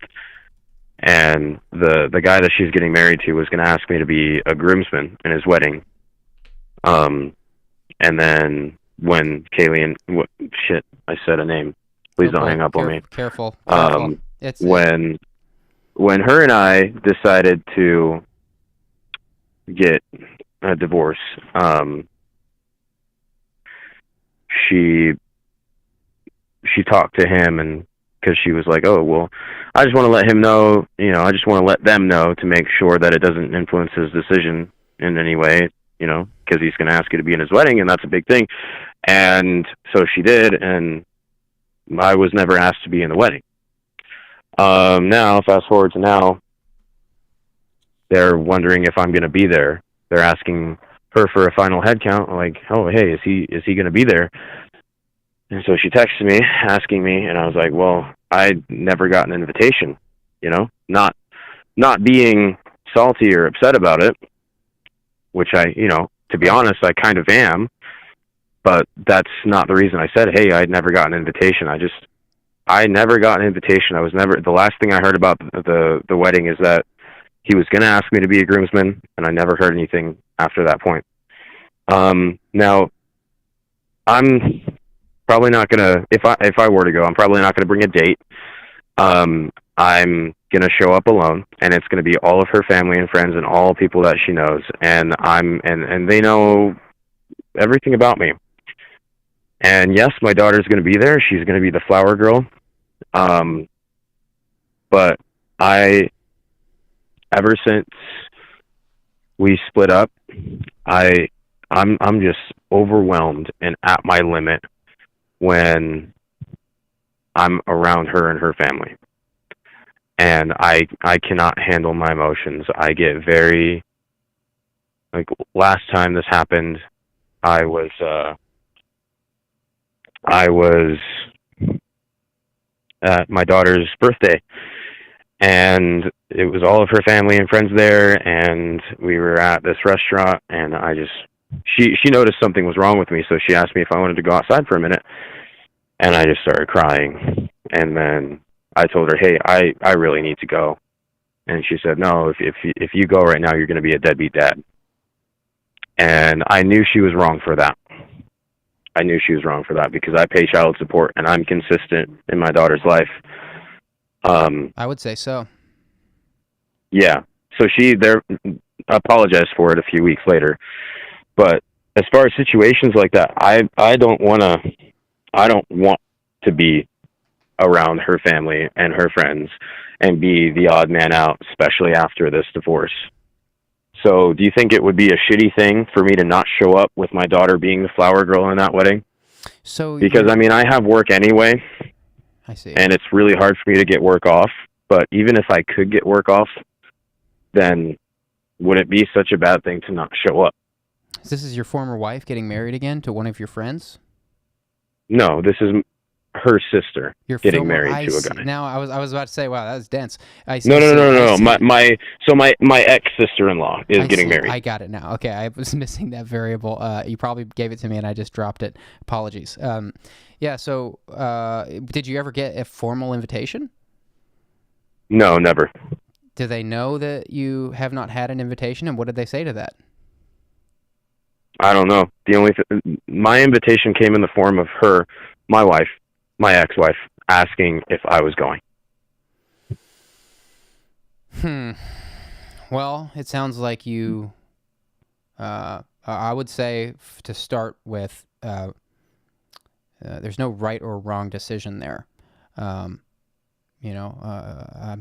S6: and the guy that she's getting married to was going to ask me to be a groomsman in his wedding. And then when Kaylee I said a name. Please don't hang up on me.
S1: Careful.
S6: When her and I decided to get a divorce, she talked to him, and because she was like, oh, well, I just want to let him know, I just want to let them know to make sure that it doesn't influence his decision in any way, because he's going to ask you to be in his wedding, and that's a big thing. And so she did, and I was never asked to be in the wedding. Now, fast forward to now, they're wondering if I'm going to be there. They're asking her for a final head count, like, oh, hey, is he going to be there? And so she texted me, asking me, and I was like, well, I never got an invitation, not being salty or upset about it, which I, to be honest, I kind of am, but that's not the reason I said, hey, I'd never got an invitation. I never got an invitation. The last thing I heard about the wedding is that he was going to ask me to be a groomsman, and I never heard anything after that point. Now, I'm probably not going to, if I were to go, I'm probably not going to bring a date. I'm going to show up alone, and it's going to be all of her family and friends and all people that she knows, and and they know everything about me. And yes, my daughter's going to be there. She's going to be the flower girl. But ever since we split up, I'm just overwhelmed and at my limit when I'm around her and her family. And I cannot handle my emotions. I get very, like, last time this happened, I was at my daughter's birthday, and it was all of her family and friends there, and we were at this restaurant, and she noticed something was wrong with me, so she asked me if I wanted to go outside for a minute, and I just started crying. And then I told her, hey, I really need to go. And she said, no, if you go right now, you're going to be a deadbeat dad. And I knew she was wrong for that. Because I pay child support and I'm consistent in my daughter's life.
S1: I would say so.
S6: Yeah. So she apologized for it a few weeks later. But as far as situations like that, I don't want to be around her family and her friends and be the odd man out, especially after this divorce. So do you think it would be a shitty thing for me to not show up with my daughter being the flower girl in that wedding? Because, I have work anyway.
S1: I see.
S6: And it's really hard for me to get work off. But even if I could get work off, then would it be such a bad thing to not show up?
S1: This is your former wife getting married again to one of your friends?
S6: No, this is her sister
S1: Your
S6: getting
S1: film,
S6: married
S1: I
S6: to a
S1: see.
S6: guy.
S1: Now I was about to say, wow, that was dense. I see.
S6: No,
S1: I
S6: no,
S1: see,
S6: no, no,
S1: I
S6: no.
S1: see.
S6: My ex sister-in-law is
S1: I
S6: getting
S1: see.
S6: married.
S1: I got it now. Okay, I was missing that variable. You probably gave it to me and I just dropped it. Apologies. Yeah. So, did you ever get a formal invitation?
S6: No, never.
S1: Do they know that you have not had an invitation, and what did they say to that?
S6: I don't know. My invitation came in the form of her, my wife, my ex-wife, asking if I was going.
S1: Well, it sounds like you. I would say to start with, there's no right or wrong decision there. I'm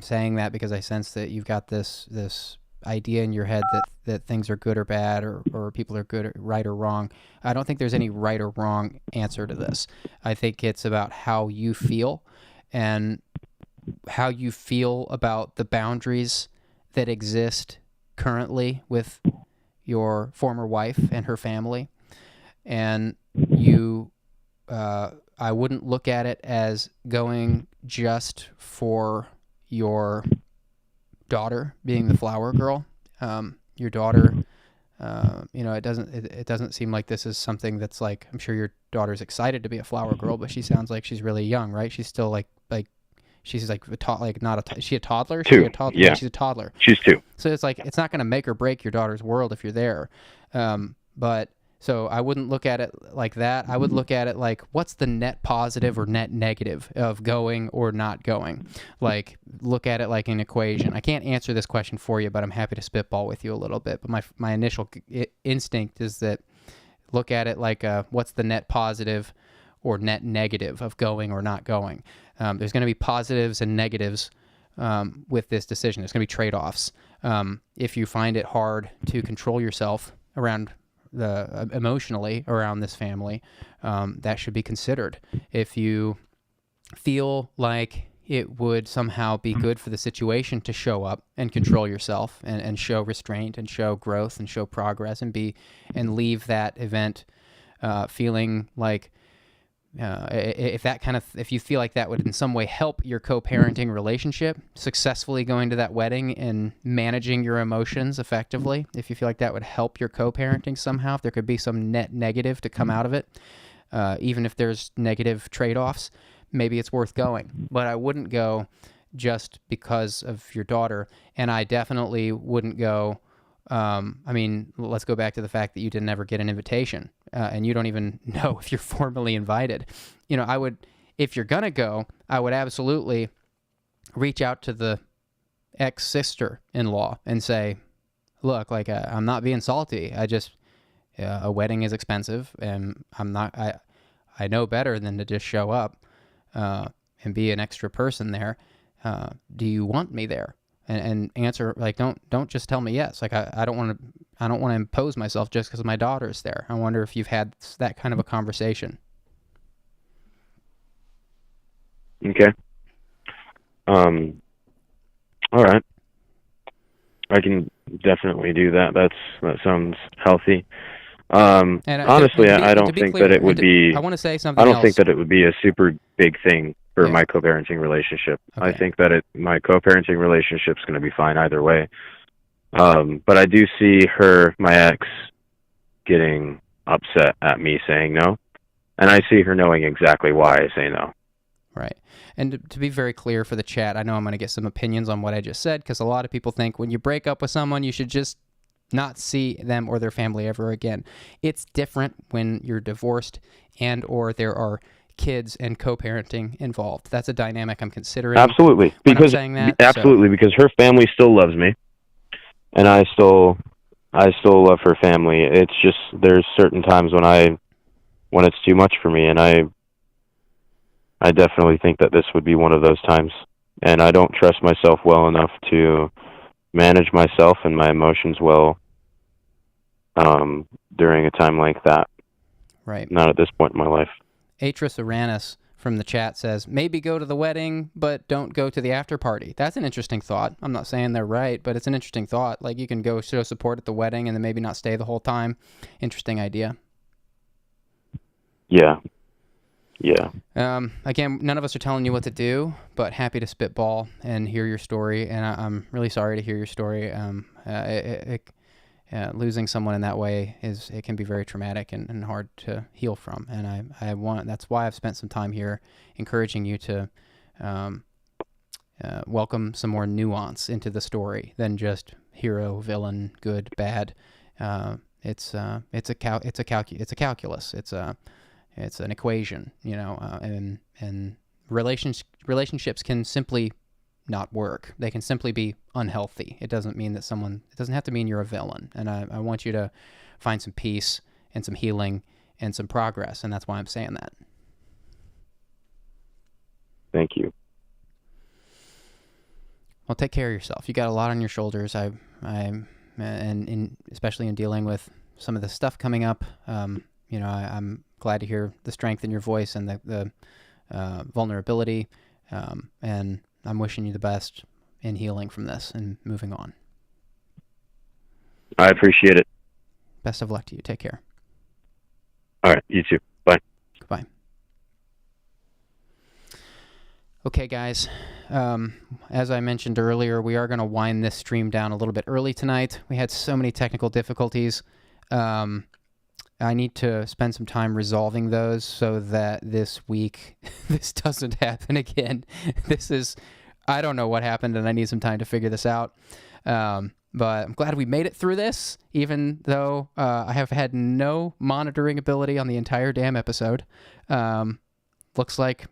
S1: saying that because I sense that you've got this idea in your head that things are good or bad, or people are good or right or wrong. I don't think there's any right or wrong answer to this. I think it's about how you feel and how you feel about the boundaries that exist currently with your former wife and her family. And I wouldn't look at it as going just for your daughter being the flower girl. Your daughter, it doesn't seem like this is something that's like, I'm sure your daughter's excited to be a flower girl, but she sounds like she's really young, right? She's still she's like is she a toddler?
S6: Two.
S1: She's a toddler.
S6: Yeah.
S1: She's a toddler.
S6: She's 2.
S1: So it's like, it's not going to make or break your daughter's world if you're there. So I wouldn't look at it like that. I would look at it like, what's the net positive or net negative of going or not going? Like, look at it like an equation. I can't answer this question for you, but I'm happy to spitball with you a little bit. But my initial instinct is that look at it like what's the net positive or net negative of going or not going. There's going to be positives and negatives with this decision. There's going to be trade-offs. If you find it hard to control yourself around emotionally around this family, that should be considered. If you feel like it would somehow be good for the situation to show up and control yourself and show restraint and show growth and show progress and leave that event feeling like if you feel like that would in some way help your co-parenting relationship, successfully going to that wedding and managing your emotions effectively, if you feel like that would help your co-parenting somehow, if there could be some net negative to come out of it, even if there's negative trade-offs, maybe it's worth going. But I wouldn't go just because of your daughter, and I definitely wouldn't go. Let's go back to the fact that you didn't ever get an invitation, and you don't even know if you're formally invited. If you're going to go, I would absolutely reach out to the ex-sister-in-law and say, look, I'm not being salty. A wedding is expensive, and I know better than to just show up, and be an extra person there. Do you want me there? And answer, like, don't just tell me yes. Like, I don't want to impose myself just because my daughter's there. I wonder if you've had that kind of a conversation.
S6: Okay. All right. I can definitely do that. That sounds healthy. Honestly, I don't think that it would be.
S1: I want to say something.
S6: I don't
S1: else.
S6: think that it would be a super big thing for my co-parenting relationship.
S1: Okay.
S6: I think that my co-parenting relationship is going to be fine either way. But I do see my ex, getting upset at me saying no, and I see her knowing exactly why I say no.
S1: Right. And to be very clear for the chat, I know I'm going to get some opinions on what I just said, because a lot of people think when you break up with someone, you should just not see them or their family ever again. It's different when you're divorced and or there are kids and co-parenting involved. That's a dynamic I'm considering.
S6: Absolutely. Because her family still loves me, and I still love her family. It's just there's certain times when it's too much for me, and I definitely think that this would be one of those times. And I don't trust myself well enough to manage myself and my emotions well during a time like that.
S1: Right.
S6: Not at this point in my life.
S1: Atris Uranus from the chat says, maybe go to the wedding, but don't go to the after party. That's an interesting thought. I'm not saying they're right, but it's an interesting thought. Like, you can go show support at the wedding and then maybe not stay the whole time. Interesting idea.
S6: Yeah. Yeah.
S1: Again, none of us are telling you what to do, but happy to spitball and hear your story. And I'm really sorry to hear your story. Losing someone in that way it can be very traumatic and hard to heal from. And that's why I've spent some time here encouraging you to welcome some more nuance into the story than just hero, villain, good, bad. It's a calculus. It's an equation, and relationships can simply not work. They can simply be unhealthy. It doesn't have to mean you're a villain. And I want you to find some peace and some healing and some progress. And that's why I'm saying that.
S6: Thank you.
S1: Well, take care of yourself. You got a lot on your shoulders. And especially in dealing with some of the stuff coming up, I'm glad to hear the strength in your voice and the vulnerability. And I'm wishing you the best in healing from this and moving on.
S6: I appreciate it.
S1: Best of luck to you. Take care.
S6: All right. You too. Bye.
S1: Goodbye. Okay, guys. As I mentioned earlier, we are going to wind this stream down a little bit early tonight. We had so many technical difficulties. I need to spend some time resolving those so that this week this doesn't happen again. I don't know what happened, and I need some time to figure this out. But I'm glad we made it through this, even though I have had no monitoring ability on the entire damn episode. Looks like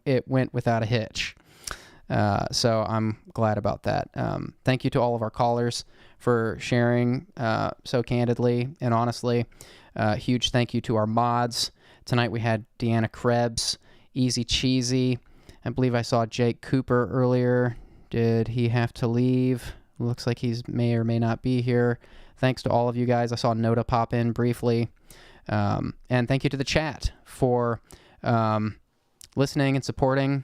S1: it went without a hitch. So I'm glad about that. Thank you to all of our callers for sharing so candidly and honestly. Huge thank you to our mods. Tonight we had Deanna Krebs, Easy Cheesy. I believe I saw Jake Cooper earlier. Did he have to leave? Looks like he's may or may not be here. Thanks to all of you guys. I saw Noda pop in briefly. And thank you to the chat for listening and supporting.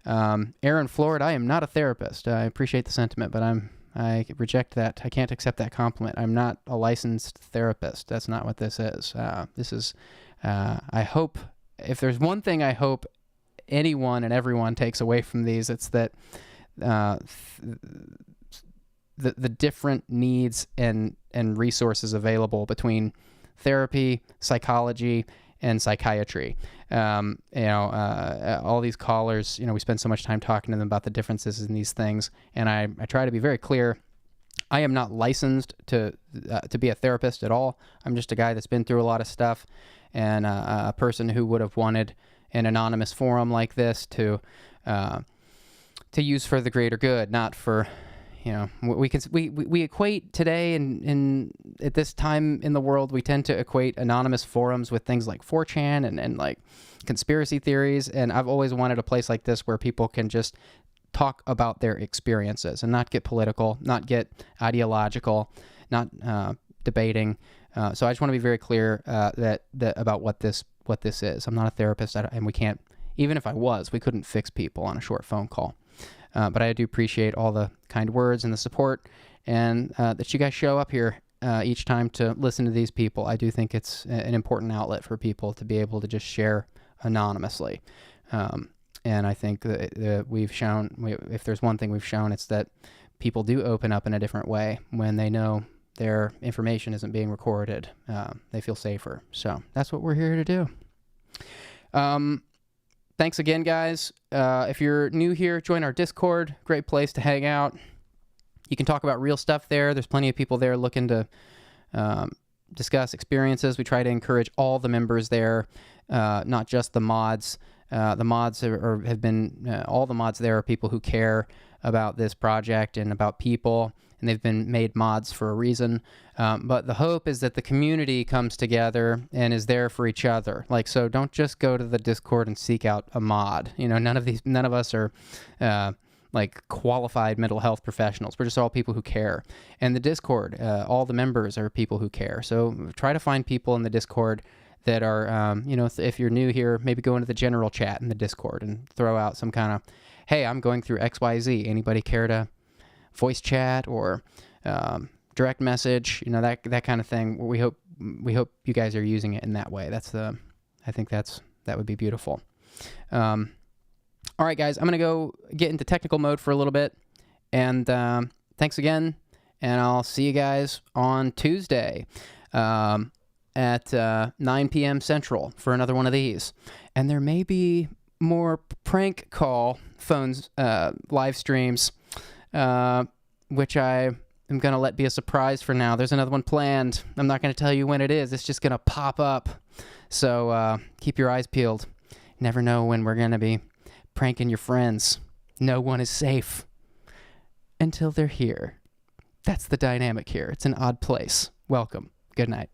S1: Aaron Florida, I am not a therapist. I appreciate the sentiment, but I reject that. I can't accept that compliment. I'm not a licensed therapist. That's not what this is. I hope, if there's one thing I hope anyone and everyone takes away from these, it's that the different needs and resources available between therapy, psychology, and psychiatry. All these callers, we spend so much time talking to them about the differences in these things, and I try to be very clear. I am not licensed to be a therapist at all. I'm just a guy that's been through a lot of stuff, and a person who would have wanted an anonymous forum like this to use for the greater good, not for, we equate today and at this time in the world, we tend to equate anonymous forums with things like 4chan and like conspiracy theories. And I've always wanted a place like this where people can just talk about their experiences and not get political, not get ideological, not debating. So I just want to be very clear that about what this is. I'm not a therapist, and we can't, even if I was, we couldn't fix people on a short phone call. But I do appreciate all the kind words and the support, and that you guys show up here each time to listen to these people. I do think it's an important outlet for people to be able to just share anonymously. And I think that we've shown, if there's one thing we've shown, it's that people do open up in a different way when they know their information isn't being recorded. They feel safer. So that's what we're here to do. Thanks again, guys. If you're new here, join our Discord. Great place to hang out. You can talk about real stuff there. There's plenty of people there looking to discuss experiences. We try to encourage all the members there, not just the mods. The mods have been all the mods there are people who care about this project and about people, and they've been made mods for a reason. But the hope is that the community comes together and is there for each other. So don't just go to the Discord and seek out a mod. None of us are qualified mental health professionals. We're just all people who care. And the Discord, all the members are people who care. So try to find people in the Discord that are, if you're new here, maybe go into the general chat in the Discord and throw out some kind of, hey, I'm going through XYZ. Anybody care to voice chat or direct message? that kind of thing. We hope you guys are using it in that way. I think that's That would be beautiful. All right, guys, I'm going to go get into technical mode for a little bit. And thanks again. And I'll see you guys on Tuesday at 9 p.m. Central for another one of these. And there may be more prank call phones, live streams, which I am going to let be a surprise for now. There's another one planned. I'm not going to tell you when it is. It's just going to pop up. So keep your eyes peeled. Never know when we're going to be pranking your friends. No one is safe until they're here. That's the dynamic here. It's an odd place. Welcome. Good night.